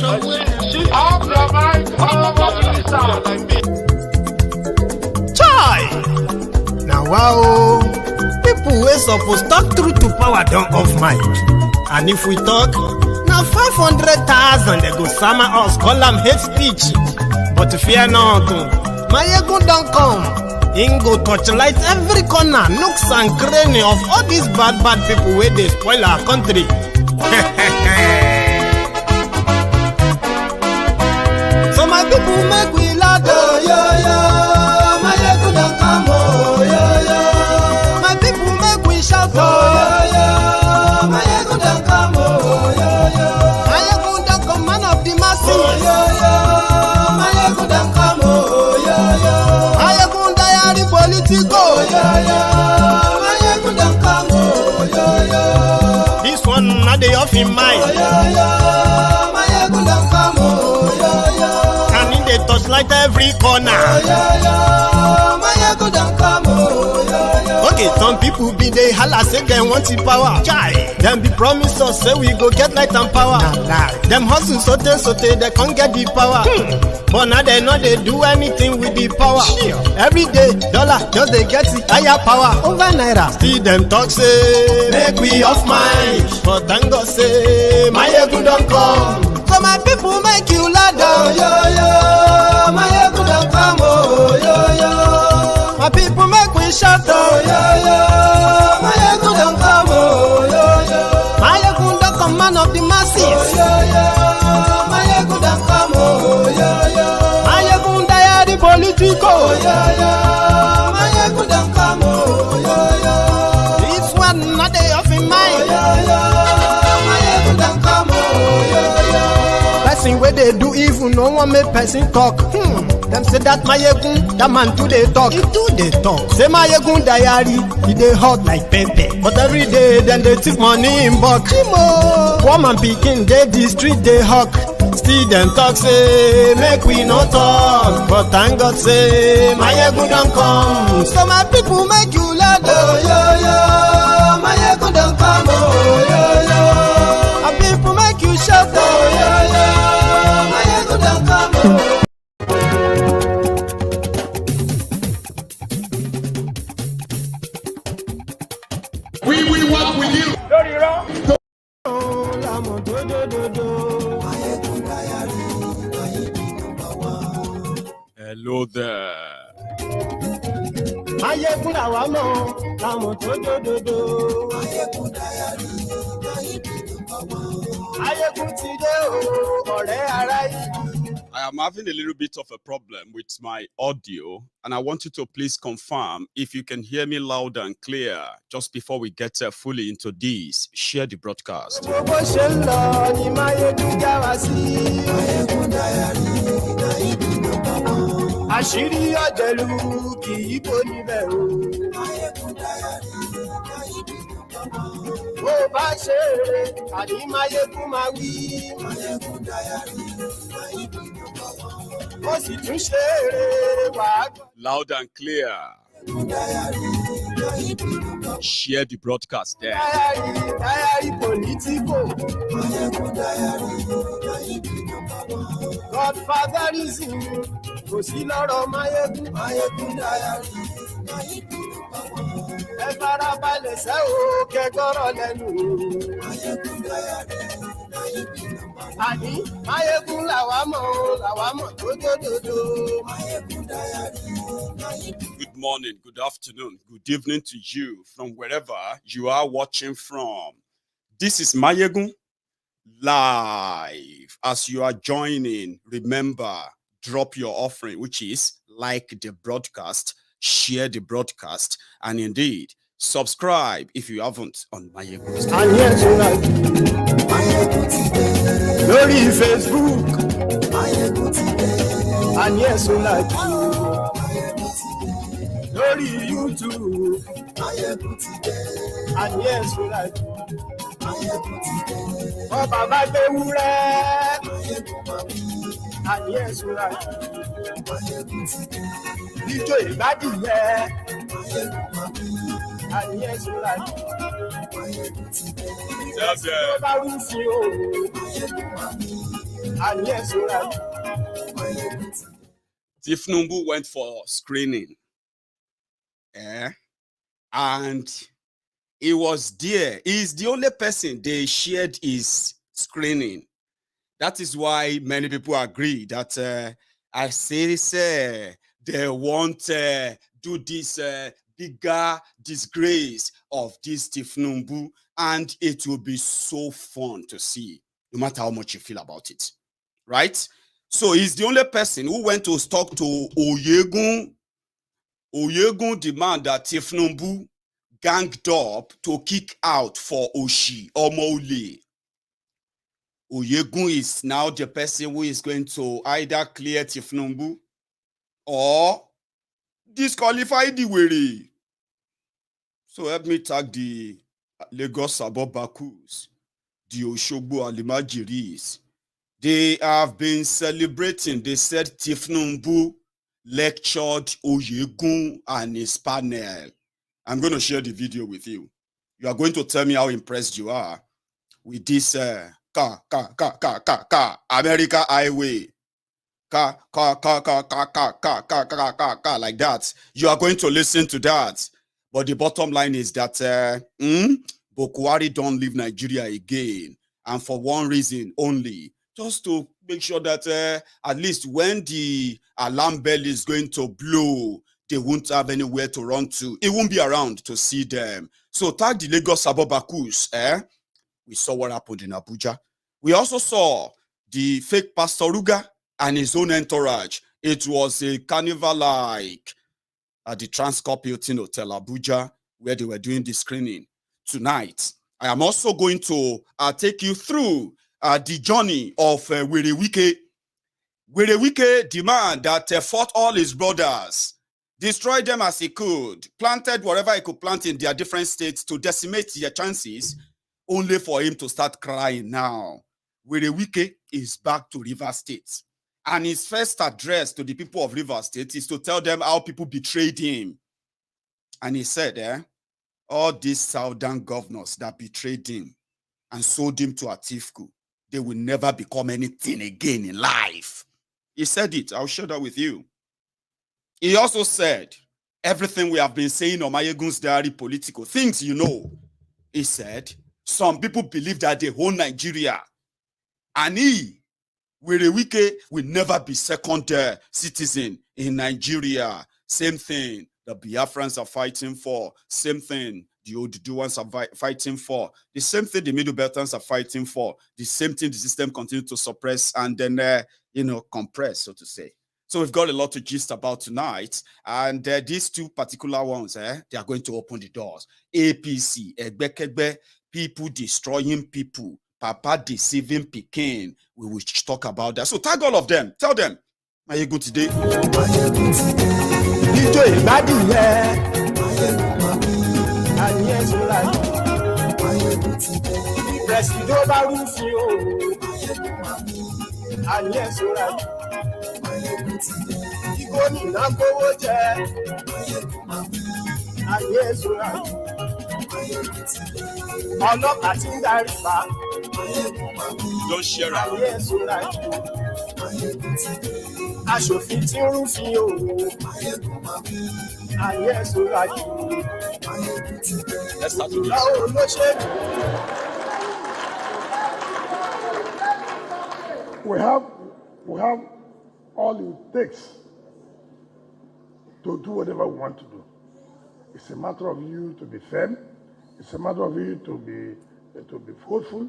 Chai! Now wow, people wey suppose talk truth to power don't off mic. And if we talk, now 500,000 they go summer us, call them hate speech. But fear not, Maiyegun don't come. Ingo touchlight every corner, nooks and cranny of all these bad people where they spoil our country. So my people make we loud, Maiyegun don't come, my people make we shout, Maiyegun don't come, Maiyegun don't come, man of the masses, Maiyegun don't come, Maiyegun diary Politico, Maiyegun don't come, this one not the off in mind, Maiyegun don't come, and in the touchlight every corner, Maiyegun don't come. Okay, some people be they holla say they want the power. Chai, them be promise us say we go get light and power. Them hustle sote they can't get the power. But now they know they do anything with the power. Every day, dollar just they get the higher power over naira. Still them talk say make we off mind. But thank God say Maiyegun don't come. So my people make you ladder. Maiyegun don't come. My people make we shout. Maiyegun don't come. Maiyegun don't come, man of the masses. Maiyegun don't come. Maiyegun diary Politico. Maiyegun don't come. This one not they off in mind. Maiyegun don't come. Person where they do evil, no one make person talk. Them say that Maiyegun, that man too they talk. He too they talk. Say Maiyegun diary, he they hot like pepper. But every day then they take money in bulk. Woman picking, they the street they hawk. Still them talk say make we no talk. But thank God say Maiyegun don't come. So my people make you loud. Maiyegun don't come. My people make you shout. Maiyegun don't come. We will work with you. Hello there. Maiyegun làwa mọ̀, làmọ̀ tó dòdòdò. Maiyegun ti dé o, ọ̀rẹ́ ara yìí. I am having a little bit of a problem with my audio, and I want you to please confirm if you can hear me loud and clear. Just before we get fully into this, share the broadcast. Àṣírí ọ̀jẹ̀lú kì í bò níbẹ̀ o. Bó bá ṣe eré, àní Maiyegun máa wí. Ó sì tún ṣe eré wàá. Loud and clear. Share the broadcast there. Diary Politico. Godfatherism. Kò sí lọ́rọ̀ Maiyegun diary. Ẹ farabalẹ̀ sẹ́ o kẹ́gọ́rọ̀ lẹ́nu. Àní Maiyegun làwa mọ̀ tó dòdòdò. Good morning, good afternoon, good evening to you from wherever you are watching from. This is Maiyegun live. As you are joining, remember, drop your offering, which is like the broadcast, share the broadcast, and indeed, subscribe if you haven't on Maiyegun. And yes, you like Lórí Facebook. And yes, you like Lórí YouTube. And yes, you like Oh, Baba Bewure. And yes, you like Ijó Ìgbádìyẹ. And yes, you like And yes, right. Tinubu went for screening. And he was there. He's the only person they shared his screening. That is why many people agree that I say they won't do this bigger disgrace of this Tinubu, and it will be so fun to see, no matter how much you feel about it, right? So he's the only person who went to talk to Maiyegun. Maiyegun demand that Tinubu ganged up to kick out for Oshi or Mole. Maiyegun is now the person who is going to either clear Tinubu or disqualify the Were. So help me tag the Lagos Abobakus, the Oshogbo Alimajiris. They have been celebrating. They said Tinubu lectured Maiyegun and his panel. I'm going to share the video with you. You are going to tell me how impressed you are with this America Highway. Like that. You are going to listen to that. But the bottom line is that Bokwari don't leave Nigeria again. And for one reason only. Just to make sure that at least when the alarm bell is going to blow, they won't have anywhere to run to. It won't be around to see them. So tag the Lagos Abobakus. We saw what happened in Abuja. We also saw the fake Pastor Ruga and his own entourage. It was a carnival like at the Transcorp Hilton Hotel Abuja, where they were doing the screening. Tonight, I am also going to take you through the journey of Wike. Wike demand that fought all his brothers, destroyed them as he could, planted whatever he could plant in their different states to decimate their chances, only for him to start crying now. Wike is back to Rivers State. And his first address to the people of Rivers State is to tell them how people betrayed him. And he said, all these southern governors that betrayed him and sold him to Atifku, they will never become anything again in life. He said it. I'll share that with you. He also said everything we have been saying on MaiyegunsDiary Politico, things you know. He said, some people believe that they own Nigeria. And Wike will never be second citizen in Nigeria. Same thing the Biafrans are fighting for. Same thing the Oduduwans are fighting for. The same thing the Middle Beltans are fighting for. The same thing the system continues to suppress and then, compress, so to say. So we've got a lot to gist about tonight. And these two particular ones, they are going to open the doors. APC, Egbekegbe, people destroying people. Papa deceiving Pekin. We will talk about that. So tag all of them. Tell them. Maiyegun today. Don't share it. Let's start with this. We have all it takes to do whatever we want to do. It's a matter of you to be firm. It's a matter of you to be faithful.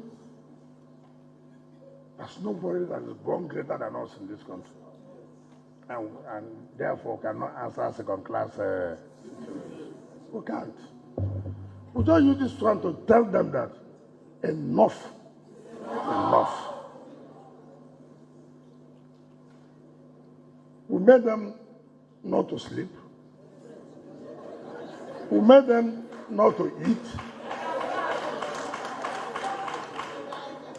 There's nobody that is born greater than us in this country, and therefore cannot answer second-class. We can't. We just use this one to tell them that enough. We made them not to sleep. We made them not to eat.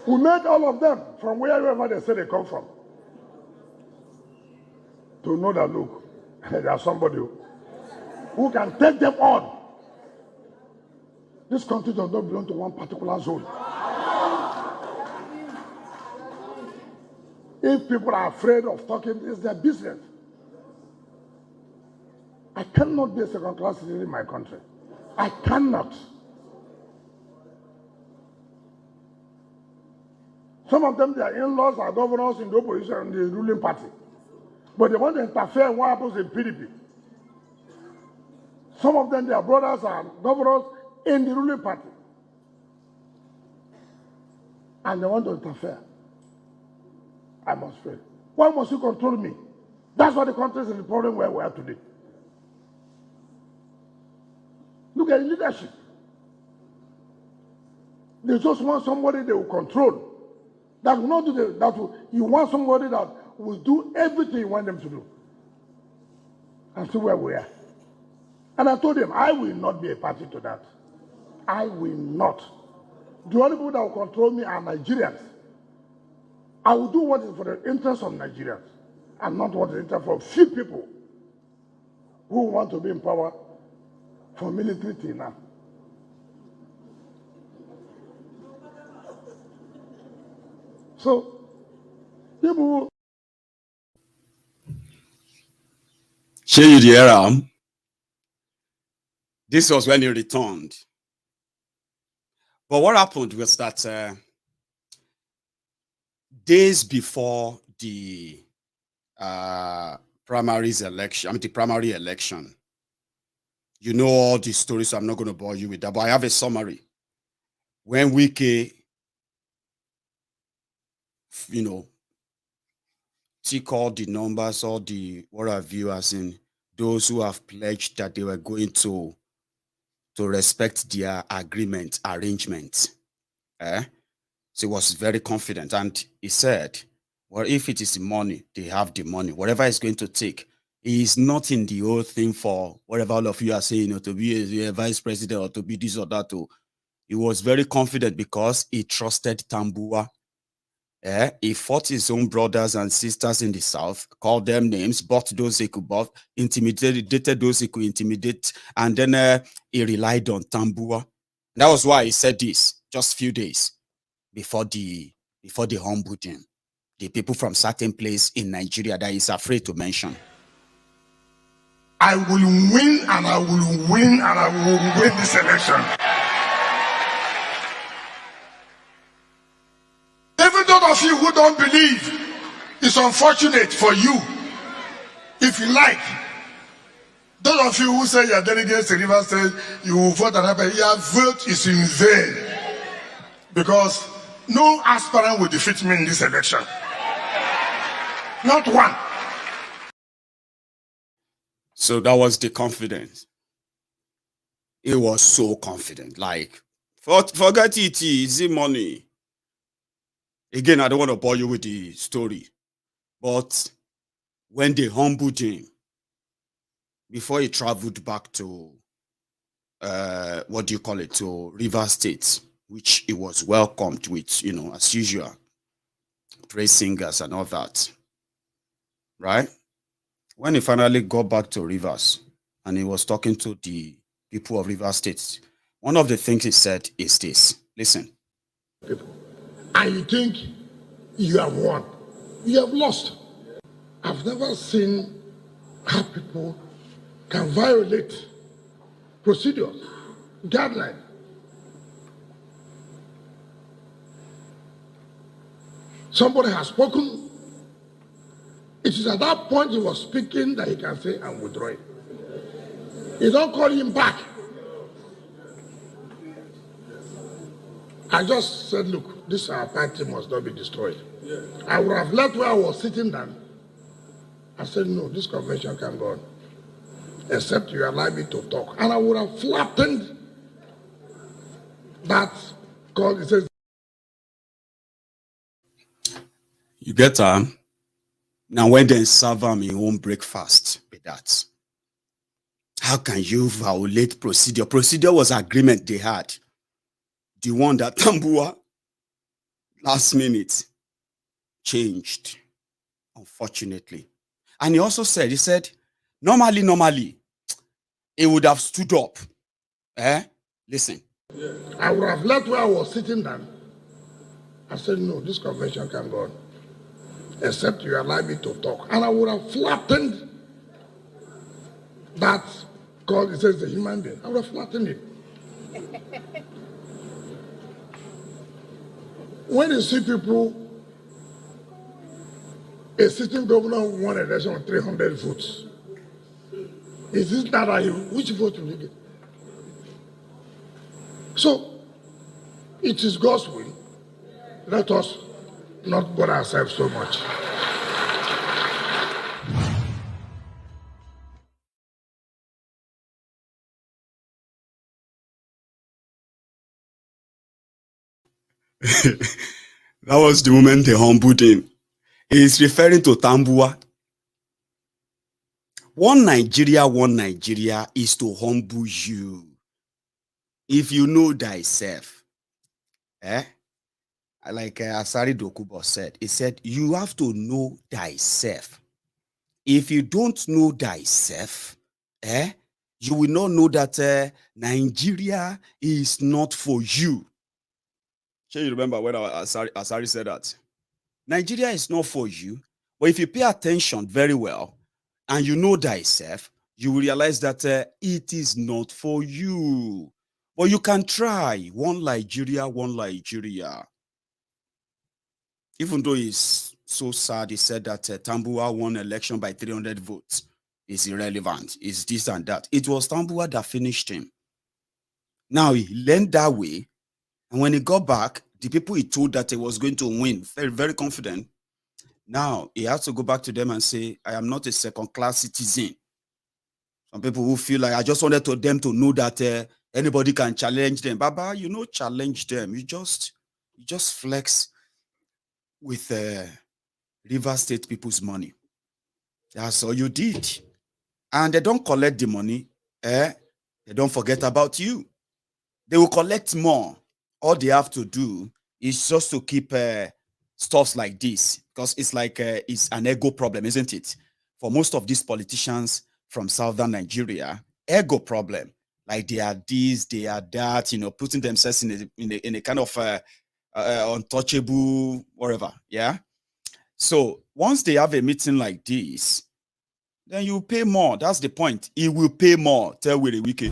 We made all of them, from wherever they say they come from, to know that, look, there's somebody who can take them on. This country does not belong to one particular zone. If people are afraid of talking, it's their business. I cannot be a second-class citizen in my country. I cannot. Some of them, their in-laws are governors in the opposition and the ruling party. But they want to interfere in what happens in PDP. Some of them, their brothers are governors in the ruling party. And they want to interfere. I must fail. Why must you control me? That's what the country is in the problem where we are today. Look at leadership. They just want somebody they will control. That will not do you want somebody that will do everything you want them to do. And see where we are. And I told them, I will not be a party to that. I will not. The only people that will control me are Nigerians. I will do what is for the interest of Nigerians and not what is the interest of few people who want to be in power for military thing now. So, people. Share you the era. This was when he returned. But what happened was that days before the primary election, you know all these stories, so I'm not going to bore you with that, but I have a summary. When Wike, take all the numbers, all the what have you, as in those who have pledged that they were going to respect their arrangement. So he was very confident, and he said, well, if it is money, they have the money. Whatever it's going to take, he is not in the whole thing for whatever all of you are saying, to be a vice president or to be this or that. He was very confident because he trusted Tambuwa. He fought his own brothers and sisters in the south, called them names, bought those he could buy, intimidated those he could intimidate, and then he relied on Tambuwa. That was why he said this just a few days before the humbled him. The people from certain place in Nigeria that he's afraid to mention. I will win and I will win and I will win this election. Even those of you who don't believe, it's unfortunate for you. If you like, those of you who say your delegates to Rivers State, you will vote and happen, your vote is in vain. Because no aspirant will defeat me in this election. Not one. So that was the confidence. He was so confident. Like, forget it, easy money. Again, I don't want to bore you with the story. But when they humbled him, before he traveled back to, to Rivers State, which he was welcomed with, as usual, praise singers and all that. Right? When he finally got back to Rivers and he was talking to the people of Rivers State, one of the things he said is this. Listen. And you think you have won. You have lost. I've never seen how people can violate procedures, guidelines. Somebody has spoken. It is at that point he was speaking that he can say, I'm withdrawing. You don't call him back. I just said, look, this our party must not be destroyed. I would have left where I was sitting down. I said, no, this convention can go on. Except you allow me to talk. And I would have flattened that call. It says, you get now when they serve him in home breakfast with that. How can you violate procedure? Procedure was agreement they had. The one that Tambuwa last minute changed, unfortunately. And he also said, normally, he would have stood up. Listen. I would have left where I was sitting down. I said, no, this convention can go on. except you allow me to talk. And I would have flattened that, because it says the human being. I would have flattened it. When you see people, a sitting governor won an election with 300 votes, is this not which vote will you get? So, it is God's will. Let us not bother ourselves so much. That was the moment they humbled him. He's referring to Tambua. One Nigeria is to humble you. If you know thyself, like Asari Dokubo said, he said, you have to know thyself. If you don't know thyself, you will not know that Nigeria is not for you. Can you remember when Asari said that? Nigeria is not for you. But if you pay attention very well and you know thyself, you will realize that it is not for you. But you can try. One Nigeria. Even though it's so sad, he said that Tambua won election by 300 votes. It's irrelevant. It's this and that. It was Tambua that finished him. Now he learned that way. And when he got back, the people he told that he was going to win, very, very confident. Now he has to go back to them and say, I am not a second-class citizen. Some people who feel like I just wanted them to know that anybody can challenge them. Baba, you know, challenge them. You just flex with River State people's money. That's all you did. And they don't collect the money. They don't forget about you. They will collect more. All they have to do is just to keep stuffs like this, because it's like it's an ego problem, isn't it? For most of these politicians from southern Nigeria, ego problem. Like they are this, they are that, you know, putting themselves in a kind of untouchable, whatever. Yeah. So once they have a meeting like this, then you pay more. That's the point. He will pay more. Tell Willie Wike.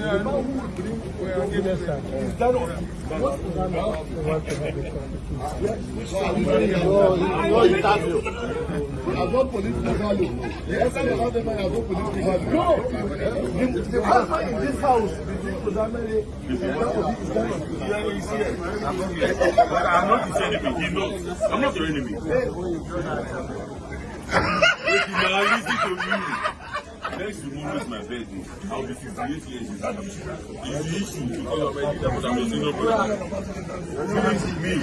I've got political value. The essence of the man has got political value. No! The husband in this house, I'm not his enemy, he knows. I'm not your enemy. If you now listen to me, next tomorrow is my birthday. I'll be 58 years. It's the issue to call my birthday, but I'm a senior brother. Finish me.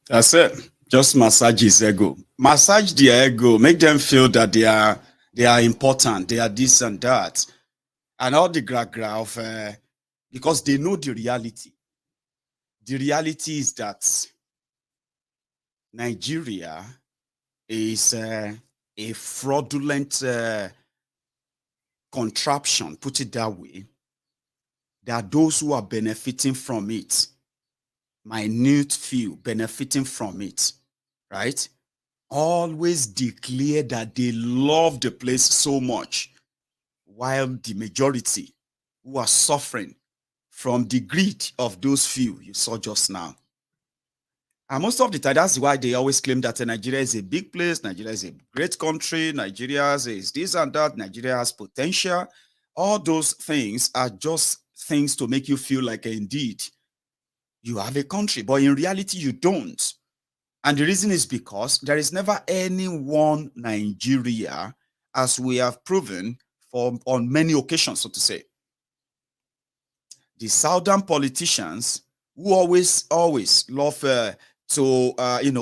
That's it. Just massage his ego. Massage their ego. Make them feel that they are important. They are this and that. And all the gra of because they know the reality. The reality is that Nigeria is a fraudulent contraption, put it that way. There are those who are benefiting from it. Minute few benefiting from it, right? Always declare that they love the place so much, while the majority who are suffering from the greed of those few you saw just now. And most of the time, that's why they always claim that Nigeria is a big place, Nigeria is a great country, Nigeria is this and that, Nigeria has potential. All those things are just things to make you feel like indeed you have a country, but in reality you don't. And the reason is because there is never any one Nigeria, as we have proven on many occasions, so to say. The southern politicians who always love to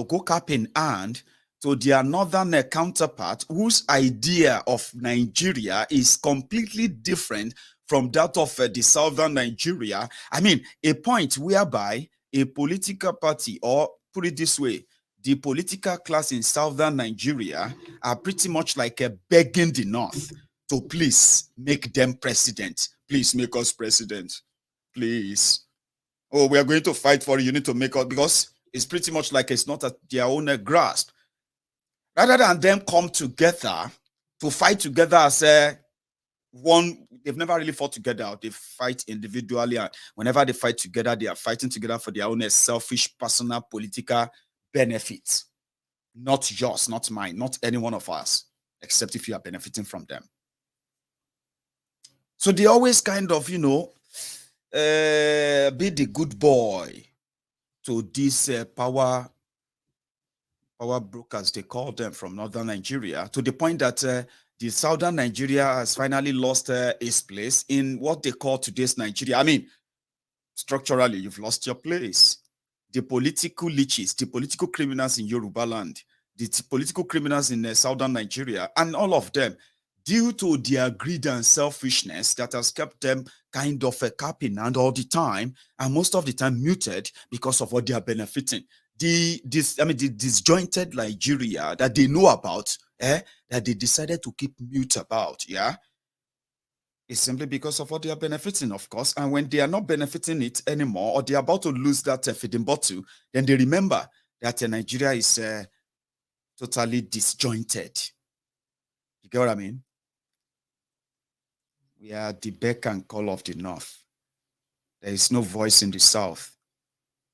go cap in hand to their northern counterpart, whose idea of Nigeria is completely different from that of the southern Nigeria. I mean, a point whereby a political party, or put it this way, the political class in southern Nigeria are pretty much like begging the north to please make them president. Please make us president. Please. Oh, we are going to fight for it. You need to make us, because it's pretty much like it's not at their own grasp. Rather than them come together to fight together as one, they've never really fought together. They fight individually, and whenever they fight together, they are fighting together for their own selfish, personal, political benefits. Not yours, not mine, not any one of us, except if you are benefiting from them. So they always kind of, be the good boy to these power brokers, they call them, from northern Nigeria, to the point that the southern Nigeria has finally lost its place in what they call today's Nigeria. I mean, structurally, you've lost your place. The political leeches, the political criminals in Yoruba land, the political criminals in southern Nigeria, and all of them, due to their greed and selfishness that has kept them kind of capping hand all the time, and most of the time muted because of what they are benefiting. The disjointed Nigeria that they know about, that they decided to keep mute about, it's simply because of what they are benefiting, of course. And when they are not benefiting it anymore, or they're about to lose that feeding bottle, then they remember that Nigeria is totally disjointed. You get what I mean? We are the beck and call of the north. There is no voice in the south.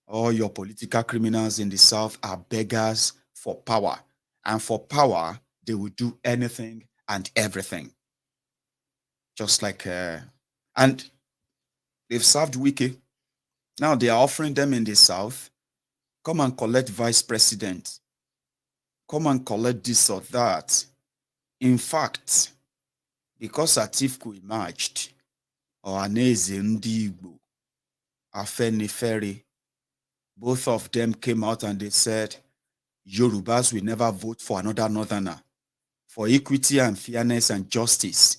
All your political criminals in the south are beggars for power. And for power, they will do anything and everything. Just like, and they've served Wike. Now they are offering them in the south, come and collect vice president. Come and collect this or that. In fact, because Atiku emerged, or Aneze Ndigbo, Afenifere, both of them came out and they said, Yorubas will never vote for another northerner. For equity and fairness and justice,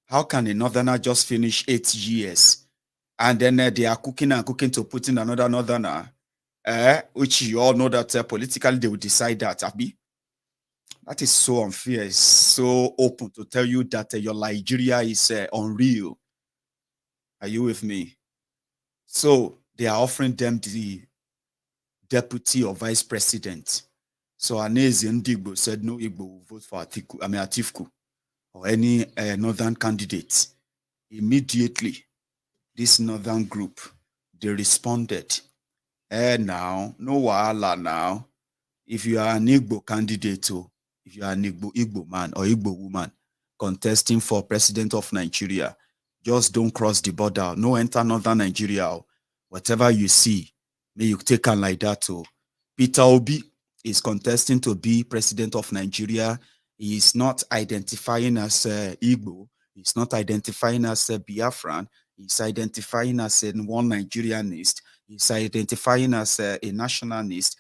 how can a northerner just finish 8 years and then they are cooking and cooking to put in another northerner, which you all know that politically they will decide that, Abi? That is so unfair. It's so open to tell you that your Nigeria is unreal. Are you with me? So they are offering them the deputy or vice president. So Aneze Ndigbo said no Igbo will vote for Atiku or any northern candidate. Immediately, this northern group, they responded, now, no wahala now. If you are an Igbo candidate, if you are an Igbo man or Igbo woman contesting for president of Nigeria, just don't cross the border. No enter northern Nigeria. Whatever you see, may you take on like that. Peter Obi is contesting to be president of Nigeria. He is not identifying as Igbo. He's not identifying as Biafran. He's identifying as one Nigerianist. He's identifying as a nationalist.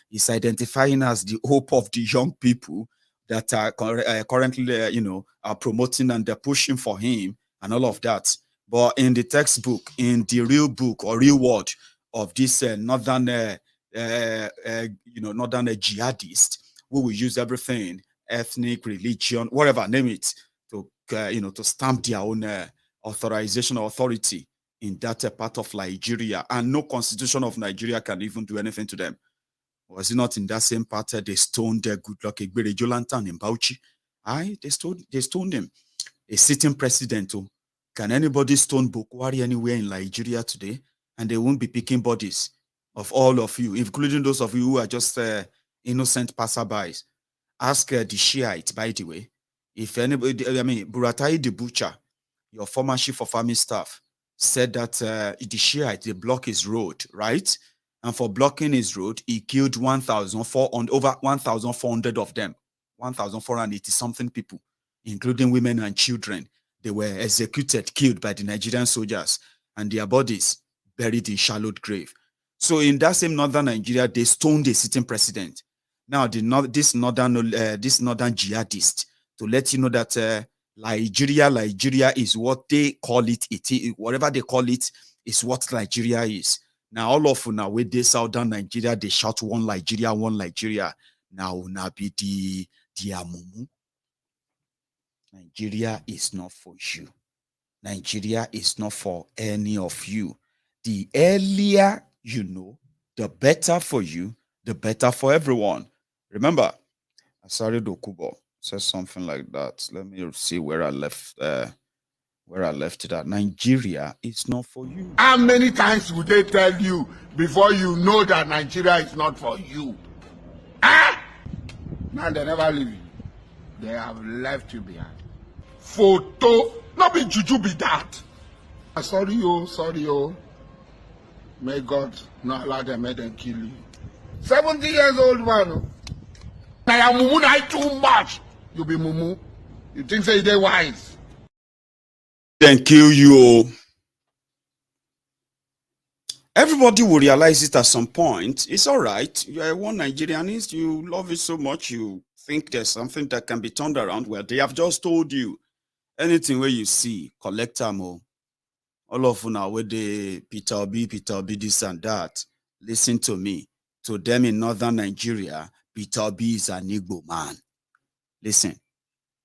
He's identifying as the hope of the young people that are currently, are promoting and they're pushing for him and all of that. But in the textbook, in the real book or real world of this northern, northern jihadist, who will use everything, ethnic, religion, whatever, name it, to stamp their own authorization or authority in that part of Nigeria, and no constitution of Nigeria can even do anything to them. Was it not in that same part they stoned their good luck Egbere Jolantan in Bauchi? They stoned him. A sitting president. Can anybody stone Bokwari anywhere in Nigeria today? And they won't be picking bodies of all of you, including those of you who are just innocent passerbys. Ask the Shiite, by the way, if anybody, Buratai the butcher, your former chief of army staff, said that the Shiite, they block his road, right? And for blocking his road, he killed 1,400, over 1,400 of them, 1,480 something people, including women and children. They were executed, killed by the Nigerian soldiers, and their bodies buried in shallow grave. So in that same northern Nigeria, they stoned a sitting president. Now, this northern jihadist, to let you know that Nigeria is what they call it. Whatever they call it is what Nigeria is. Now, all of now with this southern Nigeria, they shout one Nigeria, one Nigeria. Now be the amumu. Nigeria is not for you. Nigeria is not for any of you. The earlier you know, the better for you, the better for everyone. Remember, Asari Dokubo says something like that. Let me see where I left it at. Nigeria is not for you. How many times would they tell you before you know that Nigeria is not for you? Ah! Now they never leave you. They have left you behind. Photo, not be juju be that. Sorry, oh. May God not allow them, make them kill you. 70 years old man. I am mumu na too much. You be mumu. You think say they wise. Then kill you. Everybody will realize it at some point. It's all right. You are one Nigerianist. You love it so much. You think there's something that can be turned around. Well, they have just told you. Anything where you see, collect them. All of you now with the Peter Obi, this and that. Listen to me. To them in northern Nigeria, Peter Obi is an Igbo man. Listen,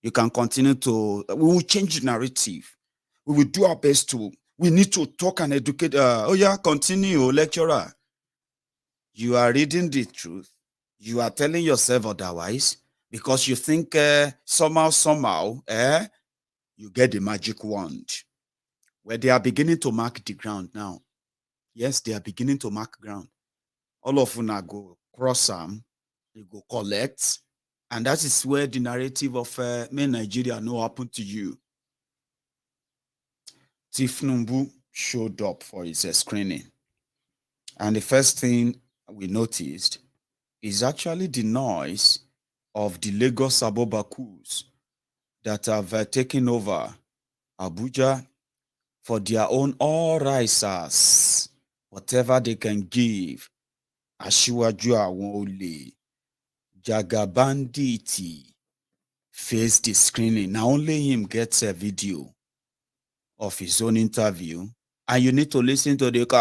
you can continue to. We will change the narrative. We will do our best to. We need to talk and educate. Continue, lecturer. You are reading the truth. You are telling yourself otherwise because you think somehow, you get the magic wand. Where they are beginning to mark the ground now. Yes, they are beginning to mark ground. All of them go cross them, they go collect, and that is where the narrative of Nigeria no happen to you. Tinubu showed up for his screening, and the first thing we noticed is actually the noise of the Lagos Abobakus that have taken over Abuja for their own all risers, whatever they can give. Asiwaju awon ole, Jagabanditi face the screening. Now only him gets a video of his own interview, and you need to listen to the please.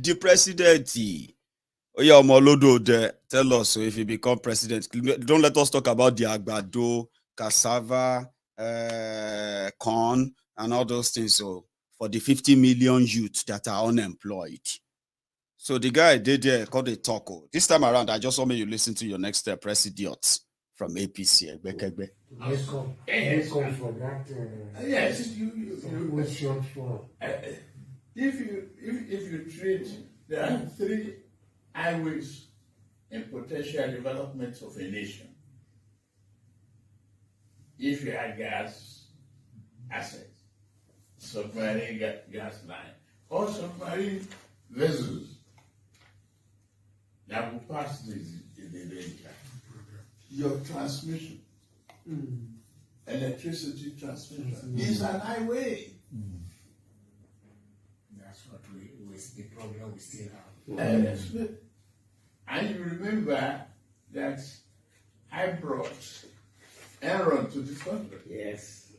The president. Tell us so if you become president. Don't let us talk about the agbado, cassava, corn, and all those things. So for the 50 million youths that are unemployed. So the guy did called a talk. This time around, I just want you to listen to your next president from APC. Yes, if you treat, there are three highways in potential development of a nation. If you have gas assets, submarine gas line, or submarine versus that will pass the data. Your transmission, electricity transmission is an highway. That's what the problem we still have. And you remember that I brought Aaron to this country. Yes.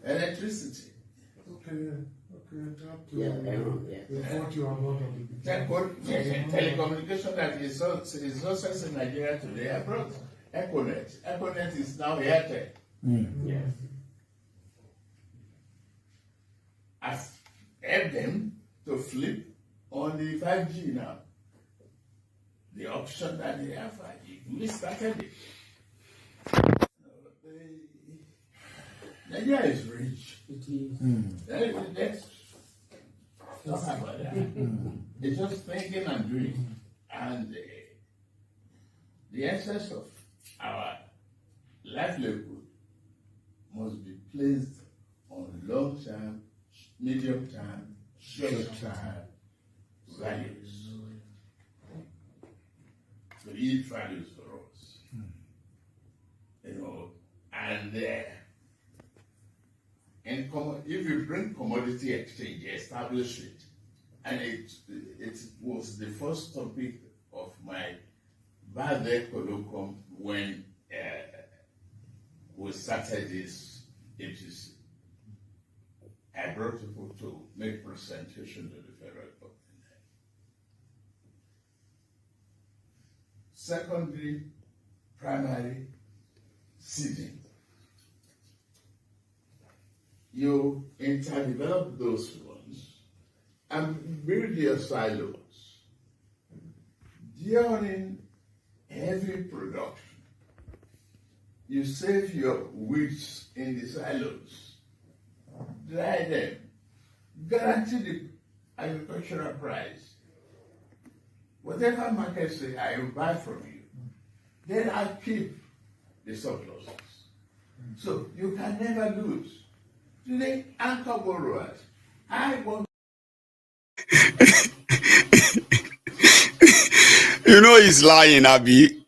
Electricity. Okay. Yeah, Aaron, yeah. What you are not on the Telecommunication that is success in Nigeria today, I brought Econet. Econet is now Airtel. Yes. I've helped them to flip on the 5G now. The option that they have 5G. We started it. Nigeria is rich. It is. Let's talk about that. It's just thinking and doing. And the essence of our livelihood must be placed on long-term, medium-term, short-term values. To yield values for us. You know, and if you bring commodity exchange, establish it, and it was the first topic of my birthday colloquium when we started this APC. I brought people to make presentation to the federal government. Secondary, primary, seeding. You interdevelop those ones and build your silos. During heavy production, you save your wheats in the silos, dry them, guarantee the agricultural price. Whatever market say I will buy from you, then I keep the surpluses. So you can never lose. Today, anchor borrowers, I want. You know he's lying, Abby.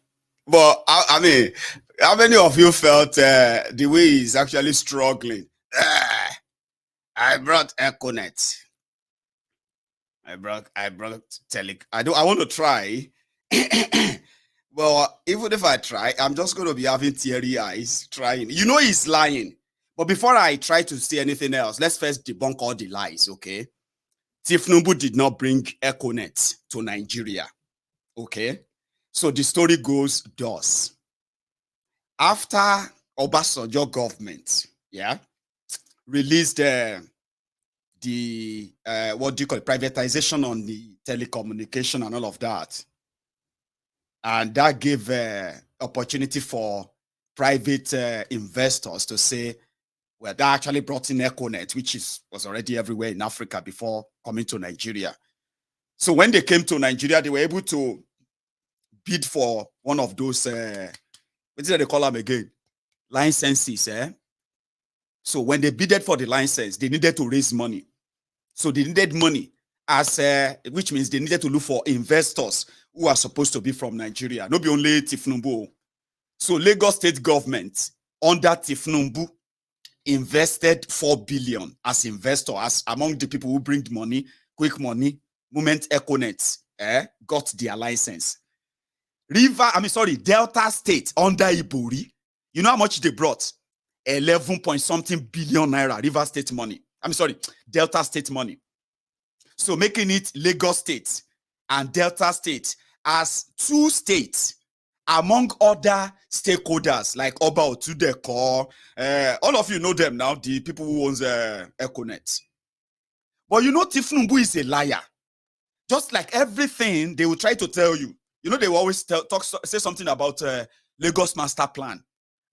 But I mean, how many of you felt the way he's actually struggling? I brought Econet. I brought Telic. I want to try. Well, even if I try, I'm just going to be having teary eyes trying. You know he's lying. But before I try to say anything else, let's first debunk all the lies, okay? Tinubu did not bring Econet to Nigeria, okay? So the story goes thus. After Obasanjo government, released the what do you call it, privatization on the telecommunication and all of that. And that gave opportunity for private investors to say, well, they actually brought in Econet, which was already everywhere in Africa before coming to Nigeria. So when they came to Nigeria, they were able to bid for one of those, what did they call them again? Licenses, So when they bidded for the license, they needed to raise money. So they needed money, which means they needed to look for investors who are supposed to be from Nigeria. Not be only Tinubu. So Lagos state government, under Tinubu, invested 4 billion as investor, as among the people who bring money, quick money, moment Econet, got their license. Delta State under Ibori, you know how much they brought? 11 point something billion naira, River State money. Delta State money. So making it Lagos State and Delta State as two states among other stakeholders like Oba Otudeko. All of you know them now, the people who owns Econet. But you know Tinubu is a liar. Just like everything they will try to tell you. You know they will always say something about Lagos Master Plan.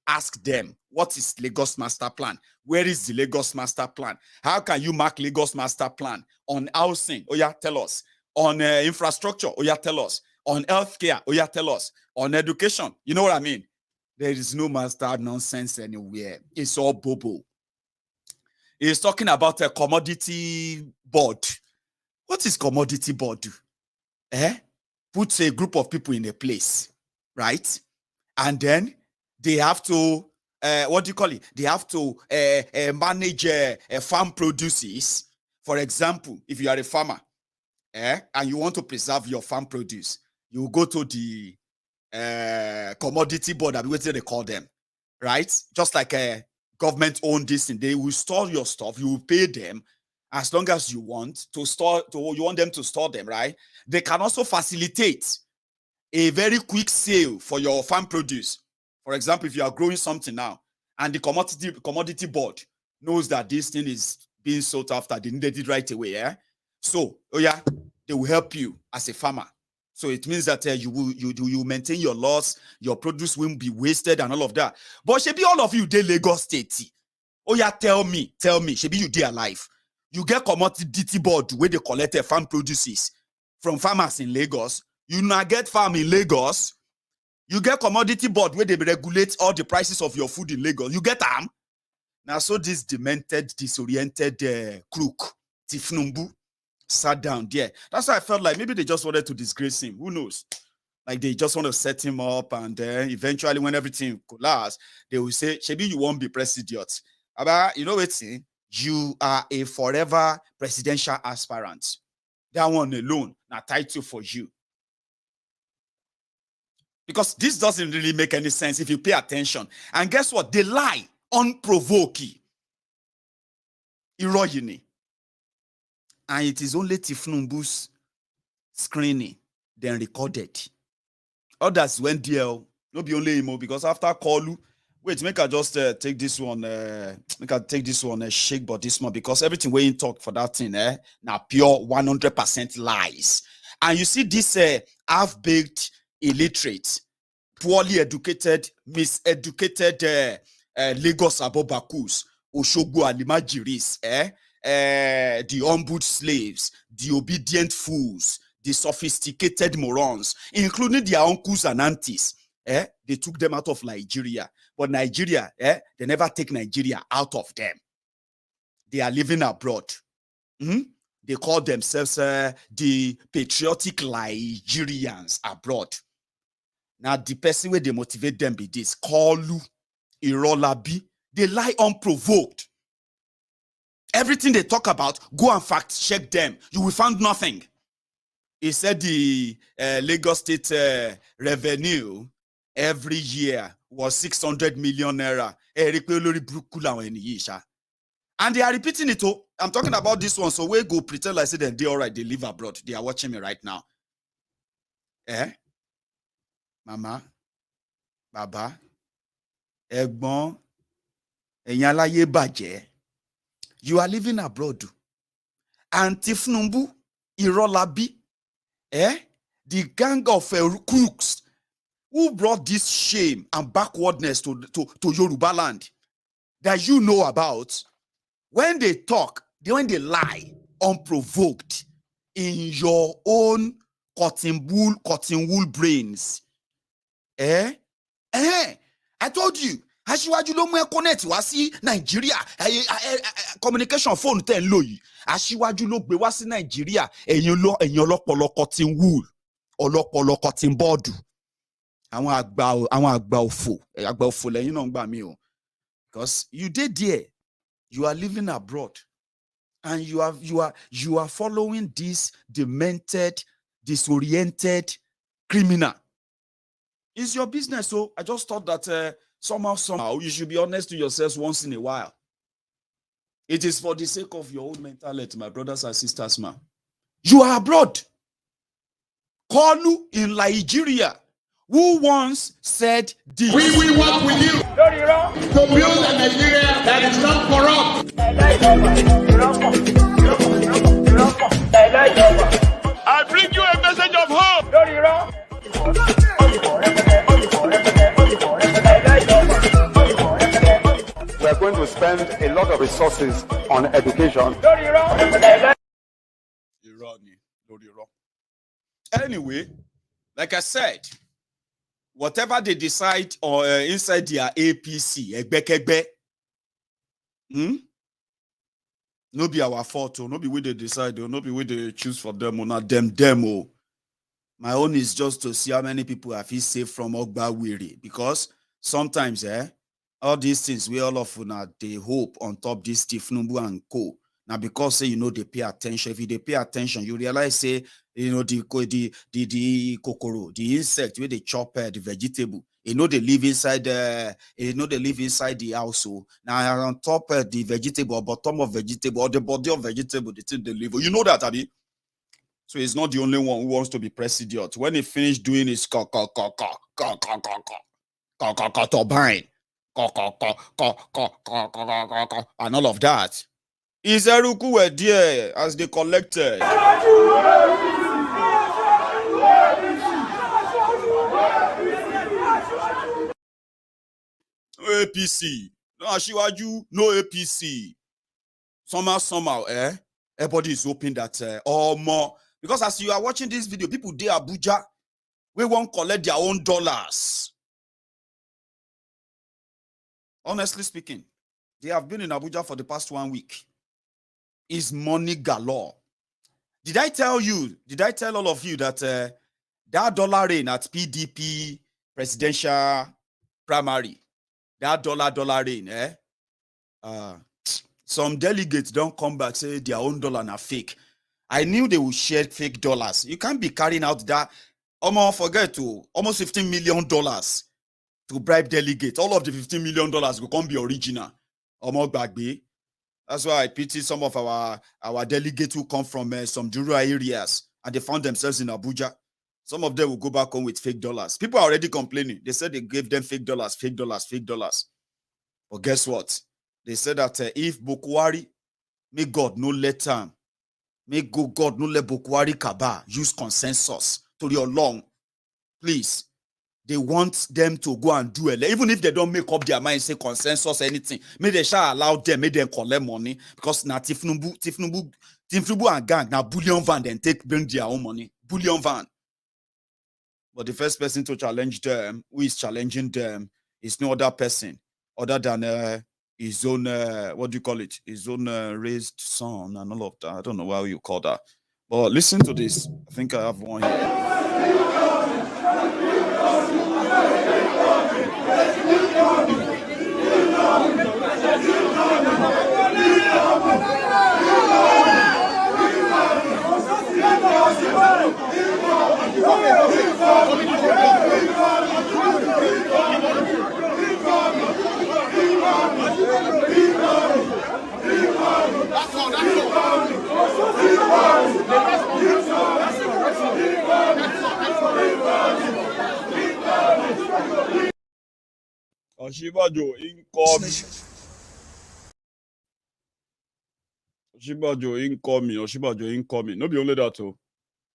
Ask them, what is Lagos Master Plan? Where is the Lagos Master Plan? How can you mark Lagos Master Plan? On housing, oh yeah, tell us. On infrastructure, oh yeah, tell us. On healthcare, oh yeah, tell us. On education, you know what I mean? There is no master nonsense anywhere. It's all bobo. He's talking about a commodity board. What is commodity board? puts a group of people in a place, right? And then they have to, what do you call it? They have to manage farm produces. For example, if you are a farmer and you want to preserve your farm produce, you go to the commodity board, I mean, what do they call them, right? Just like a government owned this thing, they will store your stuff, you will pay them as long as you want to store, you want them to store them, right? They can also facilitate a very quick sale for your farm produce. For example, if you are growing something now and the commodity board knows that this thing is being sold after, they needed it right away, so they will help you as a farmer. So it means that you will maintain your loss, your produce won't be wasted and all of that. But should be all of you dey Lagos State. Tell me, should be you dey alive. You get commodity board where they collect farm produces from farmers in Lagos. You not get farm in Lagos. You get commodity board where they regulate all the prices of your food in Lagos. You get them. Now, so this demented, disoriented crook, Tinubu, sat down there. That's why I felt like maybe they just wanted to disgrace him. Who knows? Like they just want to set him up, and then eventually, when everything collapses, they will say, "Shebi, you won't be president." But you know what's saying? You are a forever presidential aspirant. That one alone, a title for you. Because this doesn't really make any sense if you pay attention. And guess what? They lie unprovoked. Iroyini. And it is only Tinubu's screening then recorded. Others went there, not be only him, because after Kolu, wait, make I just take this one, shake but this one, because everything we talk for that thing, now pure 100% lies. And you see this half-baked, illiterate, poorly educated, miseducated Lagos Abobakus, Oshogbo Alimajiris, the humbled slaves, the obedient fools, the sophisticated morons, including their uncles and aunties. They took them out of Nigeria. But Nigeria, they never take Nigeria out of them. They are living abroad. They call themselves the patriotic Nigerians abroad. Now, the person where they motivate them be this, Kolu, Irolabi. They lie unprovoked. Everything they talk about, go and fact check them. You will find nothing. He said the Lagos State revenue every year was 600 million naira. And they are repeating it. I'm talking about this one. So we go pretend like say they're all right. They live abroad. They are watching me right now. Mama, Baba, Egbon, Enyalaye Baje. You are living abroad. And Tinubu, Irolabi, the gang of crooks who brought this shame and backwardness to Yoruba land that you know about, when they talk, when they lie unprovoked in your own cotton wool brains. I told you. Aṣíwájú ló mú ẹ connect wá sí Nàìjíríà communication phone tẹ́ ń lò yìí. Aṣíwájú ló gbé wá sí Nàìjíríà ẹ̀yin ọlọ́pọlọ cotton wool, ọlọ́pọlọ cotton board. Àwọn àgbà òfò lẹ́yìn náà ń gbà mí o. Because you did there. You are living abroad. And you are following this demented, disoriented criminal. It's your business. So I just thought that somehow you should be honest to yourselves once in a while. It is for the sake of your own mental health, my brothers and sisters, man. You are abroad. Kolu in Nigeria, who once said this. We will work with you to build a Nigeria that is not corrupt. I bring you a message of hope. We are going to spend a lot of resources on education. Anyway, like I said, whatever they decide or inside their APC, no be our fault, no be where they decide, no be where they choose for them, or not them. My own is just to see how many people have he saved from Ogbawiri, because sometimes all these things we all of they hope on top this Tinubu and co. Now because say they pay attention. If you pay attention, you realize say the kokoro, the insect where they chop the vegetable. They live inside they live inside the house. So now on top the vegetable or bottom of vegetable or the body of vegetable, they still deliver. You know that, Abi? So he's not the only one who wants to be president. When he finished doing his turbine, and all of that, Izeruku were there as they collected. No APC. No Ashiwaju, no APC. Somehow, everybody is hoping that or more. Because as you are watching this video, people there Abuja, we won't collect their own dollars. Honestly speaking, they have been in Abuja for the past 1 week. Is money galore. Did I tell all of you that that dollar reign at PDP presidential primary, that dollar reign, some delegates don't come back say their own dollar are fake. I knew they would share fake dollars. You can't be carrying out that almost $15 million to bribe delegates. All of the $15 million will come be original. Almost bagby. That's why I pity some of our delegates who come from some rural areas and they found themselves in Abuja. Some of them will go back home with fake dollars. People are already complaining. They said they gave them fake dollars. But guess what? They said that if Bokwari, may God no let God no let Bokwari Kaba use consensus to your long. Please. They want them to go and do it. Even if they don't make up their mind, say consensus, anything. May they shall allow them, may them collect money. Because now Tinubu and gang, now bullion van, then bring their own money. Bullion van. But the first person to challenge them, who is challenging them, is no other person other than his own, his own raised son and all of that. I don't know how you call that. But listen to this. I think I have one here. Osinbajo incoming. No be only that too.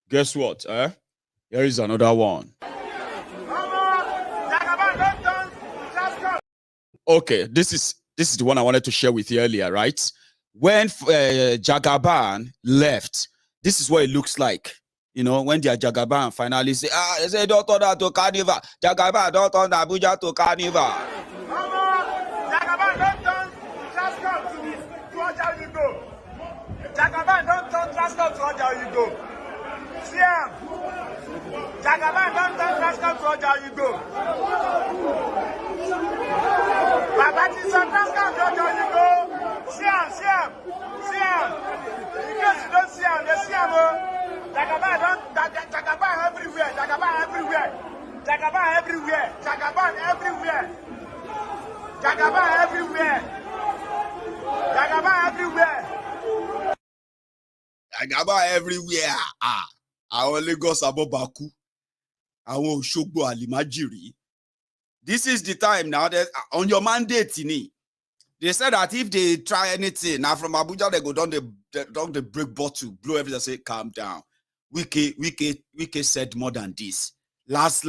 Guess what? Here is another one. Okay, this is the one I wanted to share with you earlier, right? When Jagaban left, this is what it looks like. When the Jagaban finally say, they say don't turn that to carnival. Jagaban don't turn Abuja to carnival. Jagaban don't turn Glasgow to Oja you go. Jagaban don't turn Glasgow to Oja you go. See him. Jagaban don't turn Glasgow to Oja you go. Babati son Glasgow to Oja you go. See him. In case you don't see him, they see him. Jagaban everywhere. Jagaban everywhere. Àwọn Lagos Abobaku. Àwọn Òṣogbo Alimajiri. This is the time now that on your mandate, they said that if they try anything, now from Abuja, they go down the break bottle, blow everything, say, calm down. Wike said more than this. Last,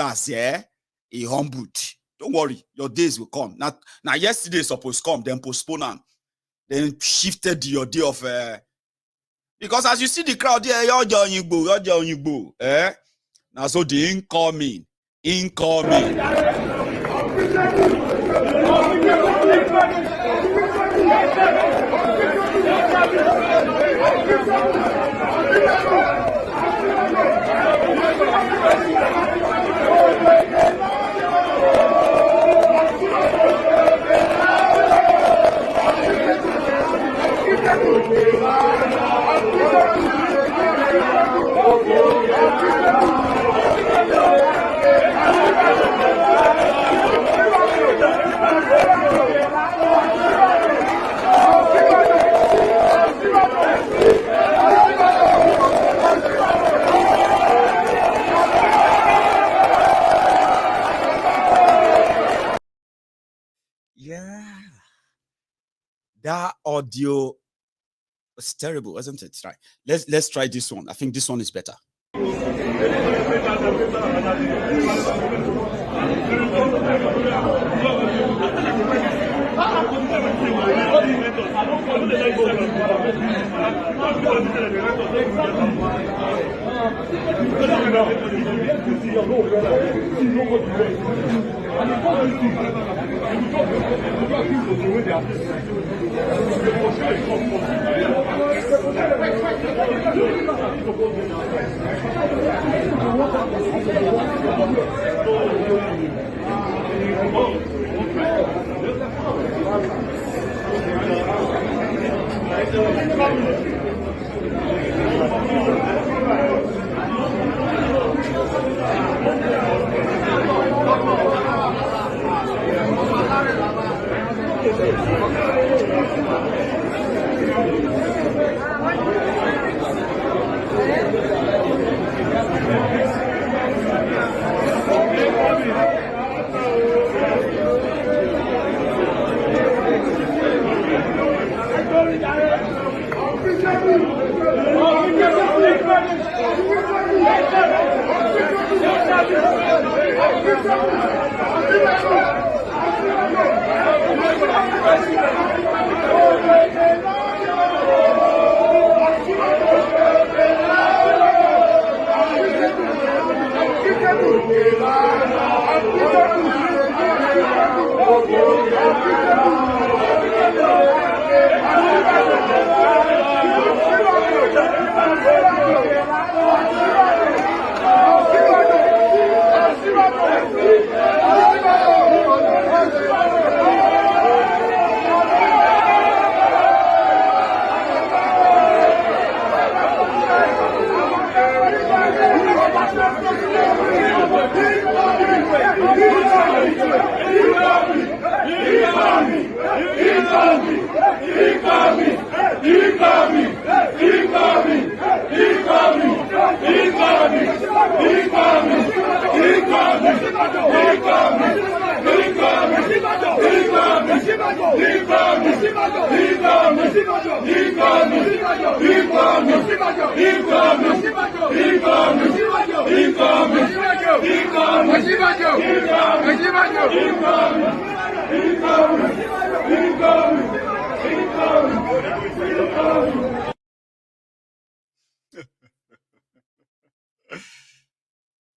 he humbled. Don't worry, your days will come. Now yesterday supposed to come, then postpone them. Then shifted your day of because as you see the crowd there, you're now so the incoming. That audio was terrible, wasn't it? Right. Let's try this one. I think this one is better.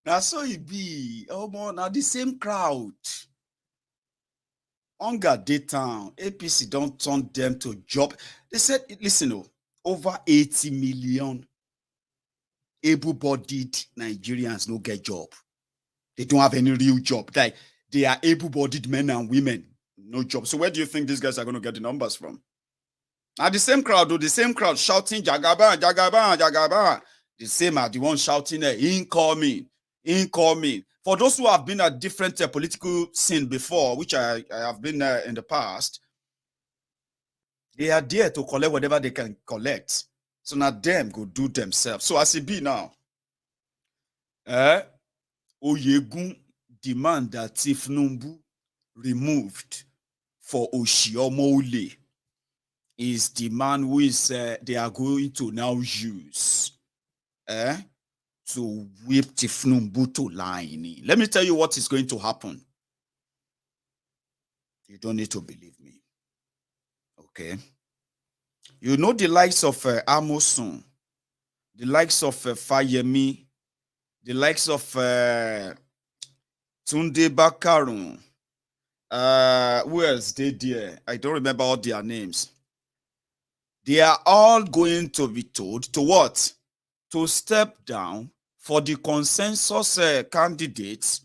Now so it be now the same crowd. Hunger day town, APC don't turn them to job. They said, listen, over 80 million able-bodied Nigerians no get job. They don't have any real job. Like they are able-bodied men and women, no job. So where do you think these guys are going to get the numbers from? Now the same crowd, the same crowd shouting Jagaban, Jagaban, Jagaban. The same are the ones shouting incoming, incoming. For those who have been at different political scene before, which I have been in the past, they are there to collect whatever they can collect. So now them go do themselves. So as it be now, Maiyegun demand that Tinubu removed for Oshiomole is the man who is they are going to now use to whip Tinubu to line. Let me tell you what is going to happen. You don't need to believe me. Okay. You know the likes of Amosun, the likes of Fayemi, the likes of Tunde Bakarun. Who else they there? I don't remember all their names. They are all going to be told to what? To step down for the consensus candidates.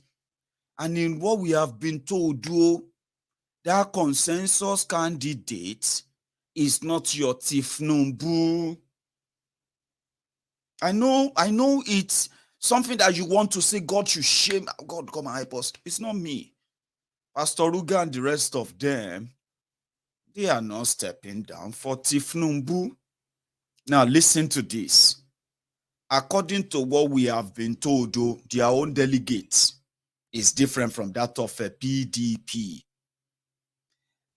And in what we have been told, that consensus candidate is not your Tinubu. I know it's something that you want to say, God should shame. God, come and help us. It's not me. Pastor Ruga and the rest of them, they are not stepping down for Tinubu. Now listen to this. According to what we have been told, their own delegates is different from that of a PDP.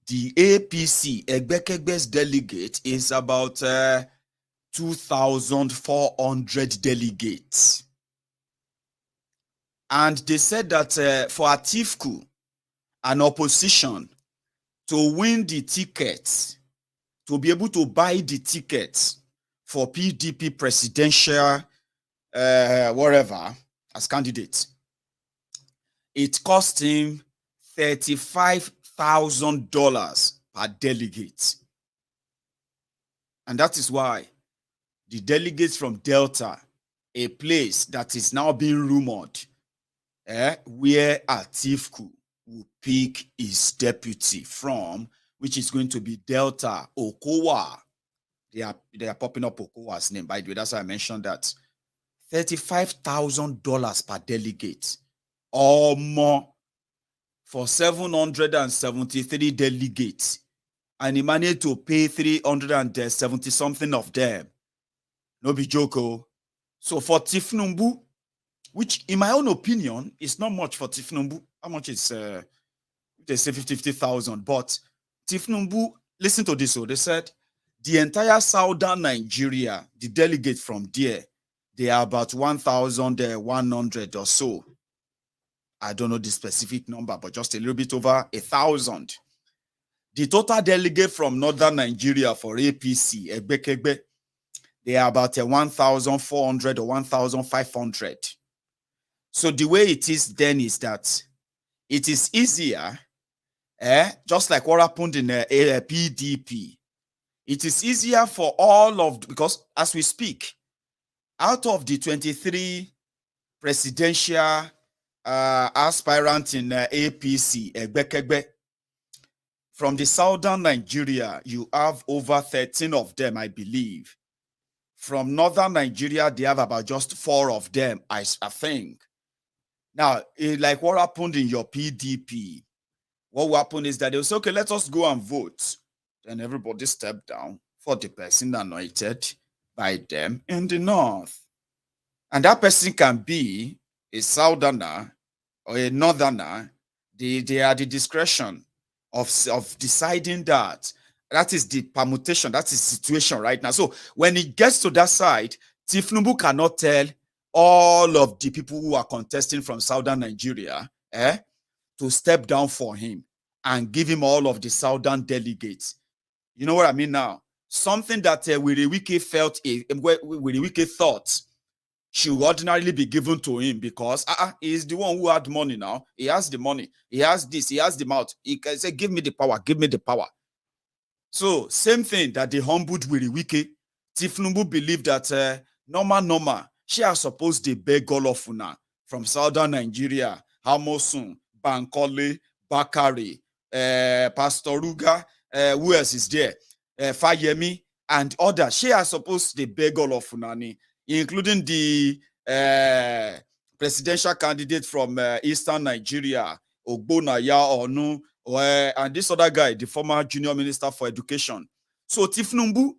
the APC, Egbekegbe's delegate, is about 2,400 delegates. And they said that for Atiku, an opposition, to win the tickets, to be able to buy the tickets for PDP presidential, whatever, as candidates, it cost him $35,000 per delegate. And that is why the delegates from Delta, a place that is now being rumored, where Atiku will pick his deputy from, which is going to be Delta Okowa. They are popping up Okowa's name, by the way. That's why I mentioned that. $35,000 per delegate, or more, for 773 delegates, and he managed to pay 370 something of them. No be joke. So for Tinubu, which in my own opinion is not much for Tinubu. How much is they say 50,000, but Tinubu, listen to this. So they said the entire southern Nigeria, the delegates from there, they are about 1,100 or so. I don't know the specific number, but just a little bit over 1,000. The total delegate from northern Nigeria for APC, Egbekegbe, they are about 1,400 or 1,500. So the way it is then is that it is easier, just like what happened in PDP. It is easier for all of, because as we speak, out of the 23 presidential aspirants in APC, Egbekegbe, from the southern Nigeria, you have over 13 of them, I believe. From northern Nigeria, they have about just 4 of them, I think. Now, like what happened in your PDP, what will happen is that they'll say, okay, let us go and vote. Then everybody step down for the person anointed by them in the north. And that person can be a southerner or a northerner. They are the discretion of deciding that. That is the permutation. That is the situation right now. So when it gets to that side, Tinubu cannot tell all of the people who are contesting from southern Nigeria to step down for him and give him all of the southern delegates. You know what I mean now? Something that Wike felt, Wike thought should ordinarily be given to him because he is the one who had money now. He has the money. He has this. He has the mouth. He can say, give me the power. Give me the power. So same thing that they humbled Wike. Tinubu believed that normal, she are supposed to beg all of una from southern Nigeria, Hamosun, Bankole, Bakari, Pastor Ruga, who else is there? Fayemi and others. She are supposed to beg all of Funani, including the presidential candidate from eastern Nigeria, Ogbonaya Onu, and this other guy, the former junior minister for education. So Tinubu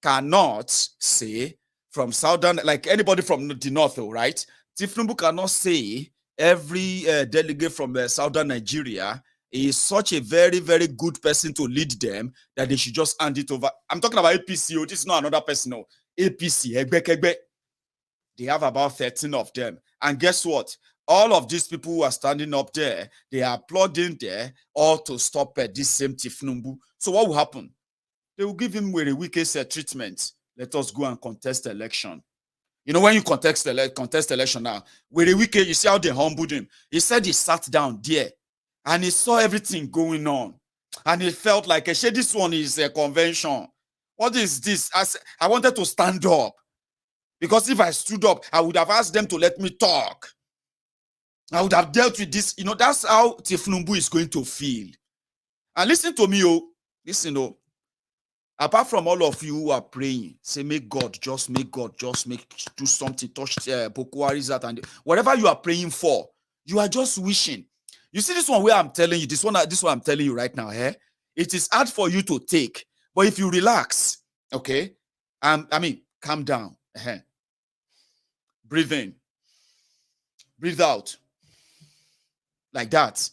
cannot say from southern, like anybody from the north, right? Tinubu cannot say every delegate from southern Nigeria is such a very, very good person to lead them that they should just hand it over. I'm talking about APC. This is not another person. No. APC, Egbekegbe. They have about 13 of them. And guess what? All of these people who are standing up there, they are applauding there all to stop this same Tinubu. So what will happen? They will give him a Wike's treatment. Let us go and contest election. You know, when you contest election now, with Wike, you see how they humbled him. He said he sat down there and he saw everything going on. And he felt like, hey, this one is a convention. What is this? I wanted to stand up. Because if I stood up, I would have asked them to let me talk. I would have dealt with this. You know, that's how Tinubu is going to feel. And listen to me, listen, apart from all of you who are praying, say, may God just do something, touch Boko Haram, and whatever you are praying for, you are just wishing. You see this one where I'm telling you, this one I'm telling you right now, it is hard for you to take. But if you relax, okay, calm down. Breathe in. Breathe out. Like that.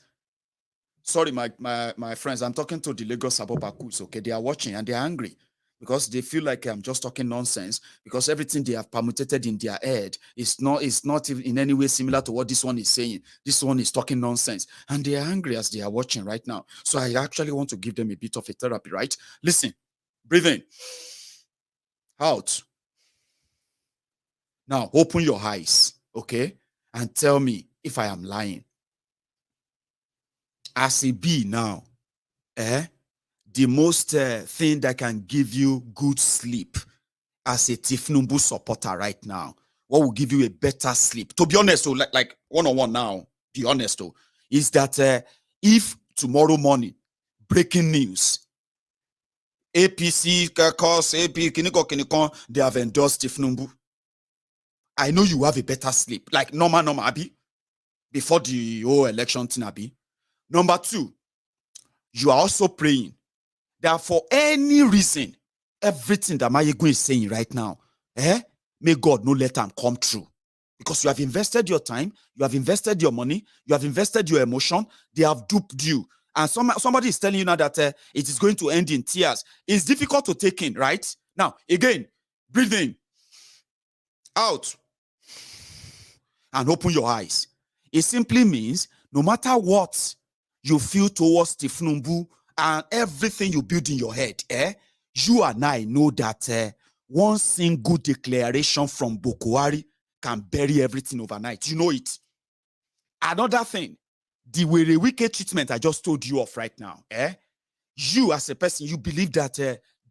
Sorry, my friends, I'm talking to the Lagos Abobakus, okay? They are watching and they are angry because they feel like I'm just talking nonsense because everything they have permutated in their head is not in any way similar to what this one is saying. This one is talking nonsense and they are angry as they are watching right now. So I actually want to give them a bit of a therapy, right? Listen, breathe in, out. Now open your eyes, okay? And tell me if I am lying. As it be now, the most thing that can give you good sleep as a Tinubu supporter right now, what will give you a better sleep? To be honest, like one-on-one now, be honest, is that if tomorrow morning, breaking news, APC, cause AP, Kiniko, they have endorsed Tinubu, I know you have a better sleep, like normal, Abi, before the whole election thing, Abi. Number two, you are also praying that for any reason, everything that Maiyegun is saying right now, may God no let them come true. Because you have invested your time, you have invested your money, you have invested your emotion, they have duped you. And somebody is telling you now that it is going to end in tears. It's difficult to take in, right? Now, again, breathe in, out, and open your eyes. It simply means no matter what you feel towards Tinubu and everything you build in your head, you and I know that one single declaration from Bokwari can bury everything overnight. You know it. Another thing, the wicked treatment I just told you of right now, you as a person, you believe that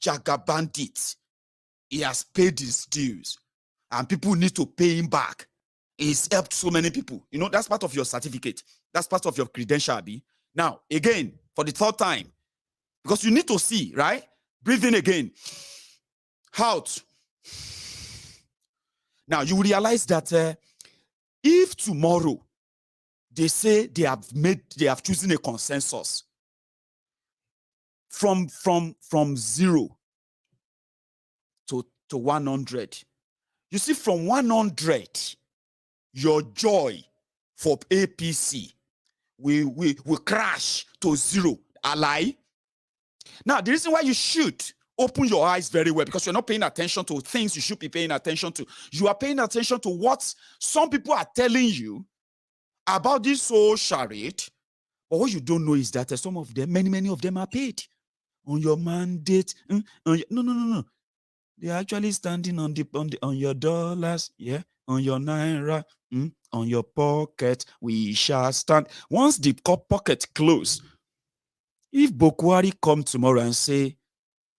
Jaga Bandit, he has paid his dues and people need to pay him back. He's helped so many people. You know, that's part of your certificate. That's part of your credential, Abi. Now, again, for the third time, because you need to see, right? Breathe in again. Out. Now, you will realize that if tomorrow they say they have chosen a consensus from 0 to 100, you see, from 100, your joy for APC will crash to 0. A lie. Now, the reason why you should open your eyes very well, because you're not paying attention to things you should be paying attention to. You are paying attention to what some people are telling you about this whole charade. But what you don't know is that some of them, many of them are paid on your mandate. No. They are actually standing on your dollars, on your naira, on your pocket. We shall stand. Once the pocket close, if Bokwari come tomorrow and say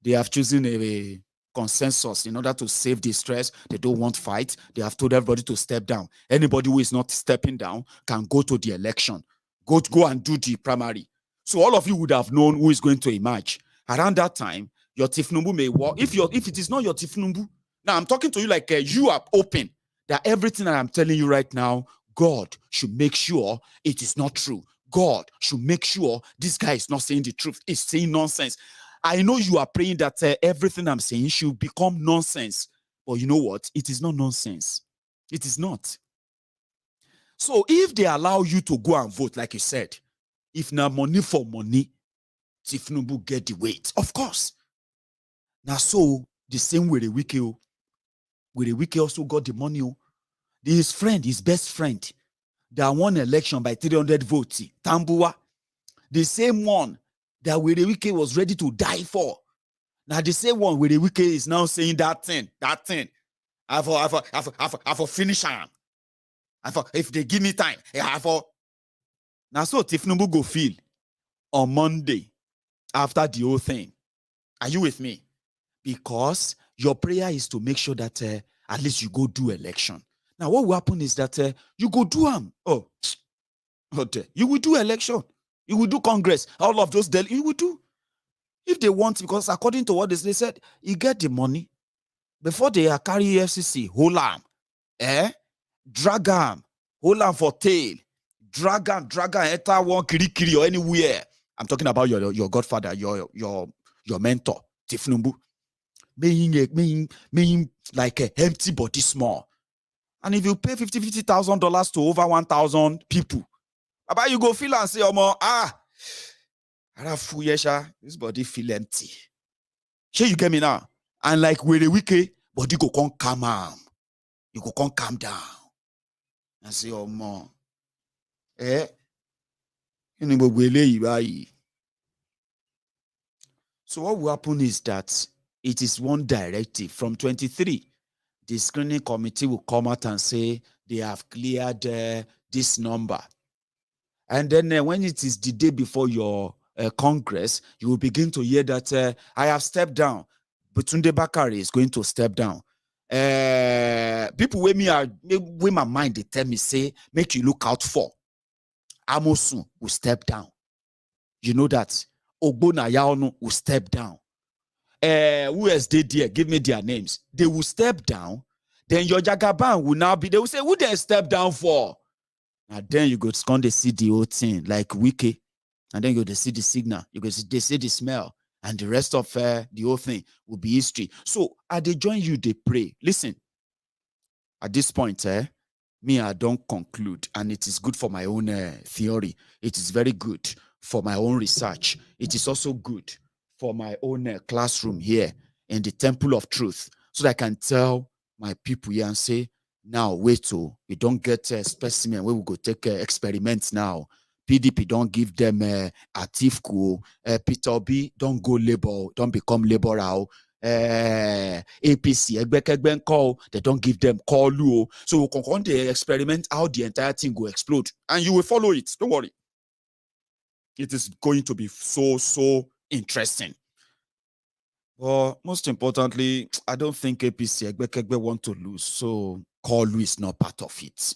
they have chosen a consensus in order to save the stress, they don't want fight, they have told everybody to step down. Anybody who is not stepping down can go to the election, go and do the primary. So all of you would have known who is going to emerge. Around that time, your Tinubu may work. If it is not your Tinubu, now I'm talking to you like you are open that everything that I'm telling you right now, God should make sure it is not true. God should make sure this guy is not saying the truth. He's saying nonsense. I know you are praying that everything I'm saying should become nonsense. But you know what? It is not nonsense. It is not. So if they allow you to go and vote, like you said, if not money for money, Tinubu get the weight. Of course. Now, so the same way the Wike also got the money. His friend, his best friend, that won election by 300 votes, Tambuwa, the same one that Wike was ready to die for. Now the same one Wike is now saying that thing. I for finish him. If they give me time, now so Tinubu go feel on Monday after the whole thing. Are you with me? Because your prayer is to make sure that at least you go do election. Now, what will happen is that you go do them. You will do election. You will do Congress. All of those, you will do. If they want, because according to what they said, you get the money. Before they carry FCC, hold on. Drag them. Hold on for tail. Drag them, enter one kiri or anywhere. I'm talking about your godfather, your mentor, Tinubu. Making like a empty body small. And if you pay $50,000 to over 1,000 people, about you go feel and say, This body feel empty. Sure, you get me now? And like with a wiki, body go come calm. You go come calm down. And say, oh man. So what will happen is that it is one directive from 23. The screening committee will come out and say they have cleared this number. And then when it is the day before your Congress, you will begin to hear that I have stepped down. But Tunde Bakari is going to step down. People with my mind, they tell me, say, make you look out for. Amosun will step down. You know that. Ogbona Yaonu will step down. Who else did there? Give me their names. They will step down. Then your Jagaban will now be, they will say, who they step down for? And then you go to see the whole thing, like Wike. And then you go to see the signal. You go to see the smell. And the rest of the whole thing will be history. So, as they join you, they pray. Listen, at this point, me, I don't conclude. And it is good for my own theory. It is very good for my own research. It is also good for my own classroom here in the Temple of Truth. So that I can tell my people here and say, now, wait till we don't get a specimen where we go take experiments now. PDP don't give them Atifku. Peter Obi don't go labor, don't become laborer. APC, call, they don't give them call. So we can go the experiment how the entire thing will explode. And you will follow it. Don't worry. It is going to be so interesting. But most importantly, I don't think APC want to lose. So Kolu is not part of it.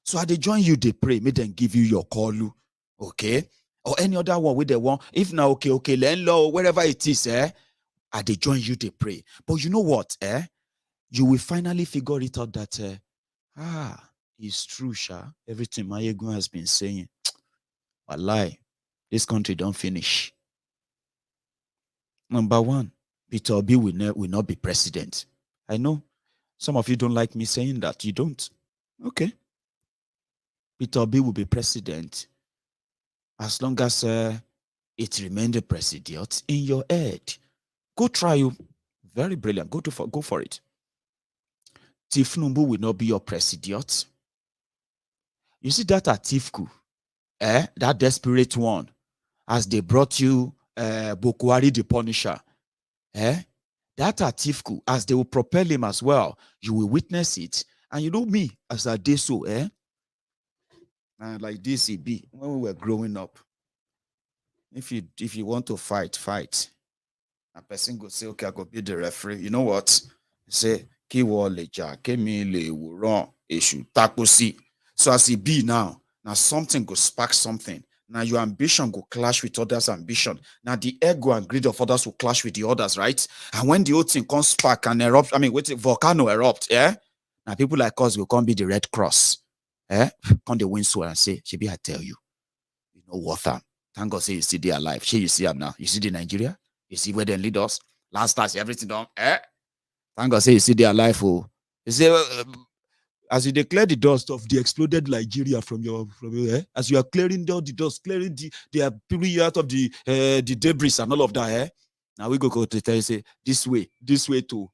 So they join you, they pray, make them give you your Kolu, okay? Or any other one with the one. If now, okay, landlord, wherever it is, they join you, they pray. But you know what, you will finally figure it out that, it's true, Sha. Everything Maiyegun has been saying. Wallahi, this country don't finish. Number one, Peter Obi will not be president. I know some of you don't like me saying that. You don't. Okay. Peter Obi will be president as long as it remains the president in your head. Go try you. Very brilliant. Go for it. Tinubu will not be your president. You see that Atifku, that desperate one, as they brought you Bokwari the Punisher, that Atifku, as they will propel him as well, you will witness it. And you know me, as I did so, like this it be when we were growing up. If you want to fight. A person go say, okay, I go be the referee. You know what? Say, ki leja, ke mi le wuron eshu takosi. So as it be now something go spark something. Now your ambition go clash with others' ambition. Now the ego and greed of others will clash with the others, right? And when the whole thing comes spark and erupt, volcano erupt, now people like us will come be the Red Cross. Come the wind swell and say, Shebi, I tell you, you know what? Thank God say you see they alive. She you see them now. You see the Nigeria? You see where they lead us? Last time everything done. Thank God say you see they alive. Oh, you say as you declare the dust of the exploded Nigeria from your as you are clearing down the dust, clearing the people out of the debris and all of that. Now we go to tell you say this way to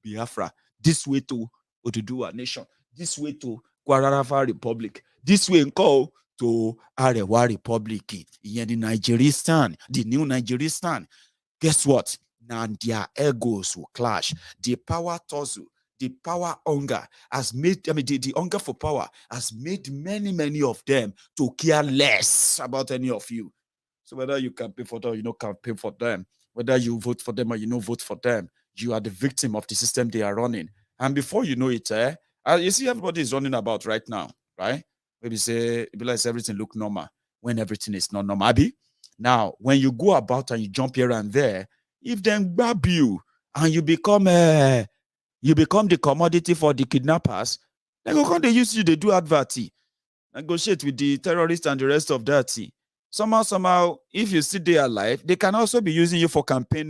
Biafra, this way to Oduduwa Nation, this way to Kwararafa Republic, this way to Arewa Republic, the Nigeristan, the new Nigeristan. Guess what? Now their egos will clash. The power tussle, the power hunger has made, the hunger for power has made many of them to care less about any of you. So whether you campaign for them or you don't campaign for them, whether you vote for them or you don't vote for them, you are the victim of the system they are running. And before you know it, you see everybody is running about right now, right? Maybe say, like everything look normal when everything is not normal. Now, when you go about and you jump here and there, if them grab you and you become the commodity for the kidnappers, they go come, they use you, they do advertising, negotiate with the terrorists and the rest of that. Somehow, if you sit there alive, they can also be using you for campaign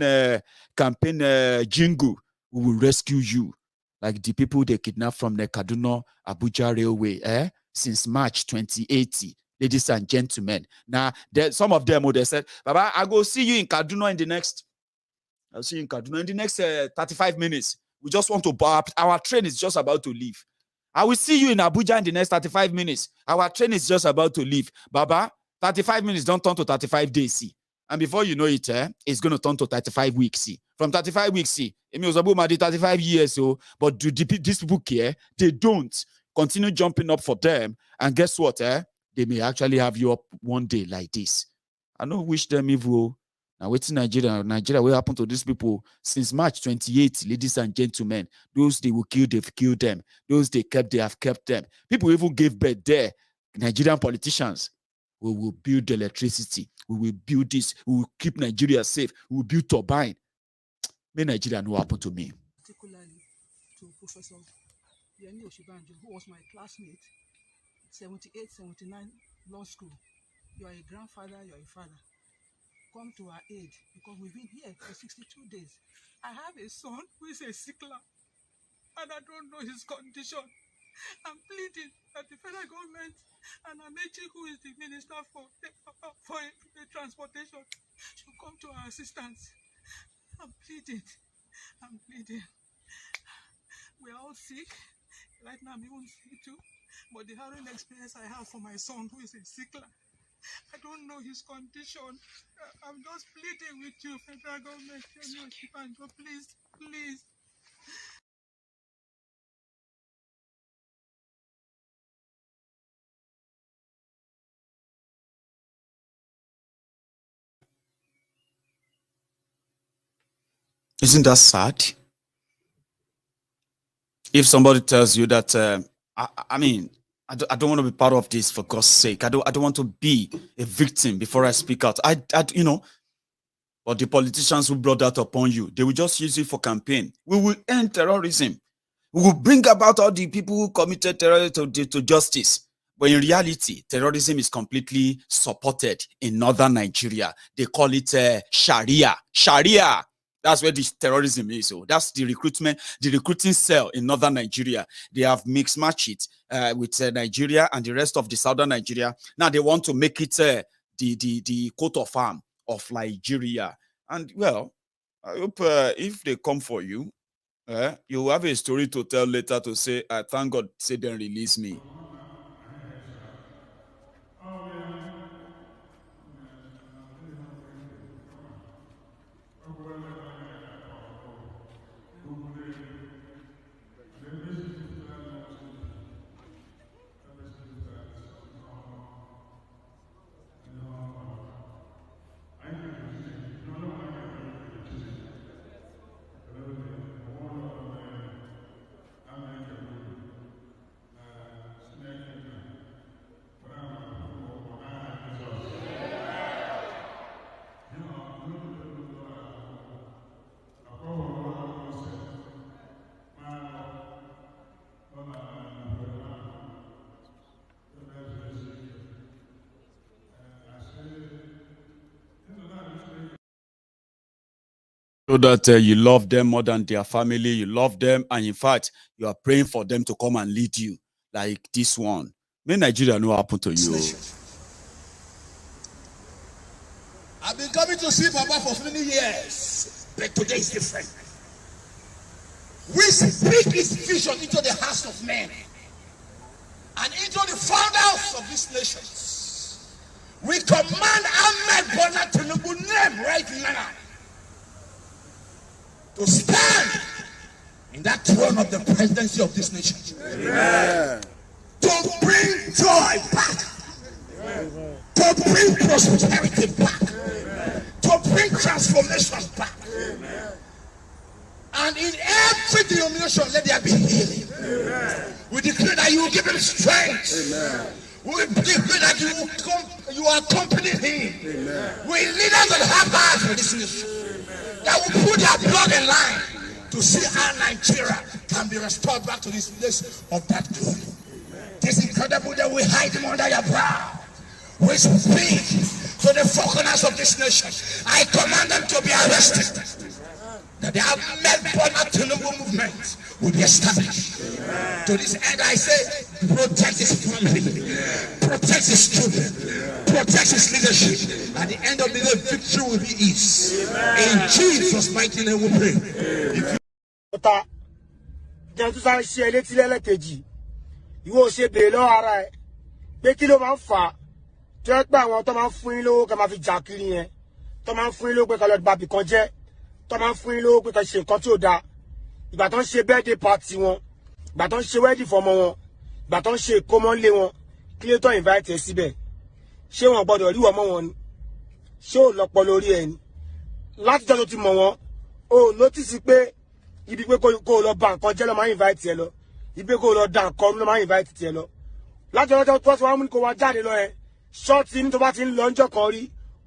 jingle. We will rescue you. Like the people they kidnapped from the Kaduna Abuja Railway, since March 2080. ladies and gentlemen. Now, some of them they said, Baba, I go see you in Kaduna in the next. I'll see you in Kaduna in the next 35 minutes. We just want to our train is just about to leave. I will see you in Abuja in the next 35 minutes. Our train is just about to leave. Baba, 35 minutes don't turn to 35 days. See. And before you know it, it's going to turn to 35 weeks. See. From 35 weeks, see. It means 35 years. So, but do these people care? They don't. Continue jumping up for them. And guess what? They may actually have you up one day like this. I don't wish them evil. Now, waiting Nigeria, what happened to these people since March 28, ladies and gentlemen? Those they will kill, they've killed them. Those they kept, they have kept them. People even gave birth there. Nigerian politicians, we will build electricity. We will build this. We will keep Nigeria safe. We will build turbine. May Nigeria know what happened to me. Particularly to Professor Osinbajo, who was my classmate, 78, 79 law school. You are a grandfather, you are a father. Come to our aid because we've been here for 62 days. I have a son who is a sickler and I don't know his condition. I'm pleading that the federal government and Amechi, who is the minister for the transportation, should come to our assistance. I'm pleading. We are all sick. Right now I'm even sick too. But the harrowing experience I have for my son who is a sickler, I don't know his condition. I'm just pleading with you, federal government. Please. Isn't that sad? If somebody tells you that, I don't want to be part of this, for God's sake. I don't want to be a victim before I speak out. But the politicians who brought that upon you, they will just use it for campaign. We will end terrorism. We will bring about all the people who committed terrorism to justice. But in reality, terrorism is completely supported in northern Nigeria. They call it Sharia. Sharia. That's where the terrorism is. So that's the recruiting cell in northern Nigeria. They have mixed matched it with Nigeria and the rest of the southern Nigeria. Now they want to make it the coat of arms of Nigeria. And well, I hope if they come for you, you will have a story to tell later to say, thank God, say then release me. So that you love them more than their family, you love them, and in fact, you are praying for them to come and lead you, like this one. May Nigeria know what happened to you. I've been coming to see Papa for many years, but today is different. We speak his vision into the hearts of men and into the founders of these nations. We command Ahmed Tinubu name right now to stand in that throne of the presidency of this nation. Amen. To bring joy back. Amen. To bring prosperity back. Amen. To bring transformation back. Amen. And in every denomination, let there be healing. Amen. We declare that you will give him strength. Amen. We declare that you are accompanying him. Amen. We leaders that have hearts for this nation, that will put their blood in line to see how Nigeria can be restored back to this place of that glory. This incredible that we hide them under your brow. We speak to the foreigners of this nation. I command them to be arrested. That they have made Tinubu movement will be established. Amen. To this end, I say, protect his family, protect his children, protect his leadership. At the end of the day, victory will be his. Amen. In Jesus' mighty name we pray. tó ẹ pé àwọn tó máa ń fún yín lówó kẹ́ máa fi jà kiri yẹn tó máa ń fún yín lówó pé kẹ́ lọ bàbí kan jẹ́ tó máa ń fún yín lówó pé kẹ́ ṣe nǹkan tí ò dáa ìgbà tó ń ṣe birthday party wọn ìgbà tó ń ṣe wedding fọmọ wọn ìgbà tó ń ṣe ìkómọ́lé wọn kí ló tó invite ẹ síbẹ̀ ṣé wọn gbọ́dọ̀ rí ọmọ wọn ni ṣé ò lọ́pọ̀ lórí ẹ ni láti jọ́ tó ti mọ̀ wọn o notice pé ibi pé kó lọ bà nǹkan jẹ́ ló máa invite ẹ lọ ibi pé kó lọ dà nǹkan ló máa invite ẹ lọ láti ọjọ́ tó ti wá mú ní kó wá jáde lọ ẹ ṣọ́ọ̀tì ní tó bá ti ń lọ ńjọ́ kan rí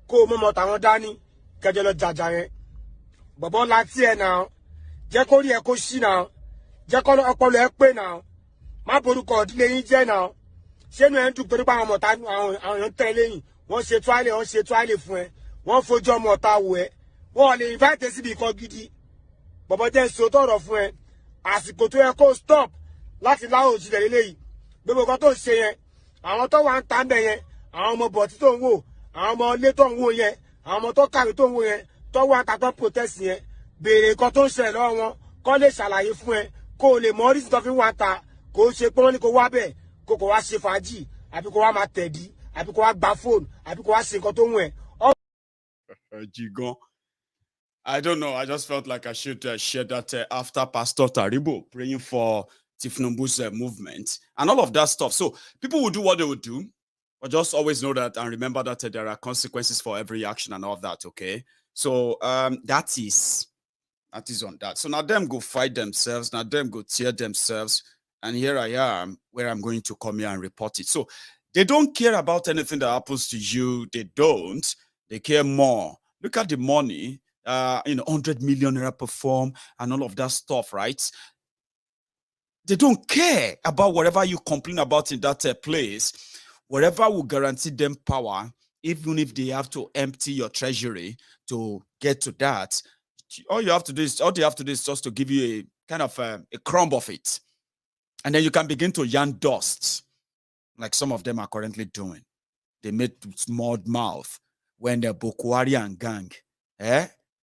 kó o mọ̀mọ́ tàwọn dání kẹjọ lọ jàjà yẹn bọ̀bọ̀ láti ẹ̀ náà jẹ́ kó rí ẹ kó ṣí náà jẹ́ kó ọpọlọ ẹ pé náà má borúkọ ìdílé yín jẹ́ náà ṣé inú ẹ ń dùn torí pé àwọn ọmọ àwọn èèyàn tẹ̀ lẹ́yìn wọ́n ṣe túwálé fún ẹ wọ́n fojú ọmọ ọ̀tá wò ẹ wọ́n lè invite síbi ìkan gidi bọ̀bọ̀ jẹ́ ìṣòótọ́ ọ̀rọ̀ fún ẹ àsìkò tó yẹ kó stop láti láwọ̀ òjìlẹ̀ lélẹ́yìí gbogbo kan tó ń ṣe yẹn àwọn tó wà ń ta ń bẹ̀ yẹn àwọn ọmọ bọ̀tí tó ń wò àwọn ọmọ ilé tó ń wò yẹn àwọn ọmọ tó kàwé tó ń wò yẹn tó wà ń ta tó protest yẹn béèrè nǹkan tó ń ṣẹlẹ̀ lọ́wọ́ wọn kó lè ṣàlàyé fún ẹ kó o lè mọ oríṣi tó fi ń wà ń ta kó o ṣe pé wọ́n ní kó wá bẹ̀ kó kó wá ṣe fàájì àbí kó wá máa tẹ̀dí àbí kó wá gba fóònù àbí kó wá ṣe nǹkan tó ń wù ẹ́. Jigan. I don't know. I just felt like I should share that after Pastor Taribo praying for Tinubu's movement and all of that stuff. So people will do what they would do, but just always know that and remember that there are consequences for every action and all of that. Okay. So that is on that. So now them go fight themselves. Now them go tear themselves. And here I am where I'm going to come here and report it. So they don't care about anything that happens to you. They don't. They care more. Look at the money. 100 million naira perform and all of that stuff, right? They don't care about whatever you complain about in that place. Whatever will guarantee them power, even if they have to empty your treasury to get to that. All they have to do is just to give you a kind of a crumb of it. And then you can begin to yarn dust, like some of them are currently doing. They made small mouth when the Bokwari and gang,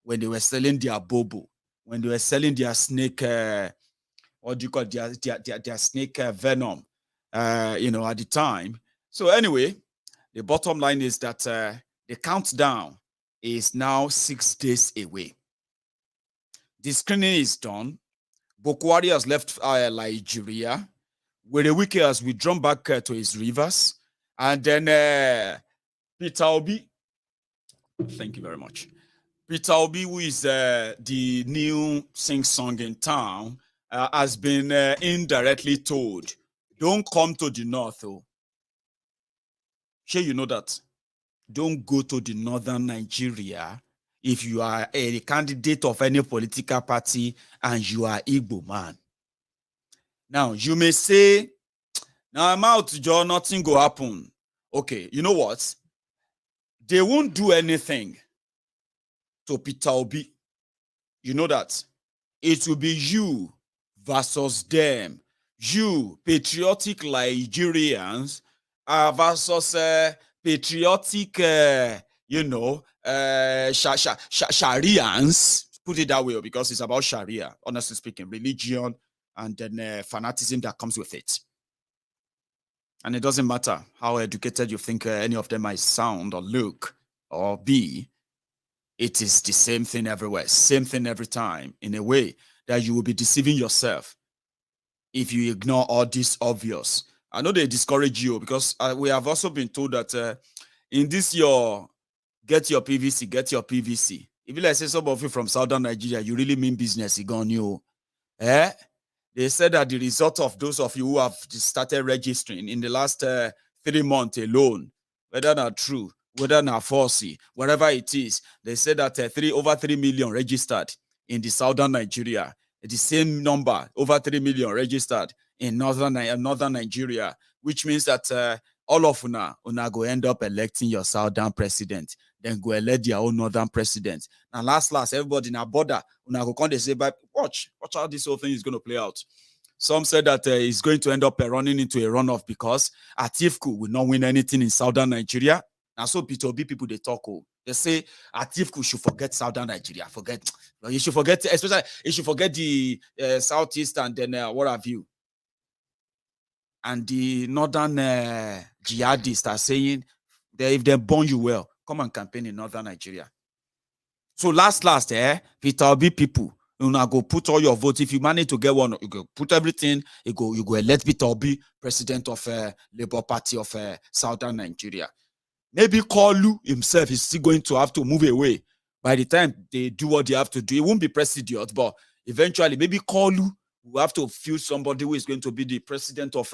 when they were selling their bobo, when they were selling their snake, what do you call their snake venom, at the time. So anyway, the bottom line is that the countdown is now 6 days away. The screening is done. Bokwari has left Nigeria. Wike has withdrawn back to his rivers. And then Peter Obi, thank you very much. Peter Obi, who is the new sing-song in town, has been indirectly told, don't come to the north. Oh. Sure, you know that. Don't go to the northern Nigeria if you are a candidate of any political party and you are Igbo man. Now, you may say, now I'm out, Joe, nothing will happen. Okay, you know what? They won't do anything to Peter Obi. You know that. It will be you versus them. You, patriotic Nigerians, versus patriotic, Sharians. Put it that way because it's about Sharia, honestly speaking, religion and then fanatism that comes with it. And it doesn't matter how educated you think any of them might sound or look or be. It is the same thing everywhere, same thing every time, in a way that you will be deceiving yourself if you ignore all this obvious. I know they discourage you because we have also been told that in this year, get your PVC, get your PVC. If you like say some of you from southern Nigeria, you really mean business, you gone you. They said that the result of those of you who have started registering in the last 3 months alone, whether not true, whether not falsy, whatever it is, they said that over 3 million registered in the southern Nigeria. The same number, over 3 million registered in northern Nigeria, which means that all of una go end up electing your southern president. then go elect their own northern president. Now, last, everybody in our border, when I go come, they say, but watch how this whole thing is going to play out. Some said that it's going to end up running into a runoff because Atiku will not win anything in southern Nigeria. And so P2B people, they talk. They say Atiku should forget southern Nigeria. You should forget, especially you should forget the southeast and then what have you. And the northern jihadists are saying that if they burn you well, come and campaign in northern Nigeria. So last, P2B people, you now go put all your votes. If you manage to get one, you go put everything. You go elect P2B president of Labour Party of southern Nigeria. Maybe Kalu himself is still going to have to move away by the time they do what they have to do. It won't be president, but eventually maybe Kalu will have to fuse somebody who is going to be the president of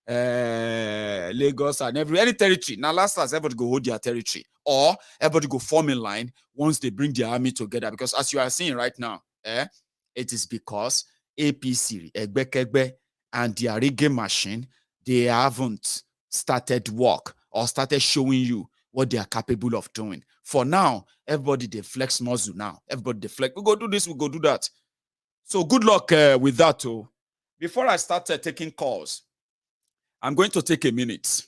Lagos and any territory. Now, last, everybody go hold their territory, or everybody go form in line once they bring their army together. Because as you are seeing right now, it is because APC, Egbekegbe, and their reggae machine, they haven't started work or started showing you what they are capable of doing. For now, everybody, they flex muscle now. Everybody, they flex. We go do this, we go do that. So good luck with that too. Before I start taking calls, I'm going to take a minute.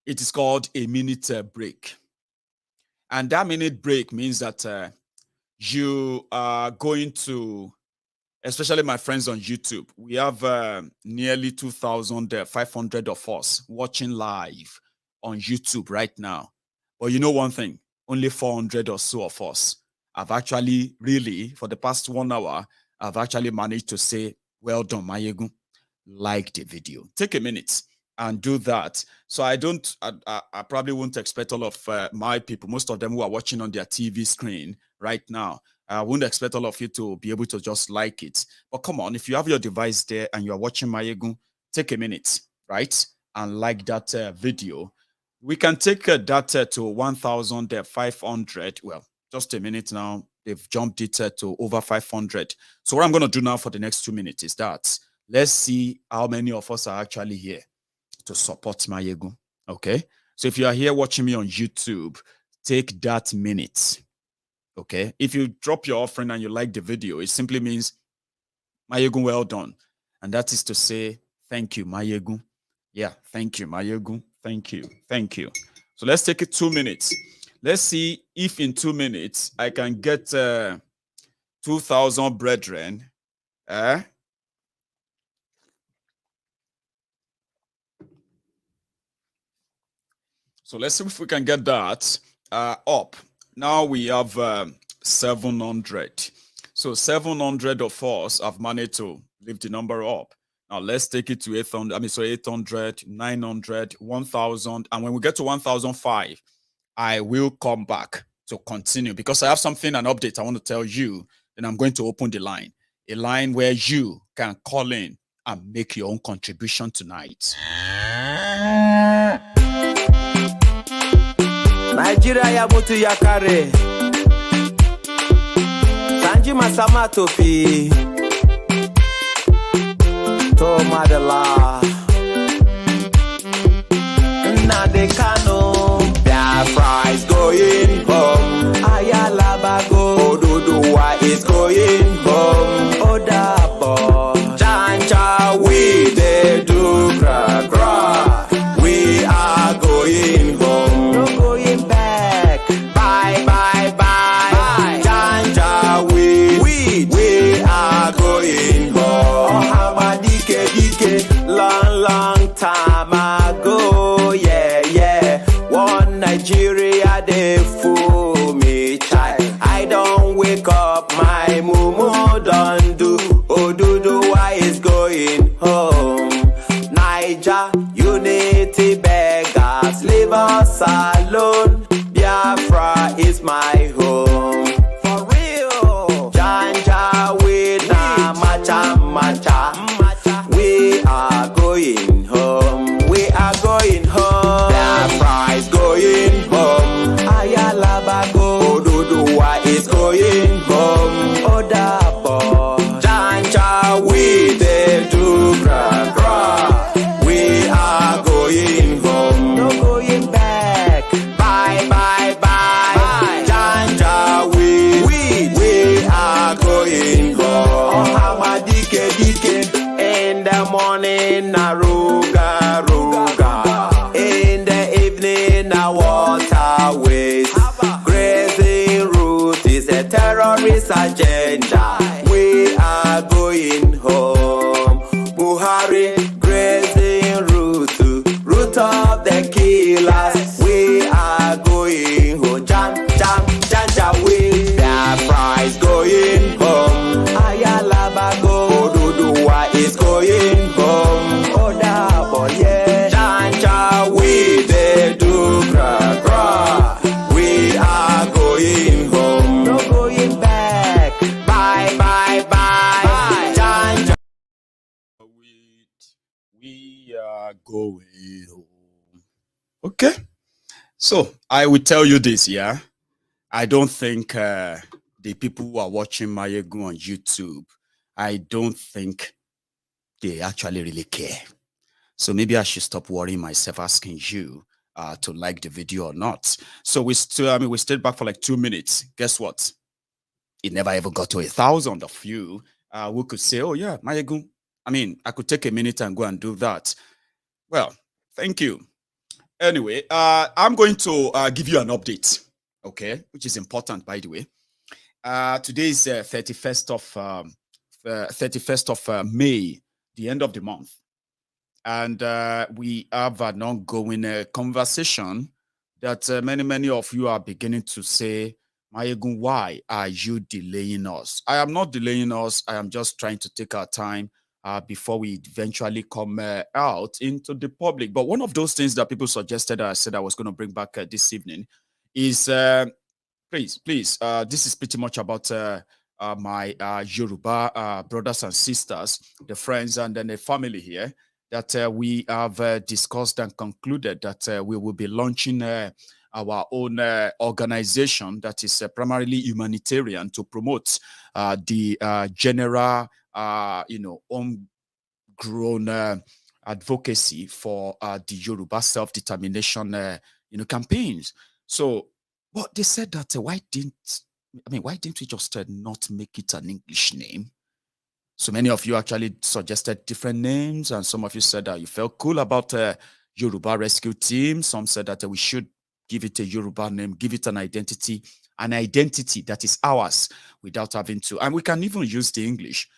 It is called a minute break. And that minute break means that you are going to, especially my friends on YouTube, we have nearly 2,500 of us watching live on YouTube right now. But you know one thing, only 400 or so of us have actually really, for the past 1 hour, I've actually managed to say, well done, Maiyegun, like the video. Take a minute and do that. So I probably won't expect all of my people, most of them who are watching on their TV screen right now, I wouldn't expect all of you to be able to just like it. But come on, if you have your device there and you're watching Maiyegun, take a minute, right? And like that video. We can take that to 1,500. Well, just a minute now. They've jumped it to over 500. So what I'm going to do now for the next 2 minutes is that let's see how many of us are actually here to support Maiyegun. Okay? So if you are here watching me on YouTube, take that minute. Okay? If you drop your offering and you like the video, it simply means Maiyegun, well done. And that is to say, thank you, Maiyegun. Yeah, thank you, Maiyegun. Thank you. Thank you. So let's take it 2 minutes. Let's see if in 2 minutes I can get 2,000 brethren. So let's see if we can get that up. Now we have 700. So 700 of us have managed to lift the number up. Now let's take it to 800. 800, 900, 1,000. And when we get to 1,005, I will come back to continue because I have an update I want to tell you. Then I'm going to open the line, a line where you can call in and make your own contribution tonight. Nigeria ya mutu ya kare Sanji masama topi To madala Nade kano Biafra is going home Ayalabago Oduduwa is going home Odabo Janja we de do gra gra We are going home No going back Bye bye bye Janja we are going home Ohamadike dike long time ago yeah One Nigeria they fool me child I don't wake up my mumu don't do Oduduwa is going home Niger unity beggars leave us alone Biafra is my home for real Janja we na macha we are going home Biafra is going home Ayalabago Oduduwa is going home Odabo Janja we de do gra gra We danger. We are going home. Buhari grazing root of the killers. We are going home. Jam, we. The prize going home. Ayalabago, Oduduwa is going home. Oda boye, Janja, we they do gra. We are going home. No going back. Bye. Janja. We are going home. Okay. So I will tell you this, yeah. I don't think the people who are watching Maiyegun on YouTube, I don't think they actually really care. So maybe I should stop worrying myself asking you to like the video or not. So we stayed back for like 2 minutes. Guess what? It never ever got to 1,000 of you who could say, oh yeah, Maiyegun. I mean, I could take a minute and go and do that. Well, thank you. Anyway, I'm going to give you an update, okay, which is important, by the way. Today is 31st of May, the end of the month. And we have an ongoing conversation that many of you are beginning to say, Maiyegun, why are you delaying us? I am not delaying us. I am just trying to take our time before we eventually come out into the public. But one of those things that people suggested, I said I was going to bring back this evening is, please, this is pretty much about my Yoruba brothers and sisters, the friends and then the family here, that we have discussed and concluded that we will be launching our own organization that is primarily humanitarian to promote the general homegrown advocacy for the Yoruba self-determination, campaigns. So, but they said that why didn't we just not make it an English name? So many of you actually suggested different names, and some of you said that you felt cool about Yoruba Rescue Team. Some said that we should give it a Yoruba name, give it an identity that is ours without having to. And we can even use the English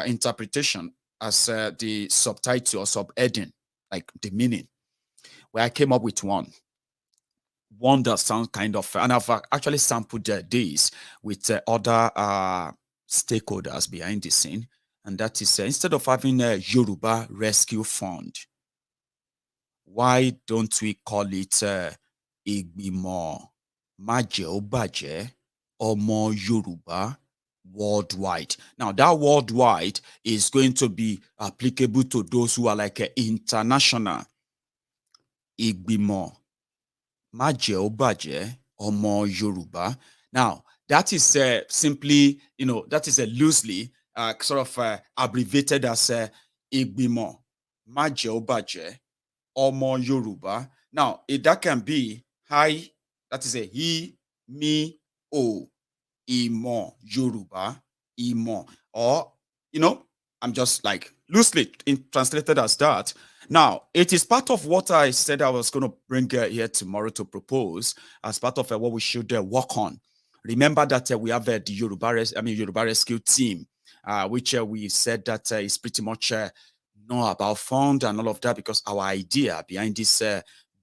interpretation as the subtitle or subheading, like the meaning. Where I came up with one that sounds kind of, and I've actually sampled these with other stakeholders behind the scene. And that is instead of having a Yoruba Rescue Fund, why don't we call it Igbimo Maje Obaje Omo Yoruba worldwide? Now that worldwide is going to be applicable to those who are like international. Igbimo Maje Obaje Omo Yoruba. Now that is simply, that is loosely sort of abbreviated as Igbimo Maje Obaje Omo Yoruba. Now that can be hi, that is a he, me, o, imo Yoruba, imo, or I'm just like loosely translated as that. Now, it is part of what I said I was going to bring here tomorrow to propose as part of what we should work on. Remember that we have the Yoruba Rescue Team, which we said that is pretty much not about fund and all of that, because our idea behind this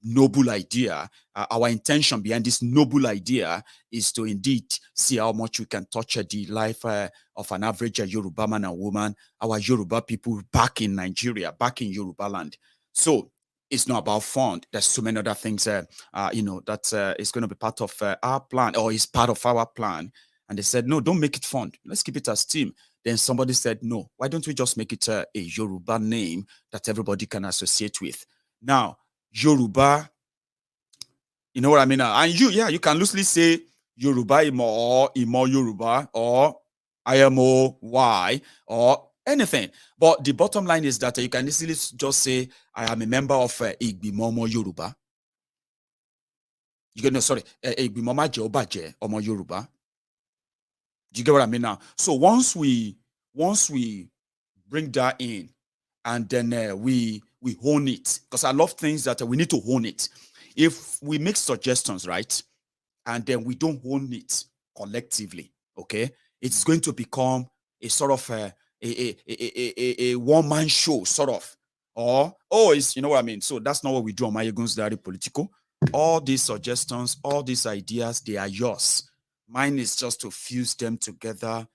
noble idea, our intention behind this noble idea is to indeed see how much we can touch the life of an average Yoruba man and woman, our Yoruba people back in Nigeria, back in Yoruba land. So it's not about fund. There's so many other things, that is going to be part of our plan, or is part of our plan. And they said, no, don't make it fund. Let's keep it as team. Then somebody said, no, why don't we just make it a Yoruba name that everybody can associate with? Now, Yoruba, you know what I mean? And you can loosely say Yoruba Imo, or Imo Yoruba, or IMOY, or anything. But the bottom line is that you can easily just say, I am a member of Igbimomo Yoruba. Igbimomo Obaje Omo Yoruba. Do you get what I mean now? So once we bring that in, and then we hone it, because I love things that we need to hone it. If we make suggestions, right, and then we don't hone it collectively, okay, it's going to become a sort of a one-man show, sort of. Or, oh, it's, you know what I mean? So that's not what we do on MaiyegunsDiary Politico. All these suggestions, all these ideas, they are yours. Mine is just to fuse them together,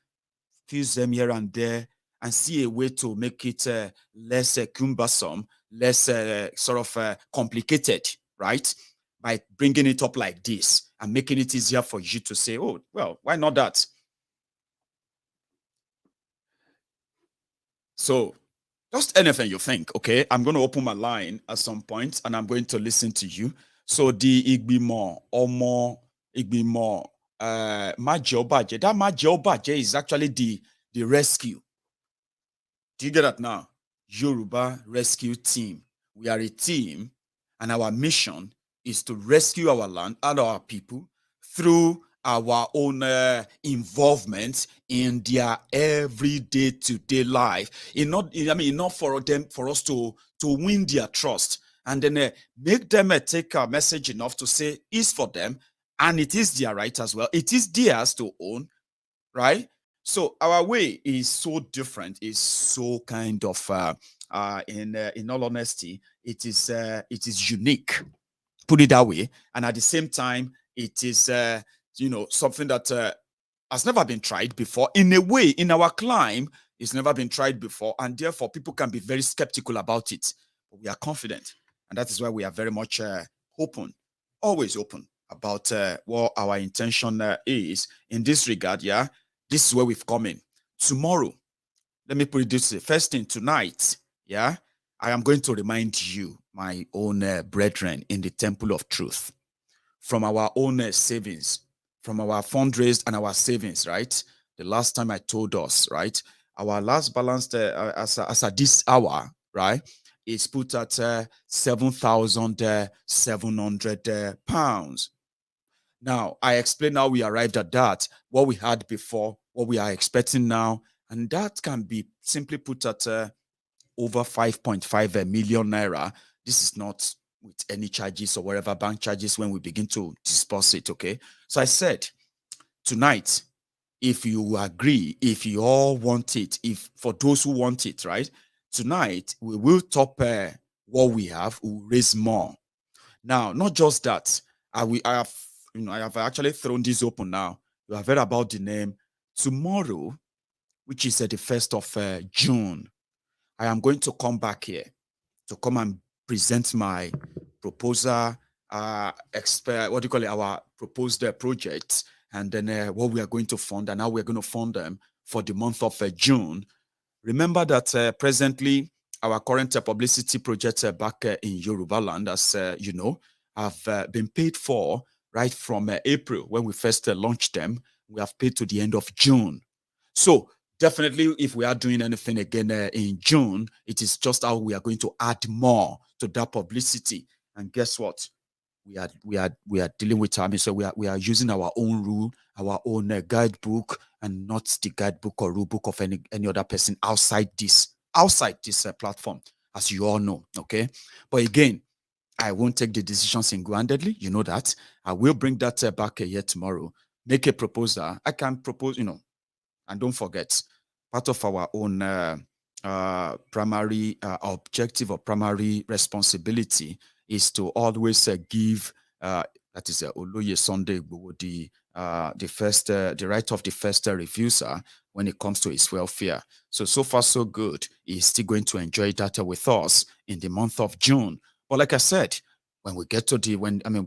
fuse them here and there, and see a way to make it less cumbersome, less sort of complicated, right? By bringing it up like this and making it easier for you to say, oh, well, why not that? So just anything you think, okay? I'm going to open my line at some point and I'm going to listen to you. So the Igbimo, Omo, Igbimo, Majobaje, that Majobaje is actually the rescue. Do you get that now? Yoruba Rescue Team. We are a team, and our mission is to rescue our land and our people through our own involvement in their everyday to-day life. Enough for them, for us to win their trust, and then make them take our message enough to say it's for them, and it is their right as well. It is theirs to own, right? So our way is so different. It's so kind of, in all honesty, it is unique. Put it that way, and at the same time, it is something that has never been tried before. In a way, in our climb, it's never been tried before, and therefore people can be very skeptical about it. But we are confident, and that is why we are very much open, always open about what our intention is in this regard. Yeah. This is where we've come in. Tomorrow, let me put it this way. First thing, tonight, yeah, I am going to remind you, my own brethren in the temple of truth, from our own savings, from our fundraise and our savings, right? The last time I told us, right, our last balance as at this hour, right, is put at 7,700 pounds. Now, I explained how we arrived at that, what we had before, what we are expecting now, and that can be simply put at over 5.5 million naira. This is not with any charges or whatever bank charges when we begin to disperse it, okay? So I said, tonight, if you agree, if you all want it, if for those who want it, right? Tonight, we will top what we have, we'll raise more. Now, not just that, I have actually thrown this open now. You have heard about the name. Tomorrow, which is the 1st of June, I am going to come back here to come and present my proposal, our proposed projects, and then what we are going to fund and how we're going to fund them for the month of June. Remember that presently, our current publicity projects back in Yoruba land, as you know, have been paid for right from April when we first launched them. We have paid to the end of June. So definitely, if we are doing anything again in June, it is just how we are going to add more to that publicity. And guess what? We are dealing with time, so we are using our own rule, our own guidebook, and not the guidebook or rule book of any other person outside this platform, as you all know. Okay, but again, I won't take the decisions single-handedly. You know that. I will bring that back here tomorrow. Make a proposal. I can propose, and don't forget, part of our own primary objective or primary responsibility is to always give that is Oloye Sunday the right of the first refuser when it comes to his welfare. So far so good. He's still going to enjoy that with us in the month of June. But like I said, when we get to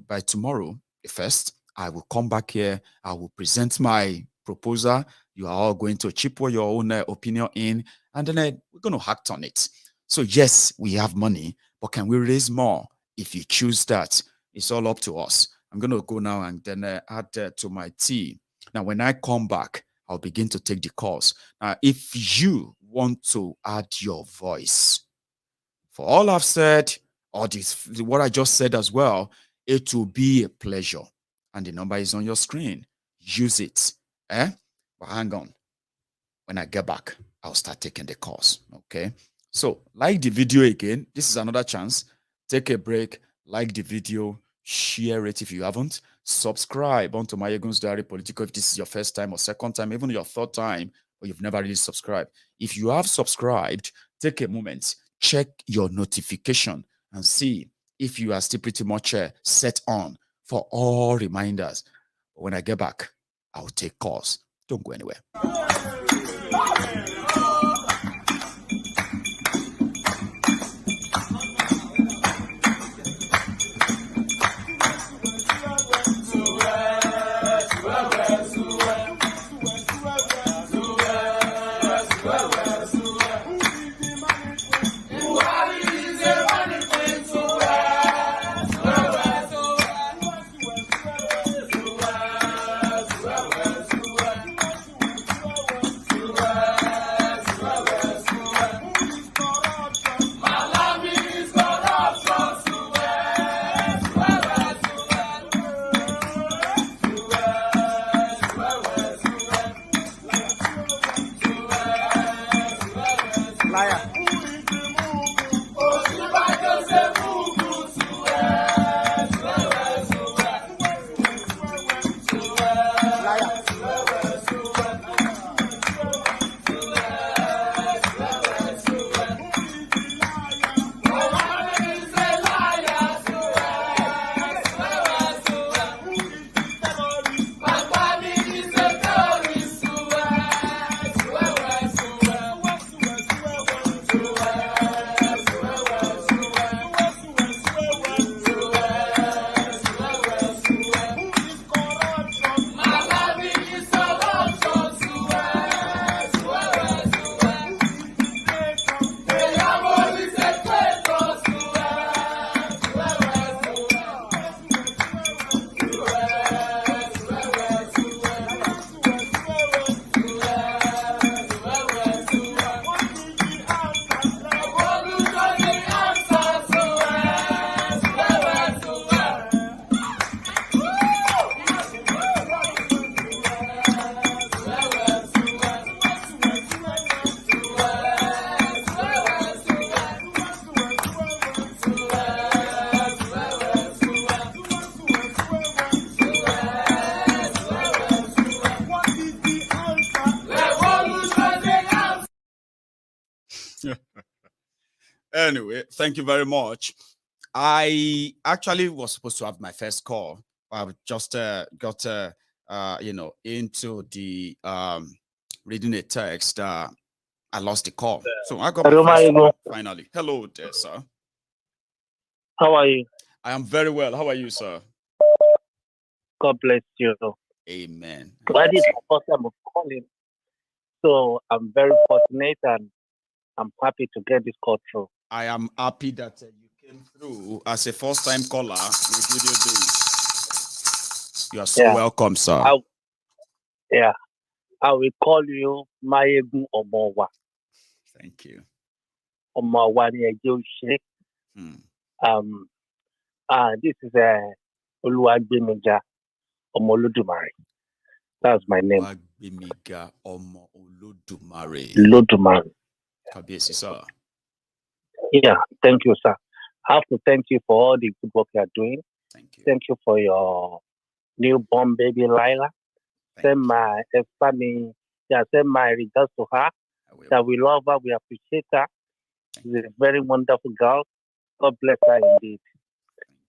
by tomorrow, the 1st, I will come back here. I will present my proposal. You are all going to chip your own opinion in, and then we're going to act on it. So yes, we have money, but can we raise more? If you choose that, it's all up to us. I'm going to go now and then add to my tea. Now, when I come back, I'll begin to take the calls. Now, if you want to add your voice, for all I've said, or what I just said as well, it will be a pleasure. And the number is on your screen. Use it. But hang on. When I get back, I'll start taking the calls. Okay. So like the video again. This is another chance. Take a break. Like the video. share it if you haven't. Subscribe onto MaiyegunsDiary Politico if this is your first time or second time, even your third time, or you've never really subscribed. If you have subscribed, take a moment, check your notification and see if you are still pretty much set on for all reminders. When I get back, I'll take calls. Don't go anywhere. Anyway, thank you very much. I actually was supposed to have my first call. I've just got into the reading a text. I lost the call, so I got my first call finally. Hello there, sir. How are you? I am very well. How are you, sir? God bless you. Amen. Well, this is the first time of calling, so I'm very fortunate and I'm happy to get this call through. I am happy that you came through as a first-time caller with video days. You are so welcome, sir. I will call you Maiyegun Omowa. Thank you. Omowa ni Eje Ose. This is Oluwagbemija Omo Olodumare. That's my name. Oluwagbemija Omo Olodumare. Olodumare. Kabiyesi, sir. Yeah, thank you, sir. I have to thank you for all the good work you are doing. Thank you. Thank you for your newborn baby Lila. Send my regards to her. That we love her, we appreciate her. She's a very wonderful girl. God bless her indeed.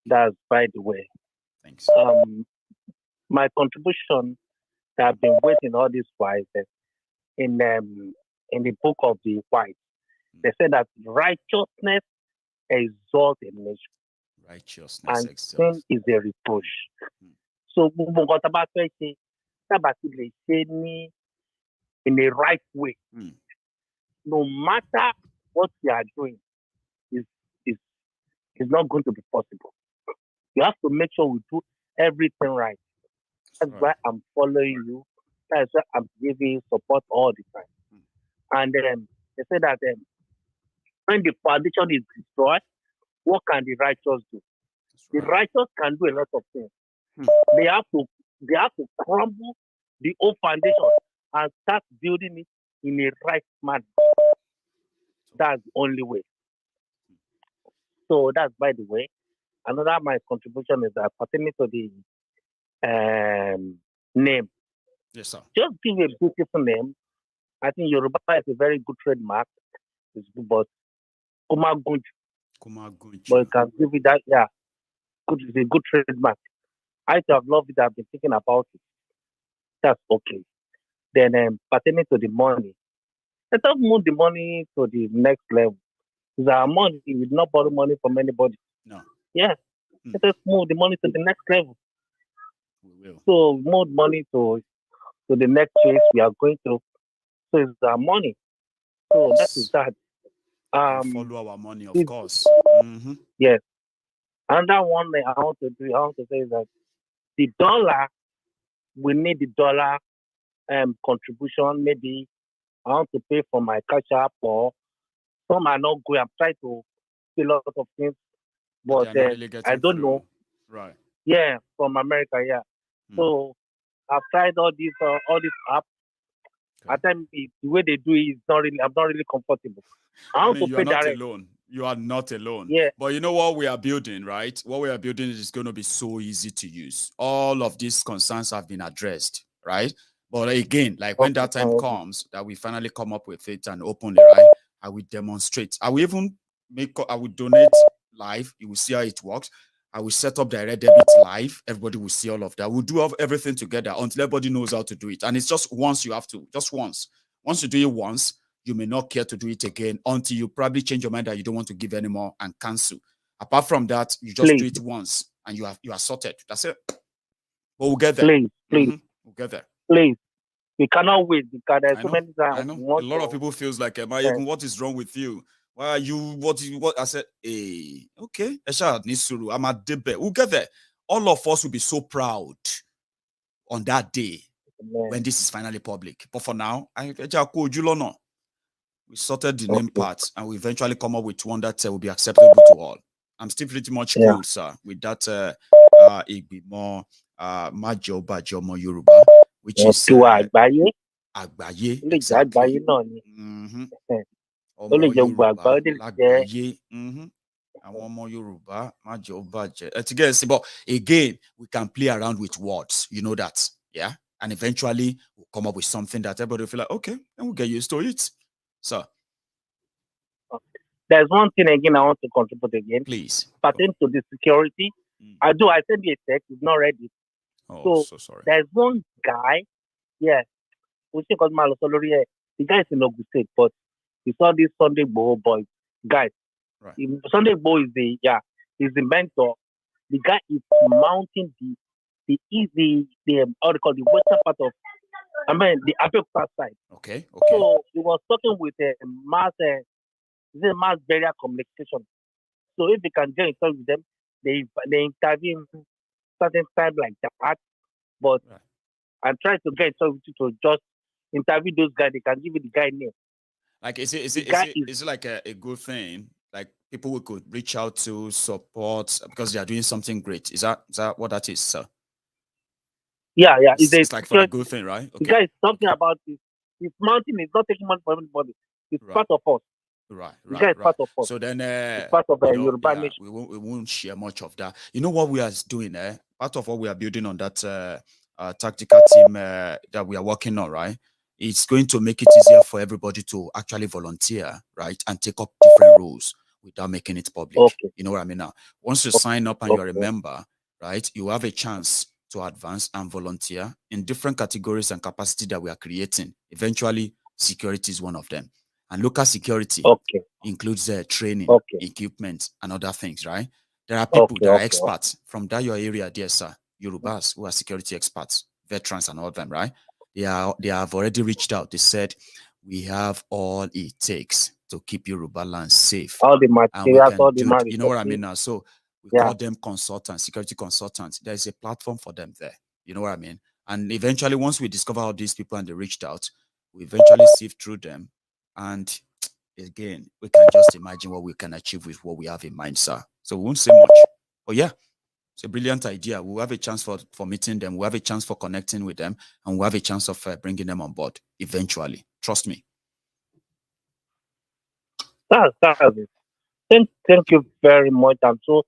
That's by the way. Thanks. My contribution that I've been waiting all this while in the book of the Wike. They said that righteousness exalts a nation. Righteousness and sin is a reproach. So, in a right way, no matter what you are doing, is not going to be possible. You have to make sure we do everything right. That's why I'm following you. That's why I'm giving you support all the time. And then they say that when the foundation is destroyed, what can the righteous do? The righteous can do a lot of things. They have to crumble the old foundation and start building it in a right manner. That's the only way. So that's by the way. Another my contribution is that pertaining to the name. Yes, sir. Just give a beautiful name. I think Yoruba is a very good trademark. It's good, but Kumagunj. But you can give it that, yeah. Good is a good trademark. I have loved it. I've been thinking about it. That's okay. Then pertaining to the money, let us move the money to the next level. It's our money. We will not borrow money from anybody. No. Yeah. Let us move the money to the next level. We will. So move money to the next phase we are going to. So it's our money. So that is that. Follow our money, of course. Mm-hmm. Yes. Another one that I want to say is that the dollar, we need the dollar contribution. Maybe I want to pay for my cash app, or some are not going. I'm trying to pay a lot of things, but really I don't know. Right. Yeah, from America, yeah. So I've tried all these apps. At times the way they do it is not really. I'm not really comfortable. I want to you pay are not direct. alone. You are not alone. Yeah. But you know what we are building, right? What we are building is going to be so easy to use. All of these concerns have been addressed, right? But again, like when that time comes, that we finally come up with it and open it, right? I will demonstrate. I will even I will donate live. You will see how it works. I will set up direct debit live. Everybody will see all of that. We'll do everything together until everybody knows how to do it. And it's just once you have to, just once. Once you do it once, you may not care to do it again until you probably change your mind that you don't want to give anymore and cancel. Apart from that, you just do it once and you are sorted. That's it. But we'll get there. Please. We'll get there. Please. We cannot wait because there's so many times. I know. A lot of people feels like, Maiyegun, what is wrong with you? Why are you what I said, hey, okay. I'm at debate. We'll get there. All of us will be so proud on that day when this is finally public. But for now, we sorted the name part and we eventually come up with one that will be acceptable to all. I'm still pretty much cool, sir, with that more Majobajomo Yoruba, which is Agbaye. Exactly. Àwọn ọmọ Yorùbá má jẹ́ ó bàjẹ́. But again, we can play around with words. You know that, yeah? And eventually, we'll come up with something that everybody will feel like, okay, and we'll get used to it. So, there's one thing again I want to contribute again. Please. Pertaining to the security. I sent you a text, it's not ready. Oh, so sorry. There's one guy, the guy is in Ogun State, but we saw this Sunday Boho boy, guys. Right. Sunday Boho is the mentor. The guy is mounting the western part of, the Abeokuta side. Okay. So he was talking with mass burial communication. So if you can get in touch with them, they interview certain time like that. But I'm trying to get in touch with you to just interview those guys. They can give you the guy name. Like, is it like a good thing? Like people we could reach out to support because they are doing something great. Is that what that is, sir? Yeah. It's like for a good thing, right? Okay. The guy is talking about this. This mountain is not taking money from anybody. It's part of us. Right. Part of us. So then, it's part of Yoruba nation. We won't share much of that. You know what we are doing? Part of what we are building on that tactical team that we are working on, right? It's going to make it easier for everybody to actually volunteer, right, and take up different roles without making it public. Okay. You know what I mean? Now, once you sign up and you're a member, right, you have a chance to advance and volunteer in different categories and capacity that we are creating. Eventually, security is one of them. And local security includes training, equipment, and other things, right? There are people that are experts from that your area, dear sir, Yorubas, who are security experts, veterans and all of them, right? They have already reached out. They said, we have all it takes to keep Yoruba land safe. All the materials, all the money. You know what I mean now? So we call them consultants, security consultants. There's a platform for them there. You know what I mean? And eventually, once we discover all these people and they reached out, we eventually sift through them. And again, we can just imagine what we can achieve with what we have in mind, sir. So we won't say much. But yeah, it's a brilliant idea. We'll have a chance for meeting them. We'll have a chance for connecting with them. And we'll have a chance of bringing them on board eventually. Trust me. Thank you very much. I'm so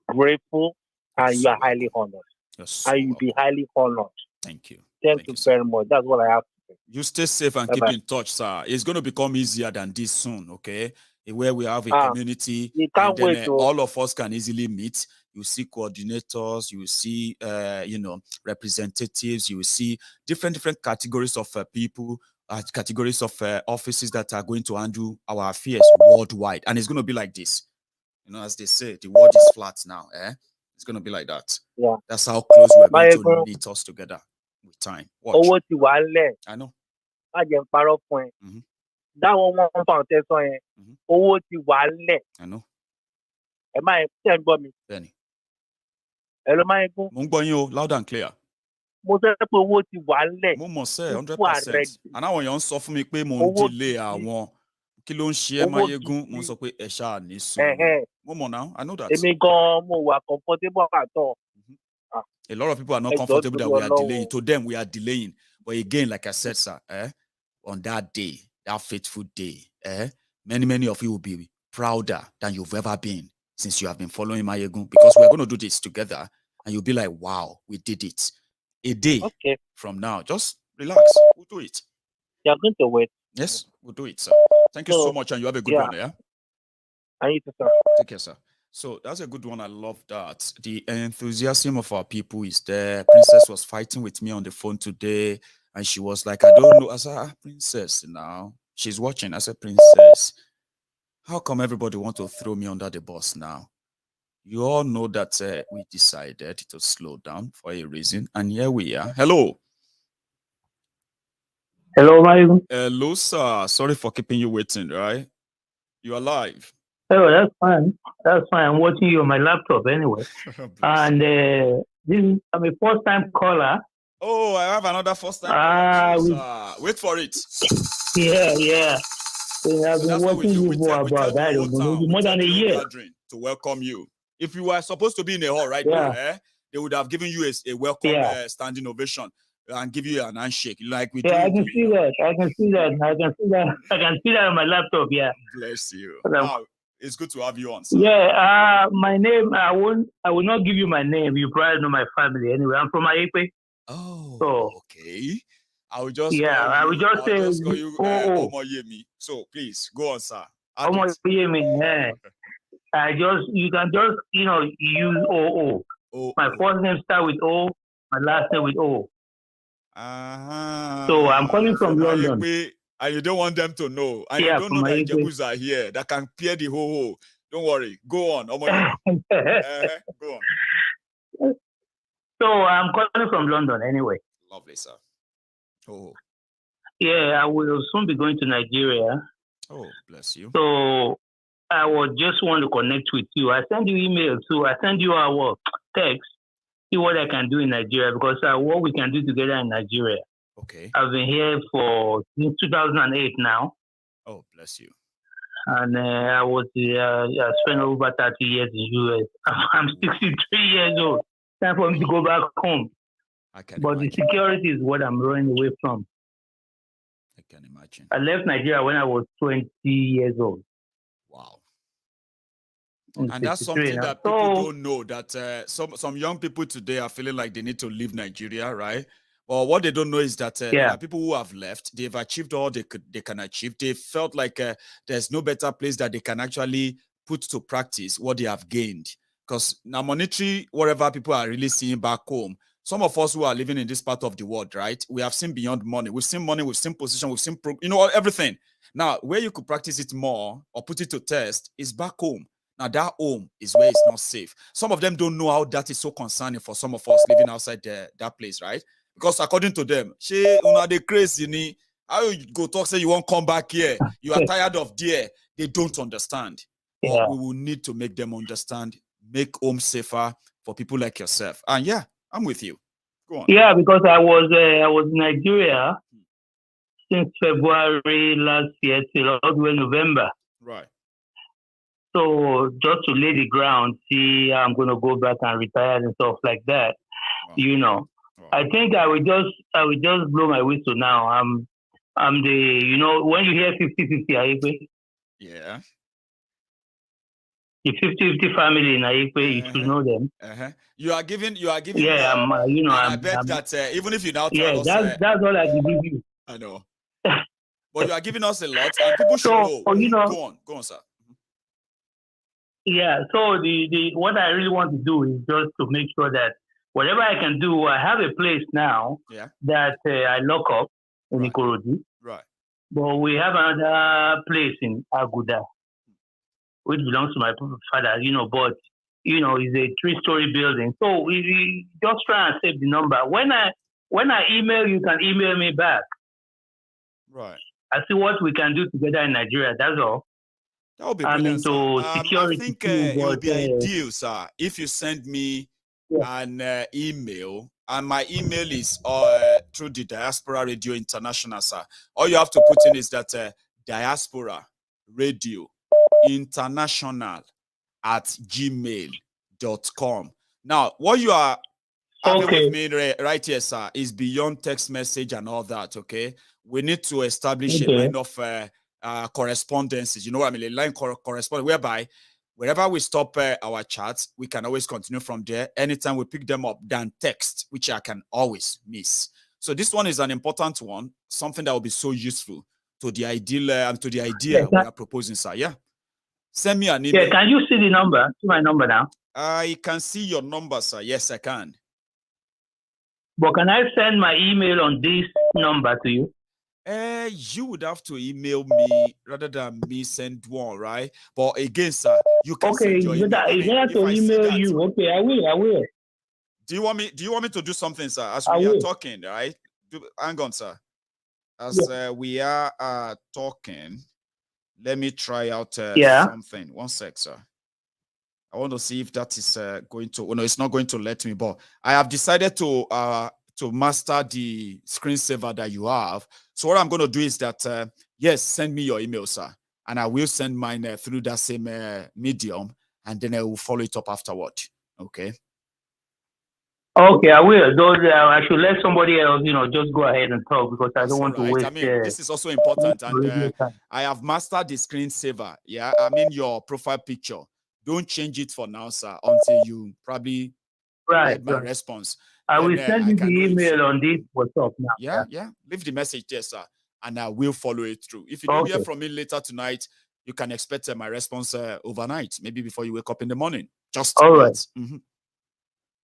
grateful, and you so are highly honored. You're so And you'll be highly honored. Thank you. Thank you very much. That's what I have to say. You stay safe and keep Bye-bye. in touch, sir. It's going to become easier than this soon, okay? Where we have a community, you can't and then wait to... all of us can easily meet. You see coordinators, you see, representatives, you see different categories of people, categories of offices that are going to handle our affairs worldwide. And it's going to be like this. As they say, the world is flat now, It's going to be like that. Yeah. That's how close we're going to meet us together with time. Watch. I know. That one I know. Am I me? Benny. Hello, Maiyegun. Mo ń gbọ́ yín o, loud and clear. Mo sọ pé owó ti wà lẹ̀. Mo mọ̀ sẹ́ 100%. And àwọn èèyàn ń sọ fún mi pé mo ń delay àwọn. Kí ló ń ṣe ẹ́ Maiyegun? Mo sọ pé ẹ ṣáà ní sùúrù. Mo mọ̀ now, I know that. Èmi gan mo wà comfortable àtọ̀. A lot of people are not comfortable that we are delaying. To them, we are delaying. But again, like I said, sir, on that day, that fateful day, many of you will be prouder than you've ever been since you have been following Maiyegun, because we're going to do this together and you'll be like, wow, we did it. A day from now, just relax. We'll do it. You're going to wait. Yes, we'll do it, sir. Thank you so much, and you have a good one, yeah? I need to, sir. Take care, sir. So that's a good one. I love that. The enthusiasm of our people is there. Princess was fighting with me on the phone today, and she was like, I don't know. I said, Princess, now. She's watching. I said, Princess, how come everybody want to throw me under the bus now? You all know that we decided to slow down for a reason, and here we are. Hello. Hello, Maiyegun. Hello, sir. Sorry for keeping you waiting, right? You're alive. Oh, that's fine. That's fine. I'm watching you on my laptop anyway. And I'm a first-time caller. Oh, I have another first-time caller. Wait for it. Yeah. I've been watching you for about more than a year. To welcome you. If you were supposed to be in a hall right now, they would have given you a welcome standing ovation and give you an handshake like we do. I can see that. I can see that on my laptop. Yeah. Bless you. Wow. It's good to have you on, sir. Yeah, my name, I will not give you my name. You probably know my family anyway. I'm from Wike. Oh, so, okay. I will just I will just say Omoyemi. So please go on, sir. Omoyemi, you can just use OO. My first name starts with O, my last name with O. So I'm calling from London. And you don't want them to know. And you don't know that Yorubas are here that can peer the whole. Don't worry. Go on. Go on. So I'm calling from London anyway. Lovely, sir. Oh. Yeah, I will soon be going to Nigeria. Oh, bless you. So I would just want to connect with you. I send you email too. I send you our text. See what I can do in Nigeria, because what we can do together in Nigeria. Okay. I've been here since 2008 now. Oh, bless you. And I spent over 30 years in US. I'm 63 years old. Time for me to go back home. But the security is what I'm running away from. I can imagine. I left Nigeria when I was 20 years old. Wow. And that's something that people don't know, that some young people today are feeling like they need to leave Nigeria, right? Well, what they don't know is that there are people who have left. They've achieved all they can achieve. They felt like there's no better place that they can actually put to practice what they have gained. Because now monetary, whatever people are really seeing back home, some of us who are living in this part of the world, right? We have seen beyond money. We've seen money, we've seen position, we've seen, everything. Now, where you could practice it more or put it to test is back home. Now, that home is where it's not safe. Some of them don't know how that is so concerning for some of us living outside that place, right? Because according to them, they crazy. How you go talk, say you won't come back here. You are tired of there. They don't understand. But we will need to make them understand, make home safer for people like yourself. And yeah, I'm with you. Go on. Yeah, because I was in Nigeria since February last year till all the way November. Right. So just to lay the ground, see I'm going to go back and retire and stuff like that. Wow. I think I will just blow my whistle now. I'm the, when you hear 50-50, yeah. the 50-50 family in Aikwe, you should know them. You are giving. Yeah, more, and I bet that even if you now tell us, that's all I can give you. I know. But you are giving us a lot, and people should know. Go on, sir. Yeah. So the what I really want to do is just to make sure that whatever I can do, I have a place now that I lock up in Ikorodu. Right. But we have another place in Aguda, which belongs to my father. But it's a 3-story building. So we just try and save the number. When I email, you can email me back. Right. I see what we can do together in Nigeria. That's all. That would be brilliant, sir. I Security think too, it would be ideal, sir, if you send me an email, and my email is through the Diaspora Radio International, sir. All you have to put in is that Diaspora Radio International @gmail.com. Now, what you are having with me right here, sir, is beyond text message and all that, okay? We need to establish a line of correspondences. You know what I mean? A line correspondence whereby wherever we stop our chats, we can always continue from there. Anytime we pick them up than text, which I can always miss. So this one is an important one, something that will be so useful to the idea we are proposing, sir. Yeah. Send me an email. Yeah, can you see the number? See my number now? I can see your number, sir. Yes, I can. But can I send my email on this number to you? You would have to email me rather than me send one, right? But again, sir, you can send your email. Is that to email you? Okay, I will. Do you want me to do something, sir? As we are talking, right? Hang on, sir. As we are talking, let me try out something. One sec, sir. I want to see if that is going to. Oh, no, it's not going to let me. But I have decided to master the screensaver that you have. So what I'm going to do is that yes, send me your email, sir, and I will send mine through that same medium, and then I will follow it up afterward. Okay. Okay, I will. Though I should let somebody else, just go ahead and talk because I don't want to waste. I mean, this is also important, and I have mastered the screensaver. Yeah, I mean your profile picture. Don't change it for now, sir, until you probably get my response. I will send you the email on this WhatsApp now. Yeah. Leave the message there, sir, and I will follow it through. If you don't hear from me later tonight, you can expect my response overnight, maybe before you wake up in the morning. Just all right.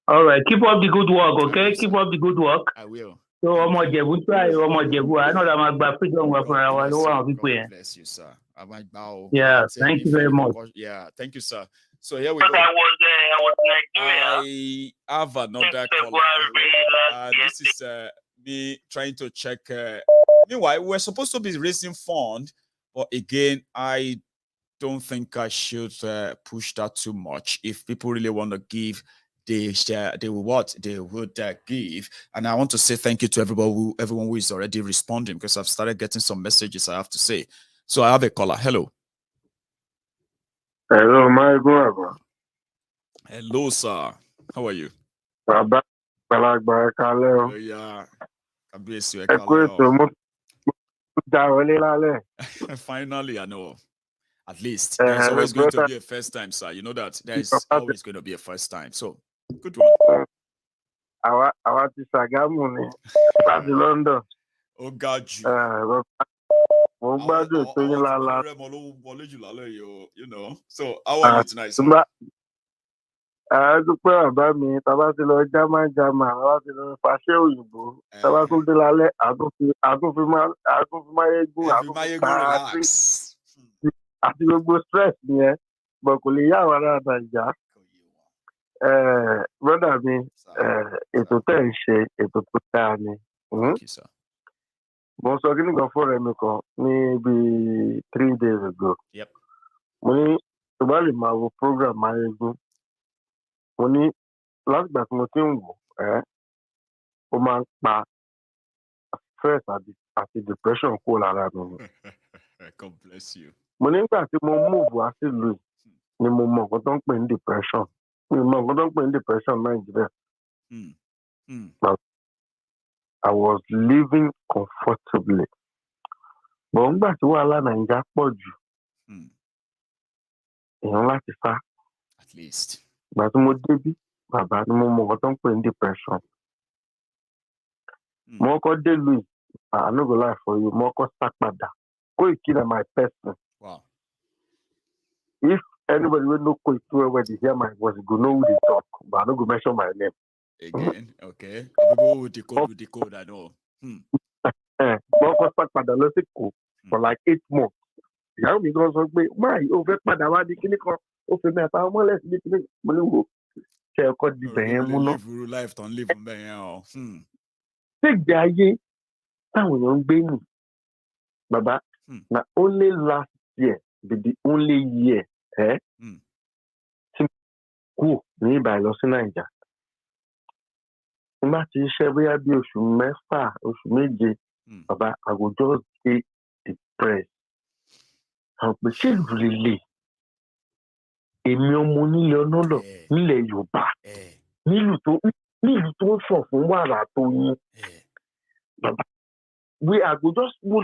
All right. Keep up the good work, okay? Keep up the good work. I will. So, I know that I'm a freedom work for our people. God bless you, sir. I might bow. Yeah, thank you very much. Yeah, thank you, sir. So here we go. I have another caller. This is me trying to check. Meanwhile, we're supposed to be raising funds, but again, I don't think I should push that too much. If people really want to give, they would give. And I want to say thank you to everyone who is already responding, because I've started getting some messages, I have to say. So I have a caller. Hello. Hello, Maiyegun. Hello, sir. How are you? Yeah. Finally, I know. At least there's always going to be a first time, sir. You know that there's always going to be a first time. So, good one. I want to Sagamu, London. Oh, God, you. You know. So, how are you tonight, sir? About me, Tabasilo, German, I go stress me, but brother me, it's a tension, it's a time. Thank you, sir. Most of them for maybe 3 days ago. Yep. When my program, Maiyegun, when last but not first at the depression call around. God bless you. When I move, I still lose. Don't pay depression. Don't pay depression, Nigeria. I was living comfortably. But back to Nigeria, you know, like At least. But mo débi, bàbá ni mo mọ nǹkan tó ń pè ní depression. Mo kọ́ dé Louis, I no go lie for you, mo kọ́ sá padà. Koiki na my person. Wow. If anybody will know Koiki where they hear my voice, go know who they talk, but I no go mention my name. Again, okay. People with the code, I know. Mo kọ́ sá padà lọ sí Èkó for like 8 months. Ìyàwó mi gan sọ pé, máa ò fẹ́ padà wá di kíní kan, ó fi mi àtàwọn ọmọ lẹ́sìn ní kíní mo ní wo. Ṣé ẹ̀kọ́ di bẹ̀yẹn mú ná? Life tó ń live ń bẹ̀yẹn o. Ṣégbé ayé táwọn èèyàn ń gbé nì, bàbá, na only last year be the only year tí kú ní ìbàyẹ̀ lọ sí Nàìjà. Nígbà tí iṣẹ́ bóyá bí oṣù 6, oṣù 7, bàbá, I go just get depressed. Àwọn pé ṣé ìlú lélẹ̀? Èmi ọmọ onílé ọlọ́lọ̀ nílẹ̀ Yorùbá nílùú tó ń sọ fún wàrà tó yín. Bàbá, I go just mo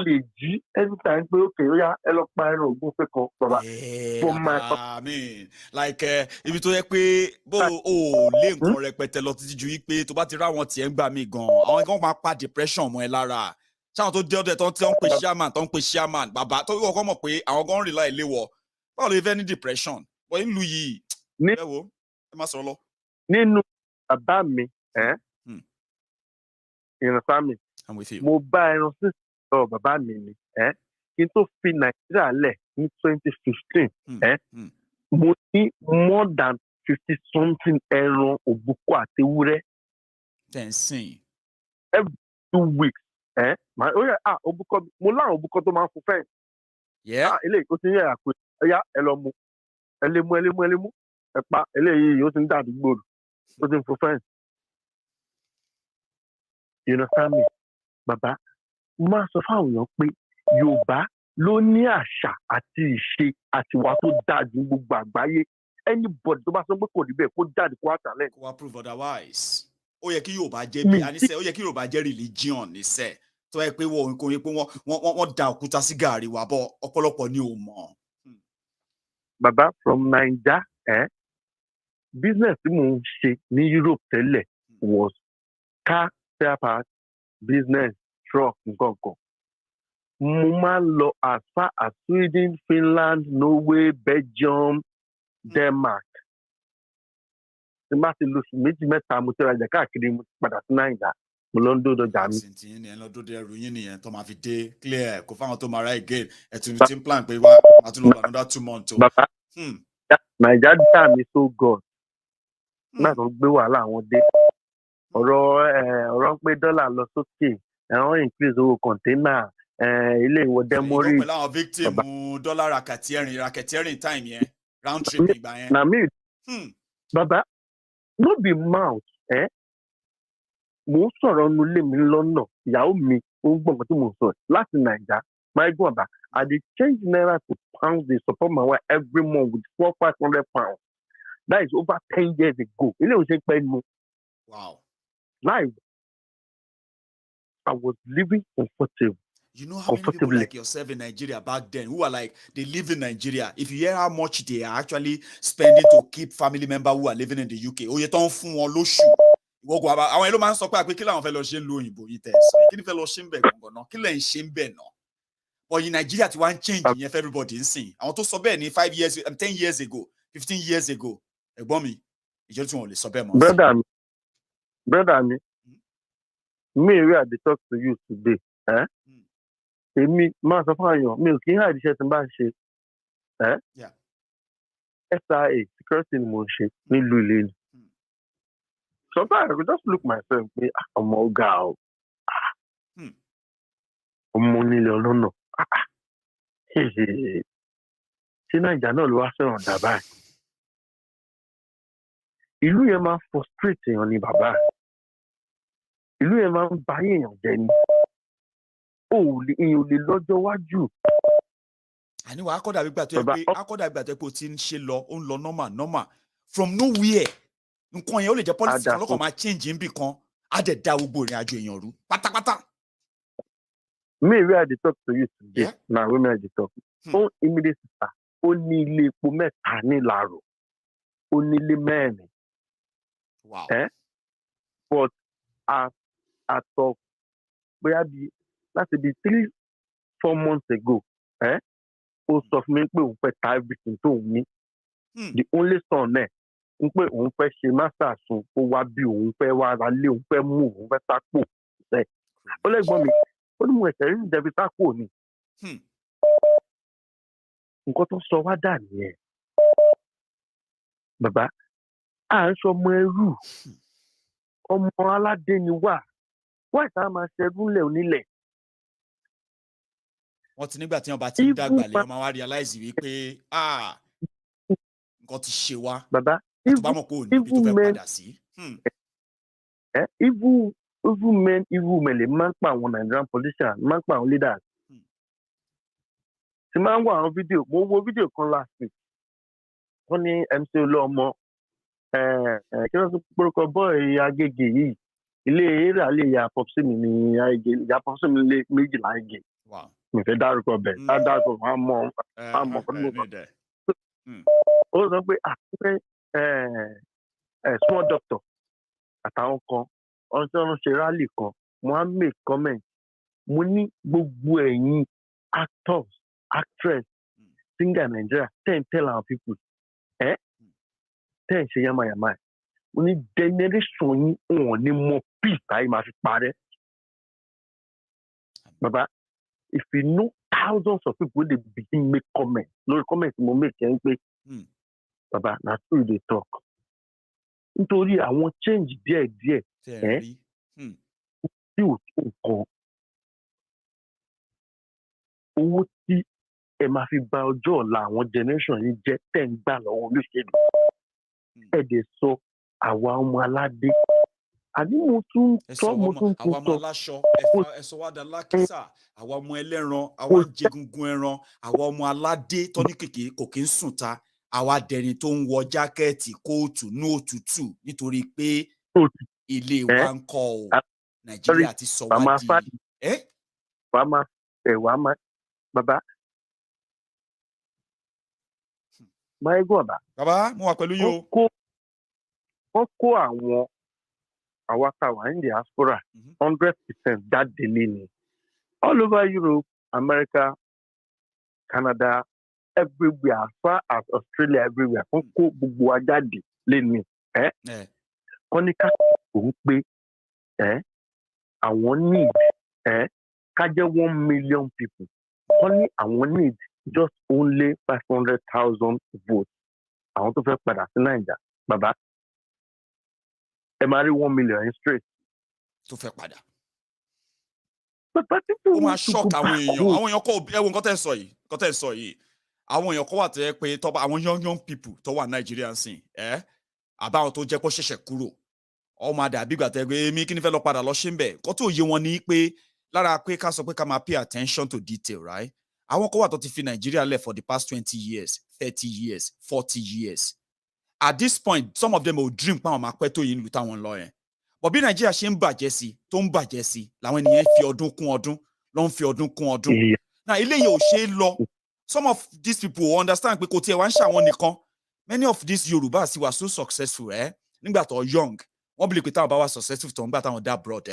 lè jí anytime pé okay ó yá ẹ lọ pa ẹran ògúnfe kan bàbá. I mean, like ibi tó yẹ pé bó o lé nǹkan rẹpẹtẹ lọ títí ju wípé tó bá ti ráwọn tiẹ̀ ń gbà mí gan àwọn gan máa pa depression mọ́ ẹ lára. Ṣáwọn tó dé ọdẹ tó ń pe chairman bàbá tó wọ́n kọ́ mọ̀ pé àwọn gan ń rìn láì léwọ̀ báwo ló fẹ́ ní depression bọ́ ìlú yìí ẹ wo ẹ má sọ̀rọ̀ lọ. Nínú bàbá mi ìrìnsá mi mo bá ẹran sí ọ̀rọ̀ bàbá mi ni kí n tó fi Nàìjíríà lẹ̀ ní 2015 mo ní more than 50 something ẹran òbúkọ àti ewúrẹ́. Every 2 weeks òbúkọ mo láwọn òbúkọ tó máa ń fún fẹ́ẹ̀. Eléyìí ó ti ń yẹ àpò ẹ̀yà ẹ lọ mu ẹ lé mú ẹ pa eléyìí ó ti ń dàdúgbò ó ti ń fún fẹ́ẹ̀. You understand me? Bàbá, máa sọ fáwọn èèyàn pé Yorùbá ló ní àṣà àti ìṣe àti ìwà tó dáa ju gbogbo àgbáyé. Anybody tó bá sọ pé kò rí bẹ́ẹ̀ kó jáde kó àtàlẹ́. Kó wá prove otherwise. Ó yẹ kí Yorùbá jẹ́ bí àníṣe ó yẹ kí Yorùbá jẹ́ religion níṣẹ́ tó yẹ pé wọ́n kò yẹ pé wọ́n da òkúta sí gàrí wa bọ́ ọ̀pọ̀lọpọ̀ ni ò mọ̀. Bàbá from Naija business tí mò ń ṣe ní Europe tẹ́lẹ̀ was car spare parts business truck nǹkan. Mo máa ń lọ as far as Sweden, Finland, Norway, Belgium, Denmark. Tí n bá ti lóṣù 2-3 mo ti rajà káàkiri mo ti padà sí Nàìjíríà mo lọ ń dódò jà mí. Ẹ lọ dódò ẹrù yín nìyẹn tó máa fi dé clear kò fáwọn tó máa ra again ẹ tún ti ń plan pé wá máa tún lọ another 2 months. Bàbá Nàìjíríà dá mi so god náà tó gbé wàhálà wọn dé ọ̀rọ̀ ń pé dọ́là lọ sókè ẹ̀wọ̀n increase owó kọ̀ńténà ilé ìwọ dẹ́mórì. Pẹ̀lú àwọn victim dọ́là racketeering time yẹn round trip ìgbà yẹn. Na me bàbá no be mouth mo ń sọ̀rọ̀ nu ilé mi lọ́nà ìyàwó mi ó ń gbọ́ nǹkan tí mo ń sọ láti Naija Maiyegun bàbá I dey change naira to pounds dey support my wife every month with 400-500 pounds that is over 10 years ago ilé ìwòsàn pẹ́ nu. Wow. Live. I was living comfortable. You know how many people like yourself in Nigeria back then who are like, they live in Nigeria. If you hear how much they are actually spending to keep family members who are living in the UK, ó yẹ tó ń fún wọn lóṣù. Àwọn èlò máa ń sọ pé kí làwọn fẹ́ lọ ṣe ń lo òyìnbó yìí tẹ̀ sọ. Kí ni fẹ́ lọ ṣe ń bẹ̀ gangan náà? Kí lẹ̀ ń ṣe ń bẹ̀ náà? But in Nigeria ti wá ń change yẹn for everybody ń sìn. Àwọn tó sọ bẹ́ẹ̀ ní 5 years, 10 years ago, 15 years ago. Ẹ̀gbọ́n mi, ìjọ tí wọn ò lè sọ bẹ́ẹ̀ mọ́. Brother mi, me wey I dey talk to you today, èmi máa sọ fún àyàn mi ò kí ń hàdí iṣẹ́ tí n bá ń ṣe. SIA security ni mo ń ṣe nílùú ilé ni. Sometimes I go just look myself pé ọmọ ọgá o, ọmọ onílé ọlọ́nà, ṣé Nàìjíríà náà ló wá fẹ́ràn dà báyìí? Ìlú yẹn máa ń frustrate èèyàn ní bàbá. Ìlú yẹn máa ń ba èèyàn jẹ́ ni. Èèyàn ò lè lọ́jọ́ wájú. Àníwá akọ́dà gbígbà tó yẹ pé o ti ń ṣe lọ, ó ń lọ normal. From nowhere, nǹkan yẹn ó lè jẹ́ policy kan lọ́kàn máa change níbì kan, á dẹ̀ da gbogbo ìrìn àjò èèyàn rú pátápátá. Me wey I dey talk to you today, na women I dey talk. Ó immediate sister, ó ní ilé epo 3 ní Ìlàrò. onílé mẹ́rin. Wow. But as of bóyá láti bí 3-4 months ago, ó sọ fún mi pé òun fẹ́ ta everything tó òun ní. The only son náà ń pé òun fẹ́ ṣe master sun ó wá bí òun fẹ́ wá ra lé òun fẹ́ mú òun fẹ́ sápò. Ó lẹ́gbọ́n mi ó ní mo ẹ̀sẹ̀ rí ìjẹ̀bi sápò ni. Nǹkan tó sọ wá dà nìyẹn. Bàbá à ń sọ ọmọ ẹrú ọmọ aládé ni wà wá ìta máa ṣẹrú lẹ̀ onílẹ̀. Wọ́n ti nígbà tí wọ́n bá ti ń dàgbà lé ọmọ wa realize wípé nǹkan ti ṣe wá. Bàbá tó bá mọ̀ pé òní ibi tó fẹ́ padà sí. Evil men lè máa ń pa àwọn Nigerian politicians máa ń pa àwọn leaders. Tí máa ń wo àwọn fídíò mo wo fídíò kan last week wọ́n ní MC Olúọmọ kí wọ́n tún porúkọ bọ́ọ̀ì Agége yìí ilé eré àlè ìyá pọ́pùsì mi ní Agége ìyá pọ́pùsì mi lé 12 Agége mi fẹ́ dárúkọ bẹ̀ dárúkọ wọn mọ̀ fún mi. Ó sọ pé small doctor àtàwọn kan ọ̀n ṣe rally kan mo á make comment mo ní gbogbo ẹ̀yin actors actress singer Nigeria tell our people tẹ́ ẹ̀ ṣe yamayama mo ní generation yín wọn ní mọ peace táyé máa fi parẹ́. Baba if you know thousands of people dey begin make comments lórí comment mo make ẹ̀ ń pé baba na true dey talk nítorí àwọn change díẹ̀díẹ̀ tí ò tó nǹkan owó tí ẹ máa fi bà ọjọ́ ọ̀la àwọn generation yìí jẹ́ tẹ̀ ń gbà lọ́wọ́ olóṣèlú ẹ̀dẹ̀ sọ àwa ọmọ aládé àní mo tún tọ́ àwa ọmọ aláṣọ ẹ̀sọ́ wa dà lákísà àwa ọmọ ẹlẹ́ran àwa ń jẹgungun ẹran àwa ọmọ aládé tọ́ní kèké kò kí ń sùn ta àwa dẹni tó ń wọ jákẹ́ẹ̀tì kóòtù ní òtútù nítorí pé ilé wa ń kọ́ o Nàìjíríà ti sọ wá di bàbá Maiyegun ọ̀bà. Bàbá mo wà pẹ̀lú yín o. Wọ́n kó àwọn àwákàwà ní diaspora 100% jáde lé ní all over Europe, America, Canada, everywhere as far as Australia everywhere wọ́n kó gbogbo wa jáde lé ní. Wọ́n ní ká òun pé àwọn need ká jẹ́ 1 million people. Wọ́n ní àwọn need just only 500,000 votes. Àwọn tó fẹ́ padà sí Naija. Bàbá, ẹ máa rí 1 million in straight. Tó fẹ́ padà. Bàbá tí kò ó máa shock àwọn èèyàn. Àwọn èèyàn kọ́ ẹ̀wọ̀n nǹkan tẹ́ sọ yìí. Àwọn èèyàn kọ́ wà tó yẹ pé àwọn young people tó wà Nàìjíríà sìn. Àbáwọn tó jẹ́ kó ṣẹ̀ṣẹ̀ kúrò. Ọmọ àdàbí ìgbà tẹ́ pé èmi kí ni fẹ́ lọ padà lọ ṣe ń bẹ̀. Kọ́ tó yé wọn ní pé lára pé ká sọ pé ká máa pay attention to detail, right? Àwọn kan wà tó ti fi Nigeria lẹ̀ for the past 20 years, 30 years, 40 years. At this point, some of them will dream pa àwọn máa pẹ́ tó yìí nílùú táwọn lọ yẹn. But bí Nigeria ṣe ń bàjẹ́ sí, tó ń bàjẹ́ sí, làwọn ènìyàn fi ọdún kún ọdún, ló ń fi ọdún kún ọdún. Now eléyìí ò ṣe é lọ. Some of these people will understand pé kò tiẹ̀ wá ń ṣàwọn nìkan. Many of these Yorubas were so successful, nígbà tó young. Wọ́n believe pé táwọn bá wà successful tó ń gbà táwọn dá abroad,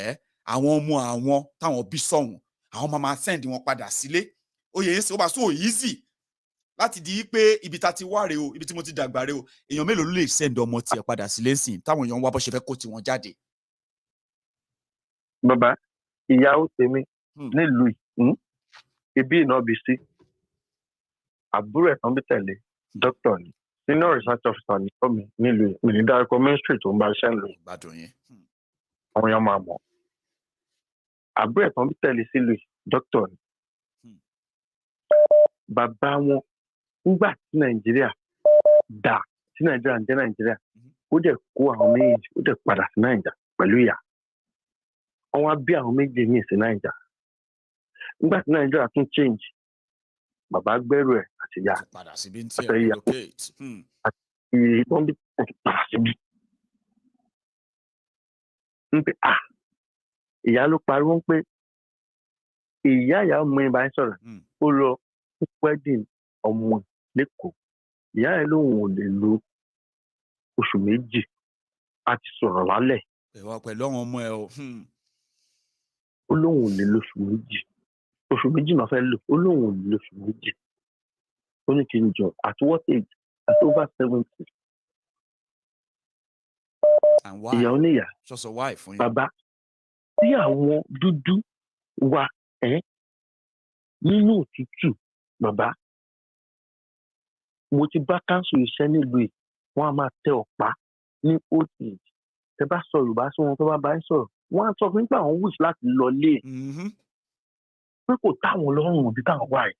àwọn ọmọ àwọn táwọn bí sọ̀hún, àwọn máa send wọn padà sílé. Oyè yẹn ó bá so easy láti di pé ibi tá ti wá rè o ibi tí mo ti dàgbà rè o èèyàn mélòó ló lè send ọmọ tiẹ̀ padà sílé sìn táwọn èèyàn wá bó ṣe fẹ́ kó tiwọn jáde. Bàbá ìyàwó tèmi nílùú ibi iná bí sí àbúrò ẹ̀kan bí tẹ̀lé dókítà ni senior research officer ní ọmọ nílùú mi ní dárúkọ ministry tó ń bá iṣẹ́ lò àwọn èèyàn máa mọ̀ àbúrò ẹ̀kan bí tẹ̀lé sílùú dókítà ni. Bàbá wọn nígbà tí Nàìjíríà dà tí Nàìjíríà ń jẹ́ Nàìjíríà ó dẹ̀ kó àwọn méjì ó dẹ̀ padà sí Nàìjà pẹ̀lú ìyá wọ́n á bí àwọn méjì ní ìsìn Nàìjà nígbà tí Nàìjíríà tún change bàbá gbẹ́rù ẹ̀ àti ìyá àtẹ̀yà àti ìtàn bí padà síbi ń pè ìyá ló pariwo ń pé ìyá ọmọ ẹ̀ bá ń sọ̀rọ̀ ó lọ wedding ọmọ lẹ́kọ̀ọ́ ìyá ẹ̀ lóun ò lè lo oṣù méjì a ti sọ̀rọ̀ lálẹ́. Pẹ̀lú àwọn ọmọ ẹ o. Ó lóun ò lè lóṣù méjì. Oṣù méjì náà fẹ́ lò. Ó lóun ò lè lóṣù méjì. Ó ní kí n jọ at what age? At over 70. And why? Ìyá oníyà. Just a wife fún yín. Bàbá tí àwọn dúdú wa nínú òtútù bàbá mo ti bá káńsù iṣẹ́ nílùú yìí wọ́n á máa tẹ ọ̀pá ní old age. Tẹ bá sọ Yorùbá sí wọn tó bá bá ń sọ̀rọ̀ wọ́n á sọ fún nípa àwọn wish láti lọ lé pé kò táwọn lọ́rùn òbí táwọn wà yìí.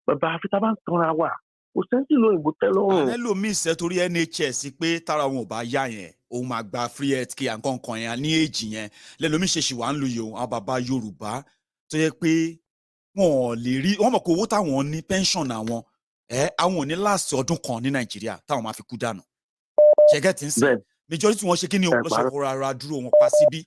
Bàbá àfi tá a bá ń tanra wà kò sẹ́ńtì lóyìnbó tẹ́ lọ́rùn. Àlẹ́ lómi ìṣẹ́ torí NHS pé tára wọn ò bá yá yẹn òun máa gba free health care nǹkan kan yẹn ní èjì yẹn lẹ́lómi ṣe ṣì wà ń lu yòó àwọn bàbá Yorùbá tó yẹ pé wọn ò lè rí wọn mọ̀ pé owó táwọn ní pension àwọn àwọn ò ní láàsì ọdún kan ní Nàìjíríà táwọn máa fi kú dànù. Ṣẹ́gẹ́ tí ń sìn majority wọn ṣe kí ni òun lọ́sọ̀ kó rárá dúró wọn pa síbí.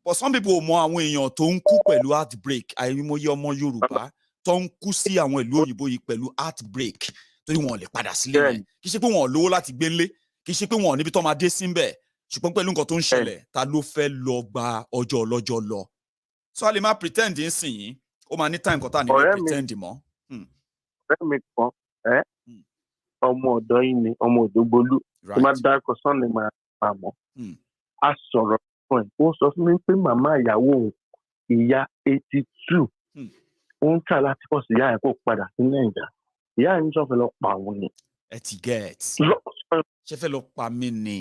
But some people mọ àwọn èèyàn tó ń kú pẹ̀lú heartbreak àìmọye ọmọ Yorùbá tó ń kú sí àwọn ìlú òyìnbó yìí pẹ̀lú heartbreak torí wọn ò lè padà sílé yẹn kì í ṣe pé wọn ò lówó láti gbé ńlé kì í ṣe pé wọn ò níbi tó máa dé sí ńbẹ̀ ṣùgbọ́n pẹ̀lú nǹkan tó ń ṣẹlẹ̀ ta ló fẹ́ lọ gba ọjọ́ ọlọ́jọ́ lọ. So a lè máa pretend ń sìn yín ó máa ní time kan tá à ní lè pretend mọ́. Ọ̀rẹ́ mi kan ọmọ ọ̀dọ́ yìí ni ọmọ Òdògbolú tí máa dárúkọ sọ́ọ̀nì máa mọ̀ a sọ̀rọ̀ fún ẹ̀ ó sọ fún mi pé màmá ìyàwó òun ìyá 82 ó ń tà láti pọ̀ sí ìyá ẹ̀ kó padà sí Nàìjíríà ìyá ẹ̀ ń sọ fẹ́ lọ pa òun ni. Ẹ ti get ṣe fẹ́ lọ pa mí ni.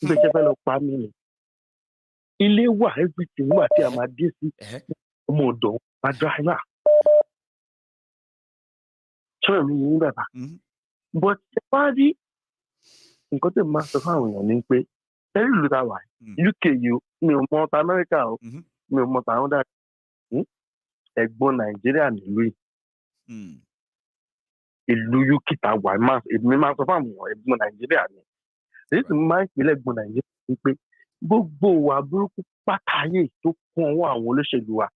Ṣé fẹ́ lọ pa mí ni. Ilé wà everything wà tí a máa dé sí ọmọ ọ̀dọ́ máa driver. Sọ̀rọ̀ mi yìí bàbá. But ṣe wá rí nǹkan tó máa sọ fáwọn èèyàn ni pé ẹ̀rí ìlú ta wà UK yìí mi ò mọ ta Amẹ́ríkà o mi ò mọ ta àwọn dáa ẹ̀gbọ́n Nàìjíríà nílùú yìí. Ìlú UK ta wà èmi máa sọ fáwọn èèyàn ẹ̀gbọ́n Nàìjíríà ni. Èyí sì máa ń pèlè ẹ̀gbọ́n Nàìjíríà ni pé gbogbo wa burúkú pátáyé tó kún ọwọ́ àwọn olóṣèlú wa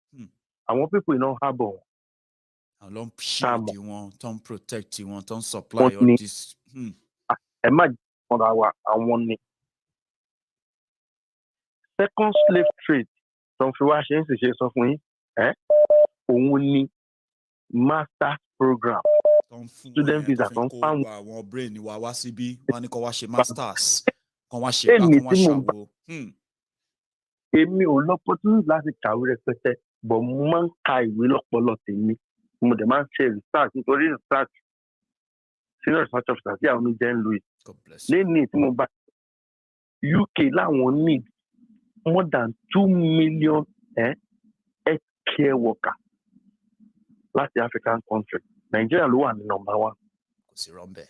àwọn pípọ̀ iná hábọ̀ wọn. Àwọn ló ń shield wọn tó ń protect wọn tó ń supply all this. Ẹ má jọra wa àwọn ni. Second slave trade tó ń fi wá ṣe ń sì ṣe sọ fún yín òun ni master's program student visa tó ń fáwọn. Àwọn brain wa wá síbí wọn ní kó wá ṣe masters kan wá ṣe bá kan wá ṣàwò. Èmi ò lọ́pọ̀tún láti kàwé rẹpẹtẹ bọ̀ mo máa ń ka ìwé lọ́pọ̀lọ́ tèmi mo dẹ̀ máa ń ṣe research nítorí research senior research officer tí àwọn mi jẹ́ ń lu yìí. Lẹ́ni tí mo bá UK láwọn need more than 2 million health care worker láti African country. Nigeria ló wà ní number 1. Kò sí rọ́ńbẹ́.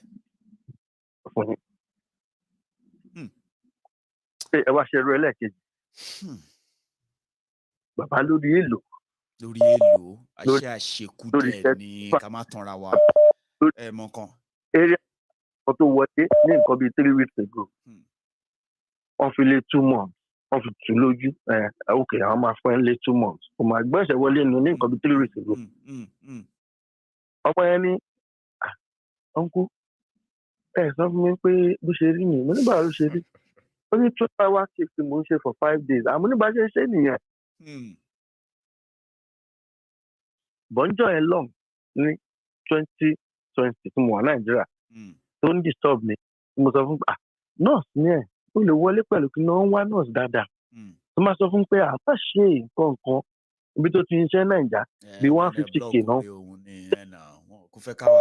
Ẹ wá ṣe ẹrú ẹlẹ́ẹ̀kejì. Bàbá lórí èlò. Lórí èlò àṣẹ àṣekú dẹ̀ ní ká má tanra wa. Ẹ mọ kan. Area kan tó wọlé ní nǹkan bíi 3 weeks ago. Wọ́n fi lé 2 months. Wọ́n fi tù lójú. Ok, àwọn máa fún ẹ lé 2 months. Kò máa gbọ́ ẹ̀ṣẹ̀ wọlé ní nǹkan bíi 3 weeks ago. Ọmọ yẹn ní ọ̀nkú ẹ̀ sọ fún mi pé bó ṣe rí nìyẹn. Mo ní báwo ló ṣe rí? Ó ní 12-hour shift tí mo ń ṣe for 5 days. Àmọ́ nígbà ṣe nìyẹn. Bọ́njọ́ ẹ̀ lọ́m ní 2020 tí mo wà Nàìjíríà tó ń disturb mi. Mo sọ fún nọ́ọ̀sì ni ẹ̀ ó lè wọlé pẹ̀lú kí wọ́n wá nọ́ọ̀sì dáadáa. Tó máa sọ fún pé àbá ṣe nǹkan kan ibi tó ti ń ṣe Nàìjà bí 150k náà. Kò fẹ́ káwa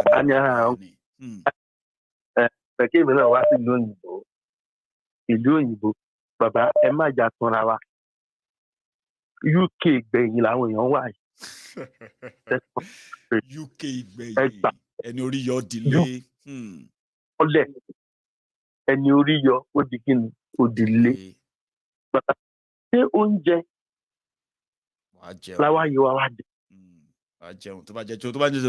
pẹ̀kẹ́ mi náà wá sí ìlú òyìnbó bàbá ẹ má jà tanra wa UK gbẹ̀yìn làwọn èèyàn wà yìí. UK gbẹ̀yìn ẹni orí yọ dìlé. Ọlẹ̀ ẹni orí yọ ó di kí ni ó dìlé. Bàbá ṣé oúnjẹ láwa yọ wá jẹ. Jẹun tó bá jẹ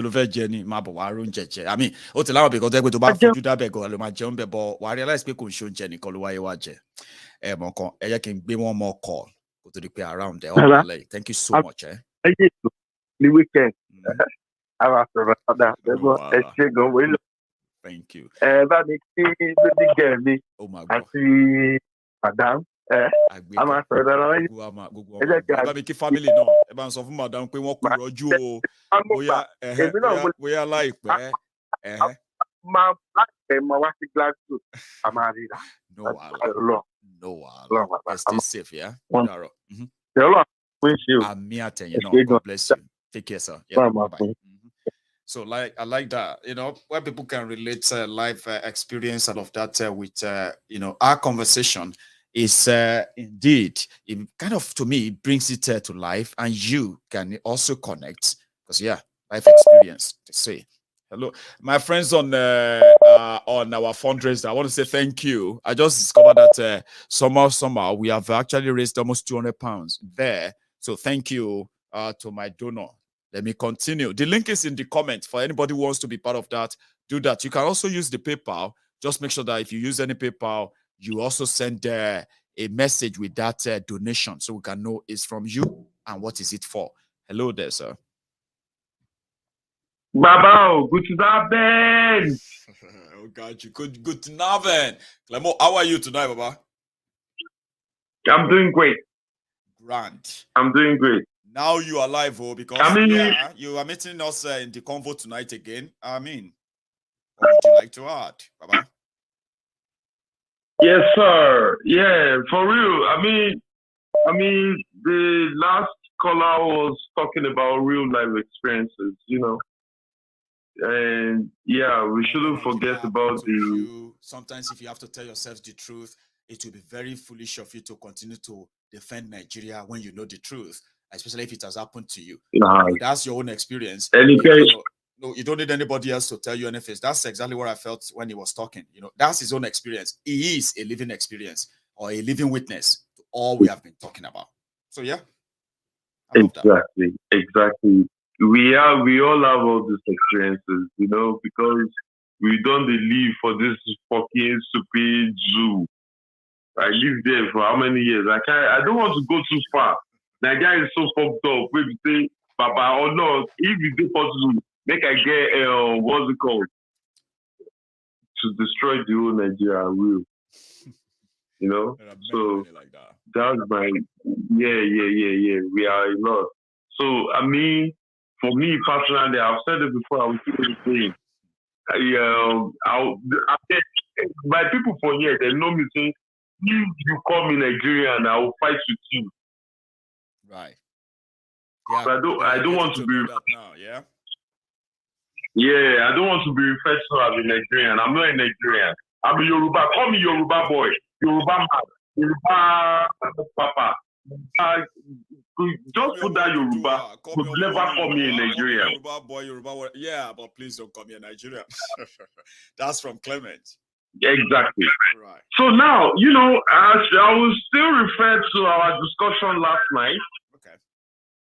ló fẹ́ jẹ ni máa bọ̀ wá róúnjẹ jẹ àmì ó ti láwọn ibìkan tó yẹ pé tó bá fojú dábẹ̀ gan ló máa jẹun bẹ̀ bọ̀ wàá realize pé kò ń ṣe oúnjẹ nìkan ló wáyé wá jẹ ẹ mọ̀ kan ẹ yẹ kí n gbé wọn mọ call kó tó di pé around ẹ ọ̀pọ̀ lẹ́yìn thank you so much. ẹ yé ètò ní weekend ara sọ̀rọ̀ padà ẹ ṣe gan wọlé. Thank Thank you. That makes me get me. Oh my I God. see Madam. I'm a friend. Eba mi ki family no. Eba n sọ fún madam pé wọ́n kú rọ́jú o. Bóyá láìpẹ́. Ma wá sí Glasgow. I'm a reader. No wahala. Stay safe, yeah? God bless you. Take care, sir. Yeah, bye-bye. So, I like that, where people can relate life experience and of that with, our conversation is indeed, it kind of, to me, it brings it to life, and you can also connect because, life experience, to say. Hello, my friends on our fundraiser. I want to say thank you. I just discovered that somehow we have actually raised almost £200 there. So thank you to my donor. Let me continue. The link is in the comments for anybody who wants to be part of that. Do that. You can also use the PayPal. Just make sure that if you use any PayPal, you also send a message with that donation so we can know it's from you and what is it for. Hello there, sir. Baba, guten Abend. Oh God, you guten Abend. Clemo, how are you tonight, Baba? I'm doing great. Grand. I'm doing great. Now you are live, because you are meeting us in the convo tonight again. What would you like to add, Baba? Yes, sir. Yeah, for real. I mean, the last caller was talking about real life experiences, and we shouldn't forget about Sometimes if you have to tell yourself the truth, it will be very foolish of you to continue to defend Nigeria when you know the truth, especially if it has happened to you. That's your own experience. No, you don't need anybody else to tell you anything. That's exactly what I felt when he was talking. That's his own experience. He is a living experience or a living witness to all we have been talking about. So exactly. We all have all these experiences, because we don't live for this fucking stupid zoo. I lived there for how many years? I don't want to go too far. That guy is so fucked up. When you say, Papa, or no, if it's possible, make I get what's it called? To destroy the whole Nigeria, I will. So that's my we are a lot. So for me personally, I've said it before, I will keep it saying. My people for here, they know me saying, if you call me Nigerian, I will fight with you. Right. I don't want to be now, I don't want to be referred to as a Nigerian. I'm not a Nigerian. I'm a Yoruba. Call me Yoruba boy, Yoruba man, Yoruba papa. Just put that Yoruba. Could never call me a Nigerian. Yoruba boy. Yeah, but please don't call me a Nigerian. That's from Clement. Exactly. Right. So now, I will still refer to our discussion last night. Okay.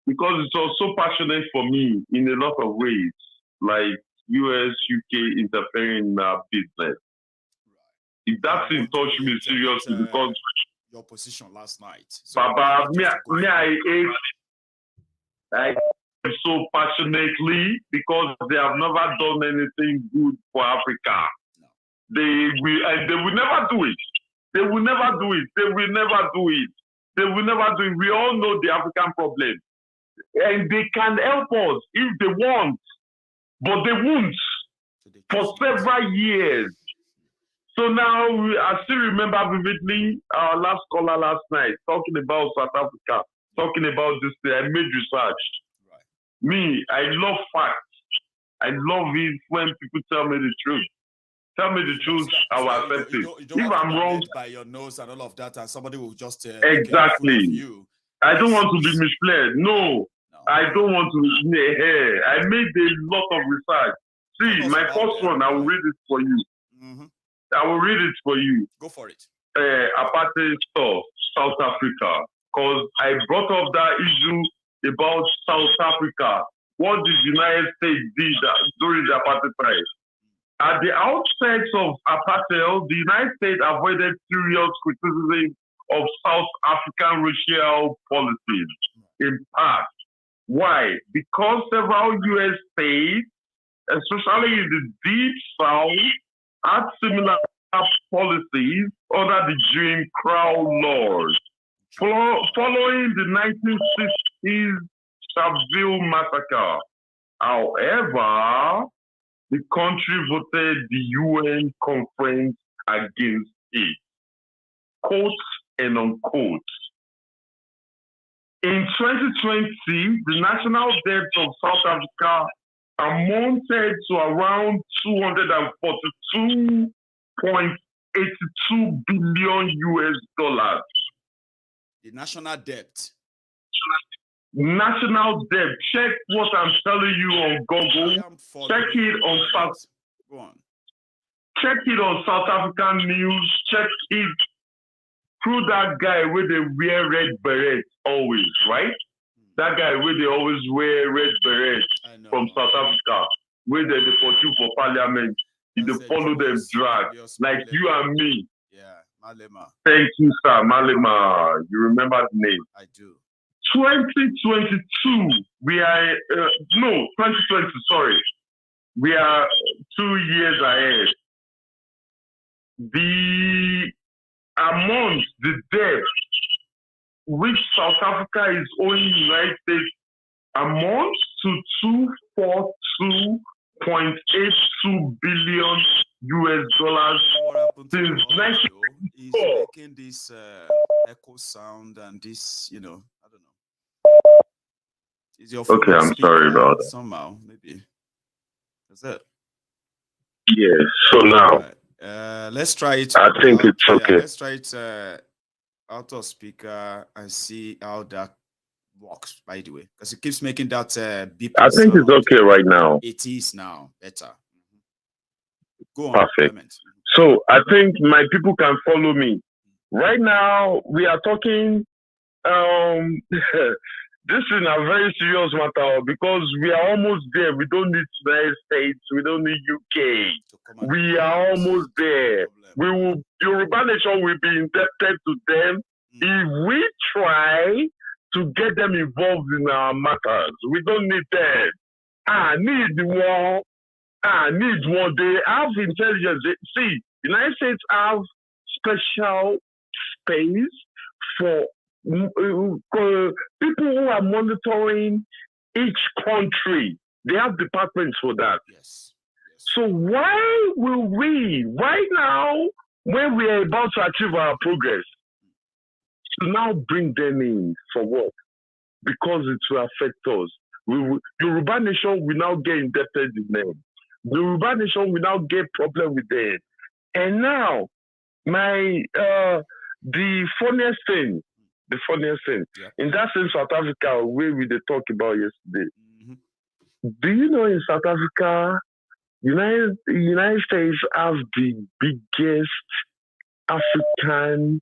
Because it was so passionate for me in a lot of ways, like US, UK interfering in our business. If that thing touched me seriously, because your position last night. So Papa, I so passionately because they have never done anything good for Africa. No. They will never do it. They will never do it. They will never do it. They will never do it. We all know the African problem. And they can help us if they want, but they won't for several years. So now I still remember vividly our last caller last night talking about South Africa, talking about this thing. I made research. Right. Me, I love facts. I love it when people tell me the truth. Tell me the truth, I will accept it. If I'm wrong, by your nose and all of that, and somebody will just exactly. You. I don't want to be misled. No, I don't want to. I made a lot of research. See, my first one, I will read it for you. Mm-hmm. I will read it for you. Go for it. Apartheid stuff, South Africa. Because I brought up that issue about South Africa. What the United States did during the apartheid time. At the outset of apartheid, the United States avoided serious criticism of South African racial policies. In part. Why? Because several U.S. states, especially in the deep south, had similar policies under the Jim Crow laws. Following the 1960s Sharpeville massacre, however, the country voted the UN conference against it. Quote and unquote. In 2020, the national debt of South Africa amounted to around 242.82 billion US dollars. The national debt. National debt. Check what I'm telling you on Google. Check it on South. Go on. Check it on South African news. Check it through that guy where they wear red berets always, right? That guy where they always wear red berets from South Africa, where they for you for parliament. They follow them drag like you and me. Yeah, Malema. Thank you, sir, Malema. You remember the name? I do. 2022, we are, 2020, sorry. We are 2 years ahead. The amount, the debt, which South Africa is owing United States amounts to 242.82 billion US dollars since 1994. He's making this echo sound and this, I don't know. Is your phone okay, I'm sorry about that. Somehow, maybe. That's it. Yeah, so now. Let's try it. I think it's okay. Let's try it out of speaker and see how that works, by the way. Because it keeps making that beep. I think it's okay right now. It is now better. Go on. Perfect. Comment. So I think my people can follow me. Right now, we are talking this is a very serious matter because we are almost there. We don't need United States. We don't need UK. We are almost there. Yoruba nation will be indebted to them if we try to get them involved in our matters. We don't need them. Need one. They have intelligence. See, United States have special space for people who are monitoring each country. They have departments for that. Yes. So why will we, right now, when we are about to achieve our progress, to now bring them in for what? Because it will affect us. Yoruba nation will now get indebted in them. The Yoruba nation will now get problem with them. And now, the funniest thing, in that same South Africa, where we talked about yesterday, do you know in South Africa, United States have the biggest African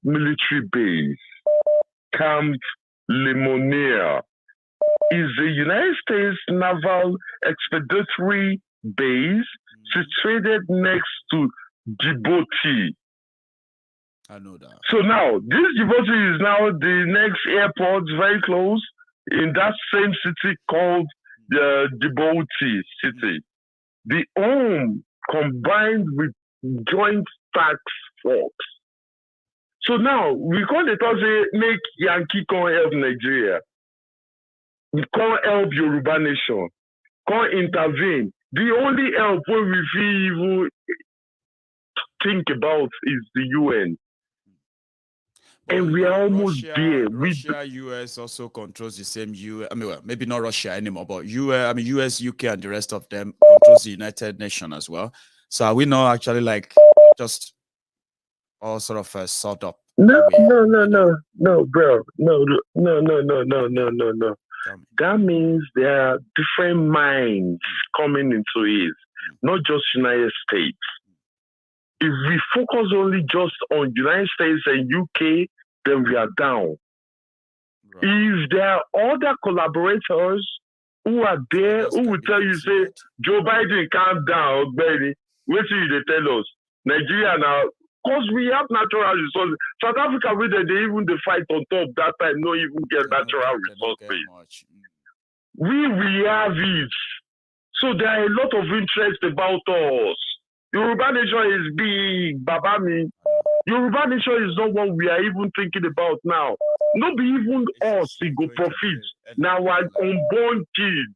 military base, Camp Lemonnier, is the United States Naval Expeditionary Base situated next to Djibouti. I know that. So now, this Djibouti is now the next airport very close in that same city called the Djibouti city. The home combined with Joint Task Force. So now, we call it also make Yankee come help Nigeria. We can't help Yoruba nation. Can't intervene. The only help we even think about is the UN. But and we are almost there. Russia, US also controls the same UN. I mean, well, maybe not Russia anymore, but US, UK, and the rest of them controls the United Nations as well. So are we not actually like just all sort of sort up? No, bro. No. That means there are different minds coming into it, not just United States. If we focus only just on United States and UK, then we are down. Right. If there are other collaborators who are there, who will tell you, say, Joe Biden, calm down, baby. What do they tell us? Nigeria now, because we have natural resources. South Africa, where they even the fight on top that time, not even get natural resources. We have it. So there are a lot of interest about us. Yoruba nation is big, Babami. Yoruba nation is not what we are even thinking about now. Not be even us, it go profit. Now our unborn kids,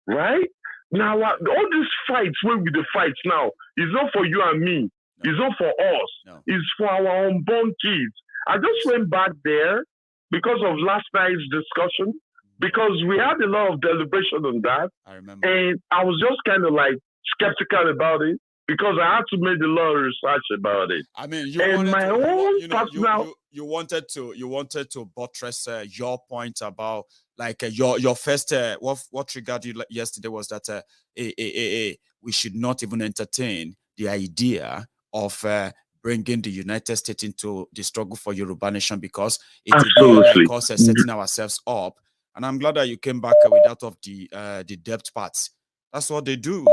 right? Now all these fights where we the fights now is not for you and me. It's not for us. It's for our unborn kids. I just went back there because of last night's discussion, because we had a lot of deliberation on that. I remember. And I was just kind of like skeptical about it because I had to make a lot of research about it. I mean, you wanted to buttress your point about like your first what triggered you yesterday was that we should not even entertain the idea of bringing the United States into the struggle for Yoruba nation because it will be like us setting ourselves up. And I'm glad that you came back with that of the debt parts. That's what they do.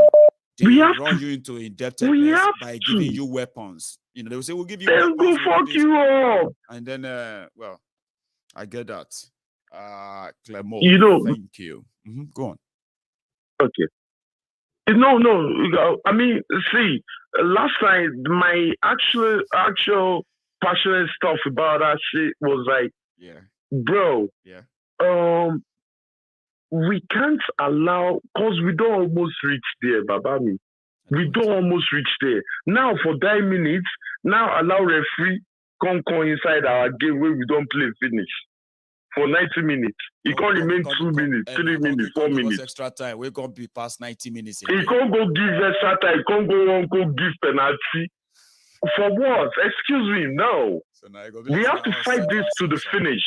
They run you into indebtedness by giving you weapons. You know, they will say, we'll give you weapons. Go fuck you up. And then, well, I get that. Clemo, thank you. Go on. Okay. No. I mean, see, last night, my actual passionate stuff about that shit was like, bro, we can't allow, because we don't almost reach there, Babami. We don't almost reach there. Now, for 9 minutes, now allow referee come inside our game where we don't play finish. For 90 minutes. It can't remain 2 minutes, 3 minutes, 4 minutes. Extra time. We're going to be past 90 minutes. He can't go give extra time. He can't go give penalty. For what? Excuse me, no. So we have to fight this to the finish.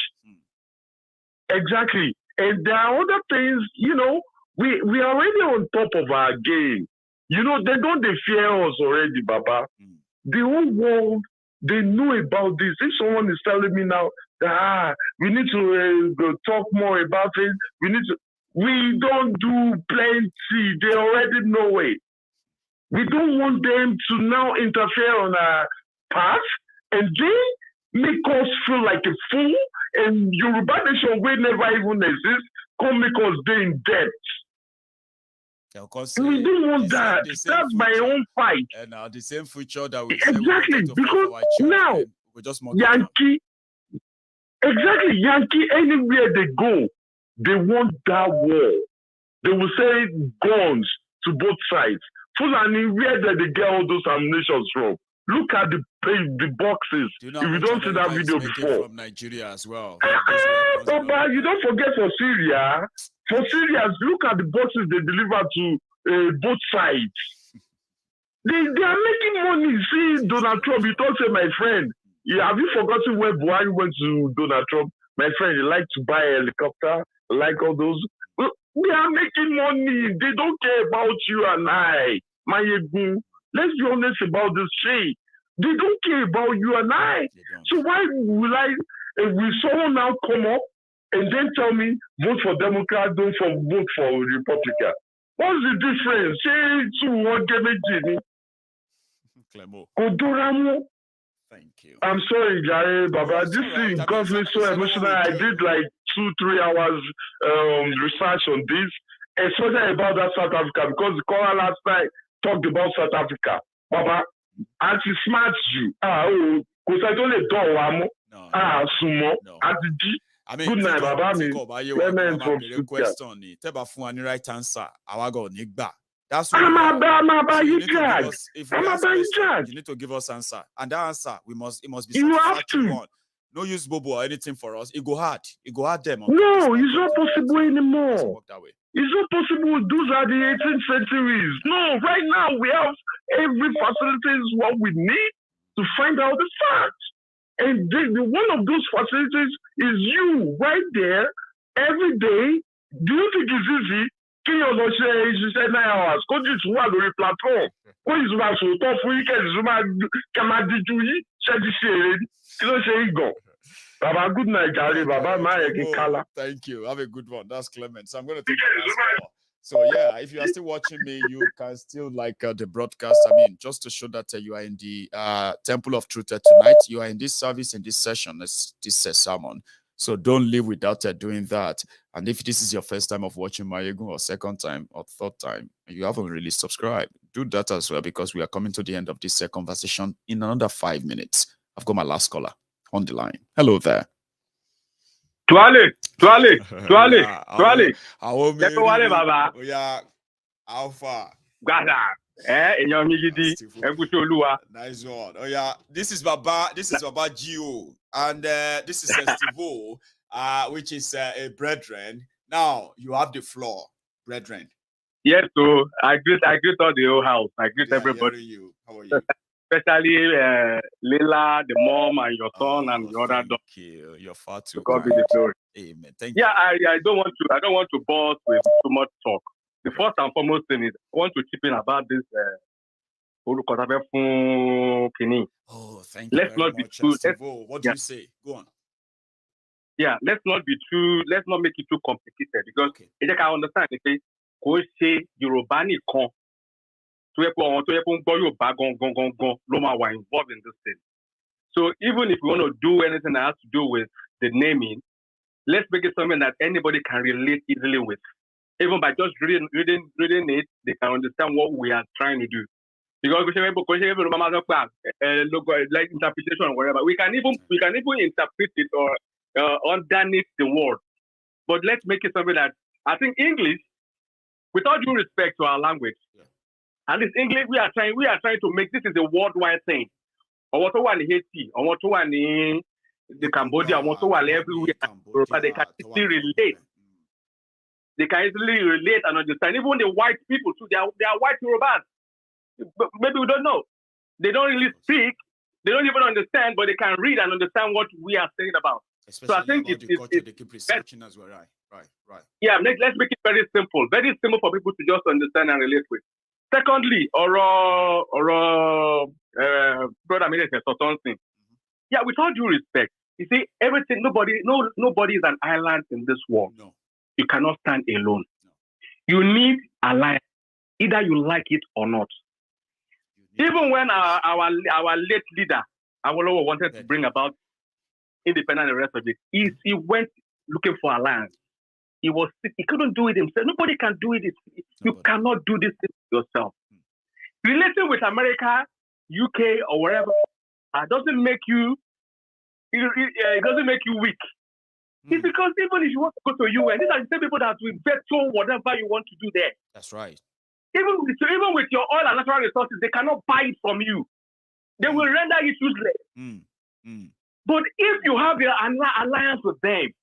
Exactly. And there are other things, you know, we are already on top of our game. You know, they don't fear us already, Baba. The whole world, they know about this. If someone is telling me now that we need to talk more about it, we don't do plenty. They already know it. We don't want them to now interfere on our path and they make us feel like a fool. And Yoruba nation will never even exist. Come make us stay in debt. We don't want that. That's my own fight. And the same future that we exactly because now Yankee, anywhere they go, they want that war. They will say guns to both sides. Fulani, where did they get all those ammunitions from? Look at the boxes. If you don't see that video before. From Nigeria as well. But you don't forget for Syria. For Syria, look at the boxes they deliver to both sides. They are making money. See, Donald Trump, you don't say, my friend, have you forgotten where Buhari went to Donald Trump? My friend, he like to buy a helicopter, like all those. They are making money. They don't care about you and I. Maiyegun. Let's be honest about this shit. They don't care about you and I. So why will someone now come up and then tell me, vote for Democrat, don't vote for Republican? What's the difference? Say to what Jimmy. Thank you. I'm sorry, Jare, Baba. This thing got me so emotional. I did like 2-3 hours research on this, especially about that South Africa, because the caller last night talked about South Africa. Baba, anti-smart you. Because I don't let go. Sumo. Anti-G. I mean, good night, Baba. Question. Teba fun right answer. Awago nigba. That's what I'm about you, you need to give us answer. And that answer, it must be you have to. One. No use bobo or anything for us. It go hard. Them. No, it's not possible anymore. It's not possible. Those are the 18th centuries. No, right now we have every facility is what we need to find out the facts. And one of those facilities is you right there every day. Do you think it's easy? Kí yóò lọ ṣiṣẹ́ 9 hours kó jù tún wà lórí platform kó yìí tún máa sòótọ́ fún yín kẹ́sì tún máa kẹ́ máa díjú yín ṣẹ́jú sí èrè kí ló ṣe é gan. Baba, good night, Gary. Baba, Maiyegun Kala. Thank you. Have a good one. That's Clement. So I'm going to take the last call. So yeah, if you are still watching me, you can still like the broadcast. I mean, just to show that you are in the Temple of Truth tonight. You are in this service, in this session, this sermon. So don't leave without doing that. And if this is your first time of watching Maiyegun or second time or third time, you haven't really subscribed, do that as well, because we are coming to the end of this conversation in another 5 minutes. I've got my last caller on the line. Hello there. Tuale. Yeah, Alpha. Nice one. Oh yeah, this is Baba Gio, and this is Estivo, which is a brethren. Now you have the floor, brethren. Yes, so I greet all the whole house. I greet everybody. You. How are you? Especially Leila, the mom, and your son, and the other dog. You're far too God be the glory. Amen. Thank you. Yeah, I don't want to bore with too much talk. The first and foremost thing is I want to chip in about this. Oh, thank you. Let's very not much, be too. What do you say? Go on. Yeah, let's not make it too complicated, because I can understand if they go say Yoruba nìkan tó yẹ kó gbọ́ Yorùbá gangan ló máa wà involved in this thing. So even if we want to do anything that has to do with the naming, let's make it something that anybody can relate easily with. Even by just reading it, they can understand what we are trying to do. Because like interpretation or whatever, we can even interpret it or underneath the word. But let's make it something that I think English, with all due respect to our language, at least English, we are trying to make this is a worldwide thing. Or what one in Haiti, or what one in the Cambodia, or what one everywhere, but they can still relate. They can easily relate and understand. Even the white people too, they are white Yorubas. But maybe we don't know. They don't really speak. They don't even understand, but they can read and understand what we are saying about. Especially so I think it's they keep researching as well. Right. Yeah, let's make it very simple for people to just understand and relate with. Secondly, brother minister or something. Yeah, with all due respect, you see, everything. Nobody is an island in this world. No. You cannot stand alone. No. You need alliance, either you like it or not. Even when our late leader, Awolowo, wanted to bring about independence and the rest of it, he went looking for alliance. He couldn't do it himself. Nobody can do it. You cannot do this thing yourself. Relating with America, UK, or wherever, doesn't make you. It doesn't make you weak. It's because even if you want to go to UN, these are the same people that will veto whatever you want to do there. That's right. Even with your oil and natural resources, they cannot buy it from you. They will render it useless. But if you have your alliance with them,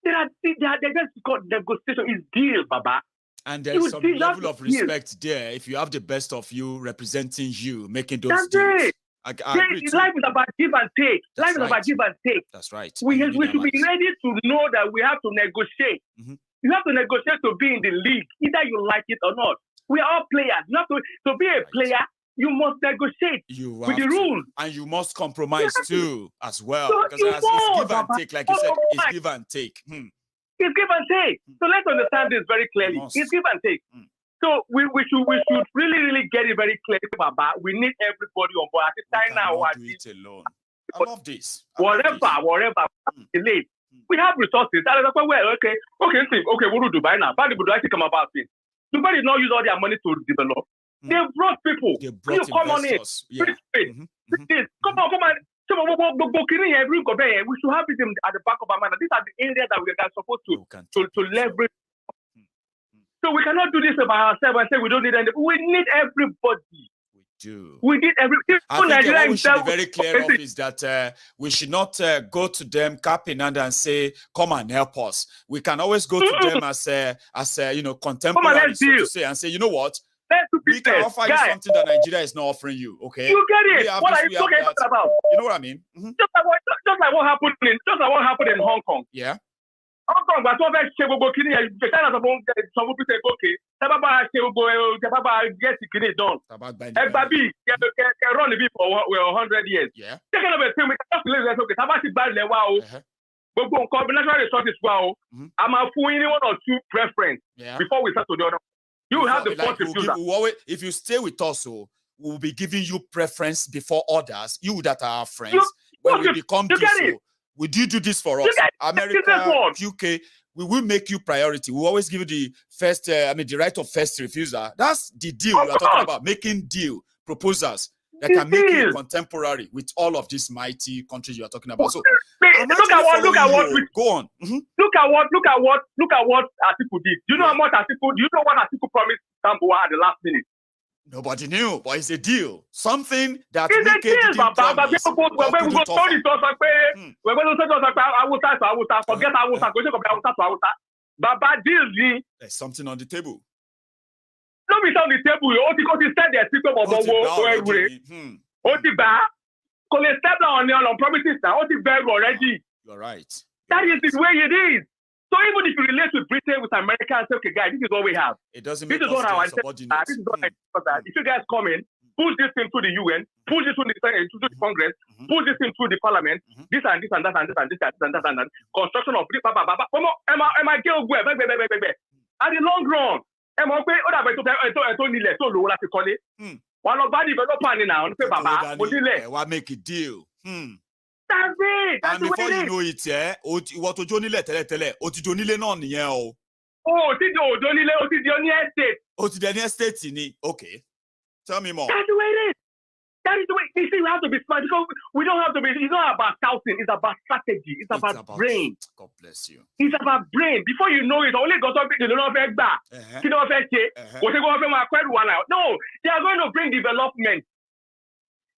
they just called negotiation is deal, Baba. And there's some level of respect there. If you have the best of you representing you, making those deals. Life is about give and take. Life is about give and take. That's right. We should be ready to know that we have to negotiate. You have to negotiate to be in the league, either you like it or not. We are all players. You have to be a player. You must negotiate with the rules. And you must compromise too, as well. Because it's give and take, like you said, it's give and take. It's give and take. So let's understand this very clearly. It's give and take. So we should really get it very clear about. We need everybody on board. At the time now, do it alone. I love this. Whatever. Delayed. We have resources. Okay, we'll do Dubai now. But do I think about it? Dubai did not use all their money to develop. They brought people. They brought come on in. Come on. We should have it at the back of our mind. These are the areas that we are supposed to leverage. So we cannot do this by ourselves and say we don't need anybody. We need everybody. We need everybody. I think what we should be very clear of is that we should not go to them cap in hand and say, "Come and help us." We can always go to them as contemporary, so to say, and say, "You know what? We can offer you something that Nigeria is not offering you." Okay, you get it. What are you talking about? You know what I mean? Just like what happened in Hong Kong. Yeah. Hong Kong, but what about China? Some people say, "Okay, get it done." Everybody run the for 100 years. Yeah. Taking over the we can just okay. Tabasi bad level. But natural resources wow. I'm a full one or two preference before we start to the other. You will have the first refusal. If you stay with us, we'll be giving you preference before others. You that are our friends. When we become this, would you do this for us? America, UK, we will make you priority. We always give you the first, the right of first refusal. That's the deal we are talking about, making deal proposals that can make you contemporary with all of these mighty countries you are talking about. So look at what go on. Look at what Atiku did. Do you know how much Atiku? Do you know what Atiku promised Tambuwa at the last minute? Nobody knew, but it's a deal. Something that it's a deal, Baba. Baba deal. There's something on the table. No, be on the table. He said there's people of step down on promises now. Already. You're right. That is the way it is. So even if you relate with Britain, with America, and say, okay, guys, this is what we have. It doesn't this make is what I said. This is what I said. If you guys come in, push this thing through the UN, push this through the Congress, push this thing through the Parliament, this and this and that and this and this and that and that. Construction of at the long run, one of bad developer now, make a deal. That's it. That's and before you know it, what to Johnny let Otijonile non yeah. Otijonile estate. Okay. Tell me more. That's the way it is. That is the way. You see, we have to be smart because we don't have to be. It's not about shouting. It's about strategy. It's about brain. God bless you. It's about brain. Before you know it, only got to be the no, they are going to bring development.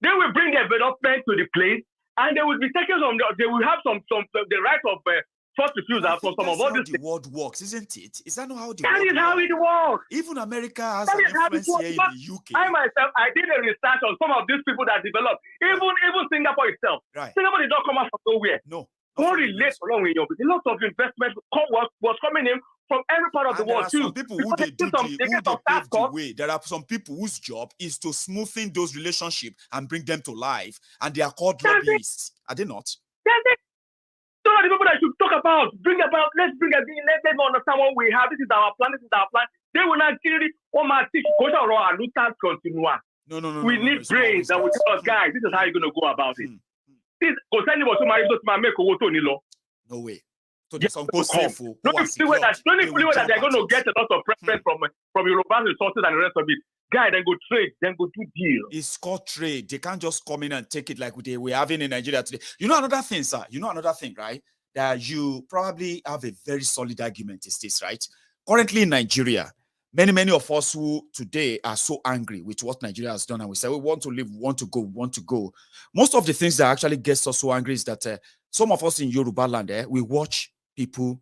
They will bring development to the place, and they will be taking some. They will have some the right of first refusal for some of all this. The world works, isn't it? Is that not how the that world is how it works? Even America has an influence here in the UK. I myself, I did a research on some of these people that developed. Even Singapore itself. Right. Singapore did not come out from nowhere. No. Don't relate along with you. A lot of investment was coming in from every part of the world too. Some people who they pave the way. There are some people whose job is to smoothen those relationships and bring them to life, and they are called lobbyists. Are they not? That's it. Those are the people that should talk about. Let's bring a thing. Let them understand what we have. This is our plan. This is our plan. They will not really No. We need brains that will tell us, guys, this is how you're going to go about it. This no way. So there's some no way that they're going to get a lot of preference from Yorubas resources and the rest of it. Guy, then go trade, then go do deal. It's called trade. They can't just come in and take it like we're having in Nigeria today. You know another thing, sir? You know another thing, right? That you probably have a very solid argument is this, right? Currently in Nigeria, many of us who today are so angry with what Nigeria has done, and we say we want to live, we want to go. Most of the things that actually gets us so angry is that some of us in Yoruba land, we watch people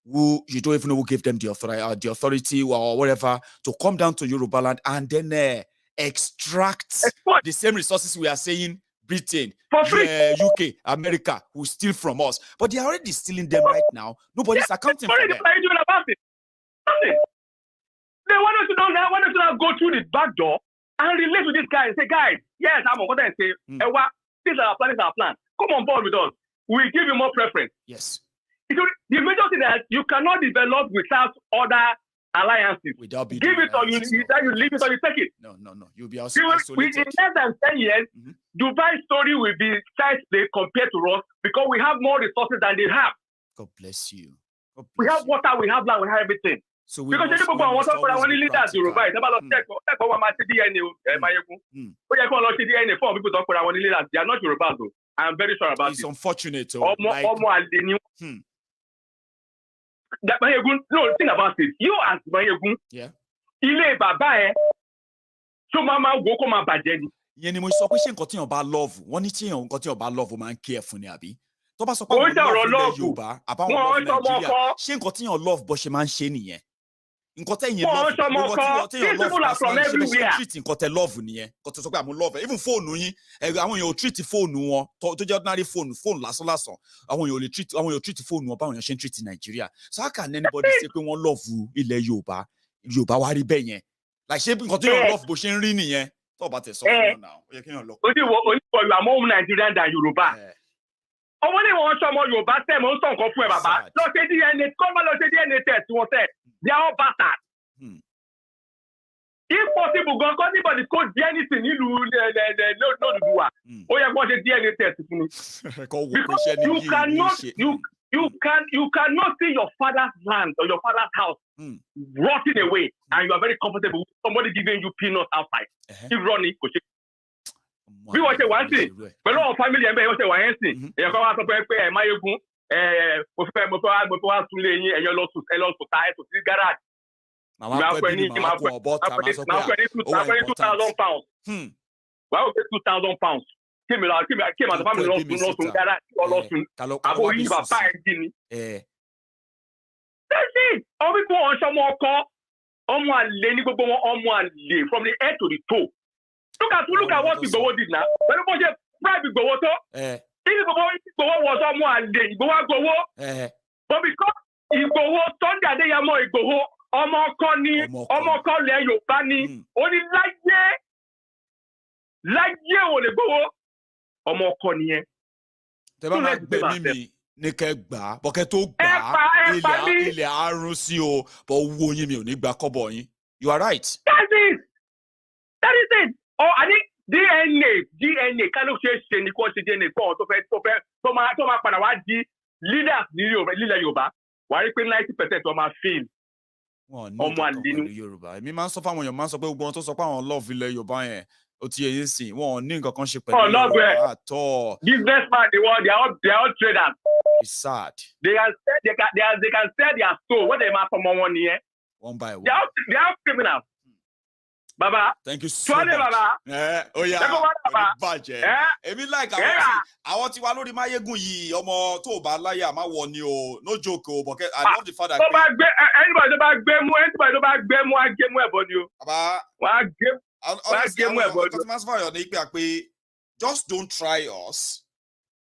who you don't even know who gave them the authority or whatever to come down to Yoruba land and then extract the same resources we are saying Britain, UK, America, who steal from us. But they are already stealing them right now. Nobody's accounting for them. They want us to now go through the back door and relate to this guy and say, guys, yes, I'm going to say, this is our plan, this is our plan. Come on board with us. We'll give you more preference. Yes. The major thing that you cannot develop without other alliances. Give it or you leave it or you take it. No. You'll be isolated. In less than 10 years, Dubai's story will be slightly compared to us because we have more resources than they have. God bless you. We have water, we have land, we have everything. So because people want to lead us Yoruba. It's about check. They are not Yoruba though. I'm very sure about it. It's unfortunate. No, think about it. You as Maiyegun, ile baba so mama go come baje ni. Yen ni mo sọ pé ṣé nǹkan tí yàn bá love, wọ́n ní tí yàn nǹkan tí yàn bá love máa ń care fún ni àbí. Tó bá sọ pé wọ́n love Yorùbá, àbáwọn love Nigeria. Ṣé nǹkan tí yàn love bó ṣe máa ń ṣe nìyẹn? Nǹkan tẹ́ yẹn love, nǹkan tí yàn love ṣe treat nǹkan tẹ́ love nìyẹn. Nǹkan tó sọ pé àmú love, even phone yín, àwọn èèyàn ò treat phone wọn tó jẹ́ ordinary phone lásán. Àwọn èèyàn ò treat phone wọn báwọn èèyàn ṣe ń treat Nigeria. So how can anybody say pé wọ́n love ilẹ̀ Yorùbá wá rí bẹ́ẹ̀ yẹn? Like ṣé nǹkan tí yàn love bó ṣe ń rí nìyẹn? Tó bá tẹ̀ sọ fún wọn náà, ó yẹ kí yàn lọ. Oníwọ̀ you are more Nigerian than Yoruba. Ọmọ ní wọn sọ ọmọ Yorùbá tẹ̀ mọ́ ń sọ nǹkan fún ẹ bàbá. Lọ ṣe DNA test wọn tẹ̀. They are all bastards. If possible, God, anybody could do anything. You no do. Oh yeah, what the DNA test? Because you cannot. You cannot see your father's land or your father's house rotting away, and you are very comfortable with somebody giving you peanuts outside. If running, we want to one thing, but all family and want to one thing. You come out of Maiyegun, mo fẹ́ tún lé yín ẹ̀yọ́ lọ sùn táyé tó sí garage. Màá pẹ́ ní 2,000 pounds. Wàá wò pé 2,000 pounds. Kí èmi àti family lọ sùn garage lọ sùn. Àbò yìí bàbá ẹ̀ jí ni. That's it. All people on ọmọ ọkọ, ọmọ àlè ní gbogbo wọn, ọmọ àlè from the head to the toe. Look at what Igboho did now. Pẹ̀lú bó ṣe bribe Igboho tó. Igboho was ọmọ àlè, Igboho gbowó. But because Igboho Sunday Adéyẹmọ Igboho ọmọ ọkọ ni ọmọ ọkọ lẹ Yorùbá ni ó ní láyé ò lè gbowó ọmọ ọkọ nìyẹn. Tẹ́ bá máa gbé mímì ní kẹ́ gbà á bọ́kẹ́ tó gbà á ilẹ̀ àrùn sí o bọ́ owó yín mi ò ní gbà kọ́bọ̀ yín. You are right. That is it. Oh, I need DNA ká ló ṣe ṣe ní kó ṣe DNA kọ́ tó máa padà wá di leaders nílẹ̀ Yorùbá wà á rí pé 90% wọn máa fail. Ọmọ àlínú. Yorùbá èmi máa ń sọ fáwọn èèyàn máa ń sọ pé gbogbo wọn tó sọ pé àwọn love ilẹ̀ Yorùbá yẹn ó ti yẹ sìn wọn ò ní nǹkan kan ṣe pẹ̀lú Yorùbá àtọ̀. Businessman they are all traders. It's sad. They can sell their soul when they máa fọmọ wọn nìyẹn. One by one. They are criminals. Baba. Thank you so much. Baba. Oh yeah. Bàjẹ́. Èmi like àwọn tí wà lórí Maiyegun yìí ọmọ tó bá láyà má wọ ni o. No joke o, but I love the fact that anybody tó bá gbé mú á gé mú ẹ̀bọ ni o. Baba. Wọ́n á gé mú ẹ̀bọ ni o. Just don't try us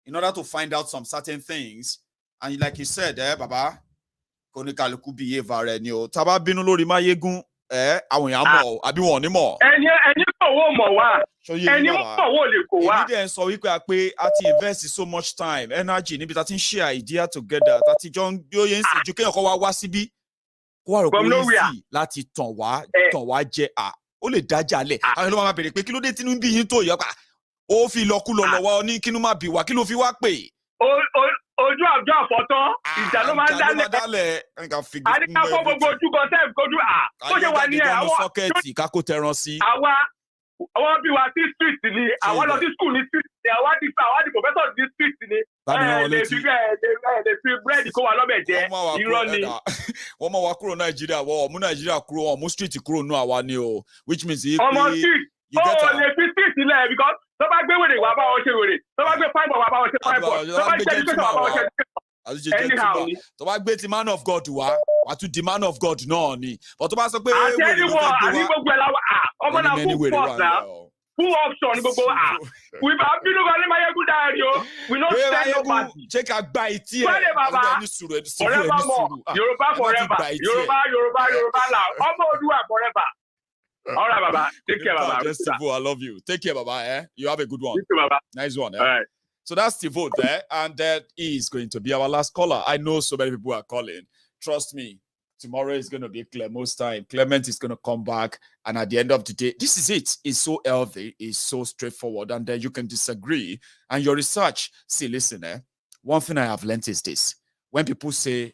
in order to find out some certain things. And like you said, Baba, kò ní kálukú behave rẹ̀ ni o. Tá bá bínú lórí Maiyegun àwọn èèyàn mọ̀ àbí wọn ò ní mọ̀. ẹni kọ̀wé mọ̀ wá ẹni kọ̀wé lè kó wá. èmi dẹ̀ sọ wípé pé a ti invest so much time energy níbi tá a ti ń share idea together tá a ti jọ ń bí ó yẹ ń sè ju kéèyàn kọ́ wá síbí kó wà rò pé ó sì láti tàn wá jẹ ó lè dájà lẹ̀ àwọn èèyàn máa bèrè pé kí ló dé tínú bí yín tó yọ pa ó fi lọkúlọ lọ́wọ́ ní kínú má bí wá kí ló fi wá pè. ojú àjọ àfọ̀tán ìjà ló máa ń dálẹ̀ àdìgbà fún gbogbo ojú kan sẹ́ẹ̀f kojú bó ṣe wà ní ẹ̀ àwọn sọ́kẹ́ẹ̀tì kákó tẹran sí. àwọn bí wa sí street ni àwọn lọ sí school ní street ni àwọn di professor ní street ni lè fi búrẹ́dì kó wa lọ́bẹ̀ jẹ́ irọ́ ni. wọ́n máa wá kúrò Nàìjíríà wọ́n mú Nàìjíríà kúrò wọ́n mú street kúrò nù àwa ni o which means yìí pé ọmọ street lè fi street lẹ̀ because tó bá gbé wèrè wà bá wọn ṣe wèrè tó bá gbé fine boy wà bá wọn ṣe fine boy tó bá gbé education wà bá wọn ṣe anyhow ni. tó bá gbé ti man of God wá wà tún di man of God náà ni but tó bá sọ pé wèrè ló fẹ́ gbé wá àní gbogbo ẹ̀ la wà ọmọ náà full force na full option ni gbogbo we bá bínú kan ní Maiyegun Diary o we no send nobody. ṣé ká gba ìtì ẹ̀ forever more Yorùbá forever Yorùbá la ọmọ Oòduà forever. All right, Baba. Take care, Baba. Yes, Tivo, I love you. Take care, Baba. You have a good one. You too, Baba. Nice one. All right. So that's Tivo there, and that is going to be our last caller. I know so many people are calling. Trust me, tomorrow is going to be Clement's time. Clement is going to come back, and at the end of the day, this is it. It's so healthy. It's so straightforward, and then you can disagree. And your research, see, listen, one thing I have learned is this. When people say,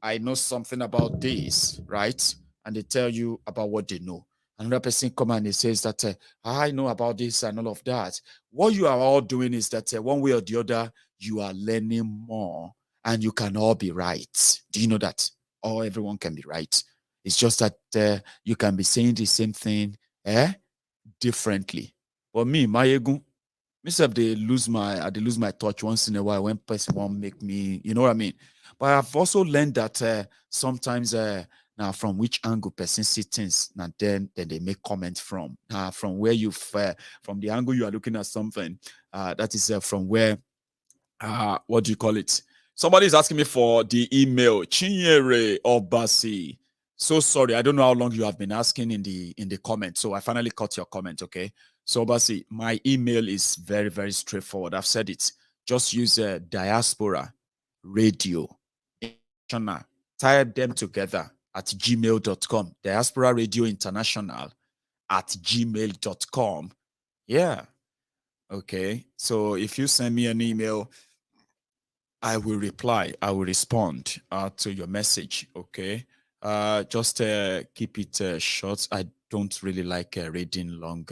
I know something about this, right? And they tell you about what they know. Another person comes and he says that I know about this and all of that. What you are all doing is that one way or the other, you are learning more and you can all be right. Do you know that? Or everyone can be right. It's just that you can be saying the same thing differently. But me, Maiyegun, myself, they lose my touch once in a while when person won't make me, you know what I mean? But I've also learned that sometimes now, from which angle person sees things, and then they make comments from where you've from the angle you are looking at something. That is from where what do you call it? Somebody is asking me for the email. Chinyere Obasi. So sorry, I don't know how long you have been asking in the comment. So I finally caught your comment. Okay. So Obasi, my email is very, very straightforward. I've said it. Just use diaspora radio. Tie them together at gmail.com. Diaspora Radio International at gmail.com. Yeah. Okay. So if you send me an email, I will reply. I will respond to your message. Okay. Just keep it short. I don't really like reading long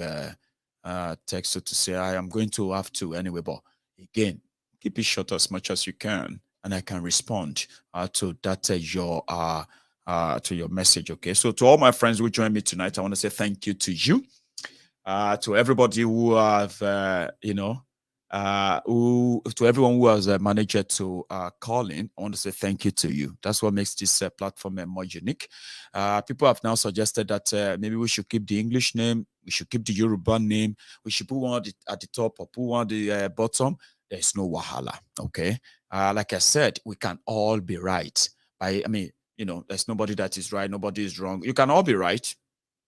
text, so to say. I am going to have to anyway, but again, keep it short as much as you can, and I can respond to that to your message. Okay. So to all my friends who join me tonight, I want to say thank you to you. To everybody who have to everyone who has managed to call in, I want to say thank you to you. That's what makes this platform more unique. People have now suggested that maybe we should keep the English name, we should keep the Yoruba name, we should put one at the top or put one at the bottom. There's no wahala, okay? Like I said, we can all be right. There's nobody that is right, nobody is wrong. You can all be right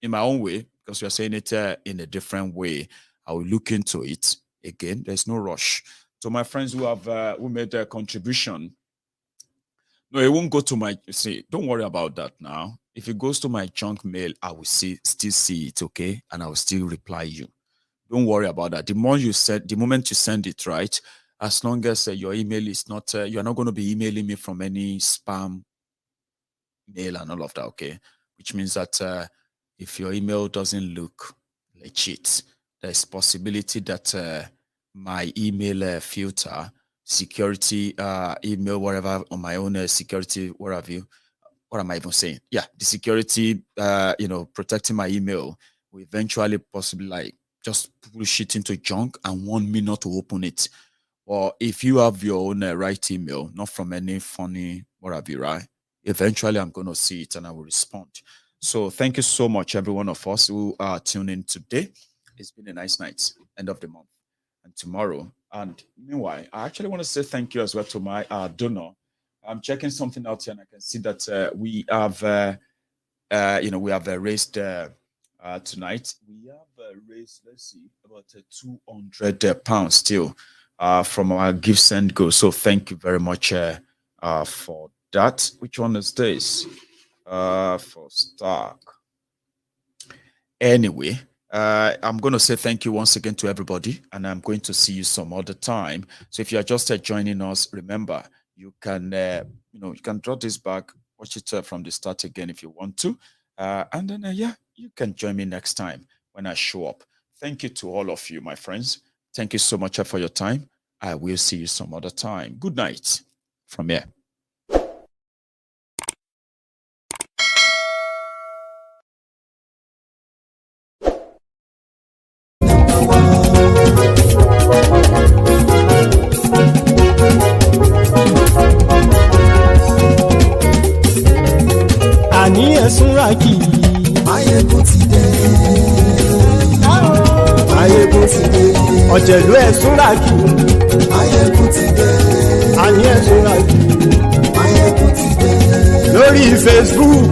in my own way, because you're saying it in a different way. I will look into it. Again, there's no rush. So my friends who have who made a contribution, no, it won't go to my, see, don't worry about that now. If it goes to my junk mail, I will still see it, okay? And I will still reply you. Don't worry about that. The moment you send it, right? As long as your email is not, you're not going to be emailing me from any spam mail and all of that, okay? Which means that if your email doesn't look legit, there's possibility that my email filter, security email, whatever, on my own security, what have you, what am I even saying? Yeah, the security, protecting my email will eventually possibly like just push it into junk and want me not to open it. Or if you have your own right email, not from any funny, what have you, right? Eventually I'm going to see it and I will respond. So thank you so much, every one of us who are tuning in today. It's been a nice night, end of the month, and tomorrow. And meanwhile, I actually want to say thank you as well to my donor. I'm checking something out here, and I can see that we have, we have raised tonight. We have raised, let's see, about £200 still from our Give Send Go. So thank you very much for that. Which one is this? For stock. Anyway. I'm going to say thank you once again to everybody, and I'm going to see you some other time. So if you are just joining us, remember, you can, you can draw this back, watch it from the start again if you want to. And then, you can join me next time when I show up. Thank you to all of you, my friends. Thank you so much for your time. I will see you some other time. Good night from here. Súnrakì. Maiyegun ti dé. Maiyegun ti dé. Ọ̀jẹ̀lú ẹ̀ Súnrakì. Maiyegun ti dé. Àní ẹ̀ Súnrakì. Maiyegun ti dé. Lórí Facebook.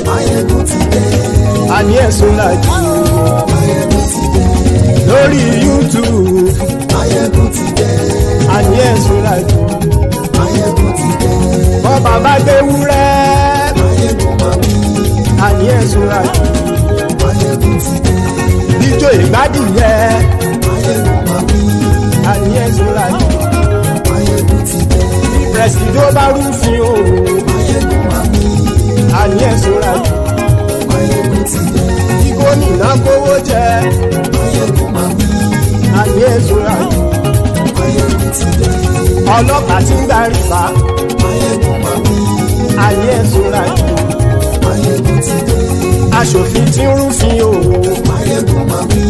Maiyegun ti dé. Àní ẹ̀ Súnrakì. Maiyegun ti dé. Lórí YouTube. Maiyegun ti dé. Àní ẹ̀ Súnrakì. Maiyegun ti dé. Bọ́ bàbá gbé wúrẹ́. Maiyegun máa wí. Àní ẹ̀ Súnrakì. Maiyegun ti dé. Ijó ìgbádìyẹ. Maiyegun máa wí. Àní ẹ̀ Súnrakì. Maiyegun ti dé. Bí pẹ̀sìdó bá rúfin o. Maiyegun máa wí. Àní ẹ̀ Súnrakì. Maiyegun ti dé. Bí gómìnà kówó jẹ. Maiyegun máa wí. Àní ẹ̀ Súnrakì. Maiyegun ti dé. Ọlọ́pàá tí ń gba rìbá. Maiyegun máa wí. Àní ẹ̀ Súnrakì. Maiyegun ti dé. Aṣòfin tí ń rúfin o. Maiyegun máa wí.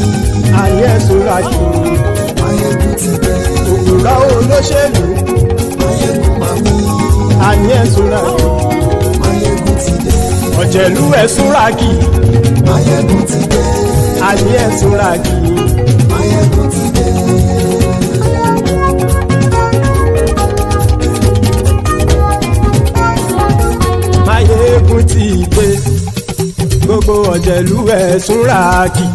Àní ẹ̀ Súnrakì. Maiyegun ti dé. Òkúra olóṣèlú. Maiyegun máa wí. Àní ẹ̀ Súnrakì. Maiyegun ti dé. Ọ̀jẹ̀lú ẹ̀ Súnrakì. Maiyegun ti dé. Àní ẹ̀ Súnrakì. Maiyegun ti dé. Maiyegun ti dé. Gbogbo ọ̀jẹ̀lú ẹ̀ Súnrakì.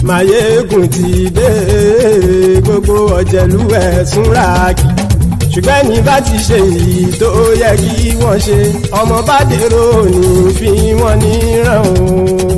Maiyegun ti dé. Gbogbo ọ̀jẹ̀lú ẹ̀ Súnrakì. Ṣùgbọ́n ní bá ti ṣe èyí tó yẹ kí wọ́n ṣe, ọmọ bá dèrò ní fi wọ́n níran o.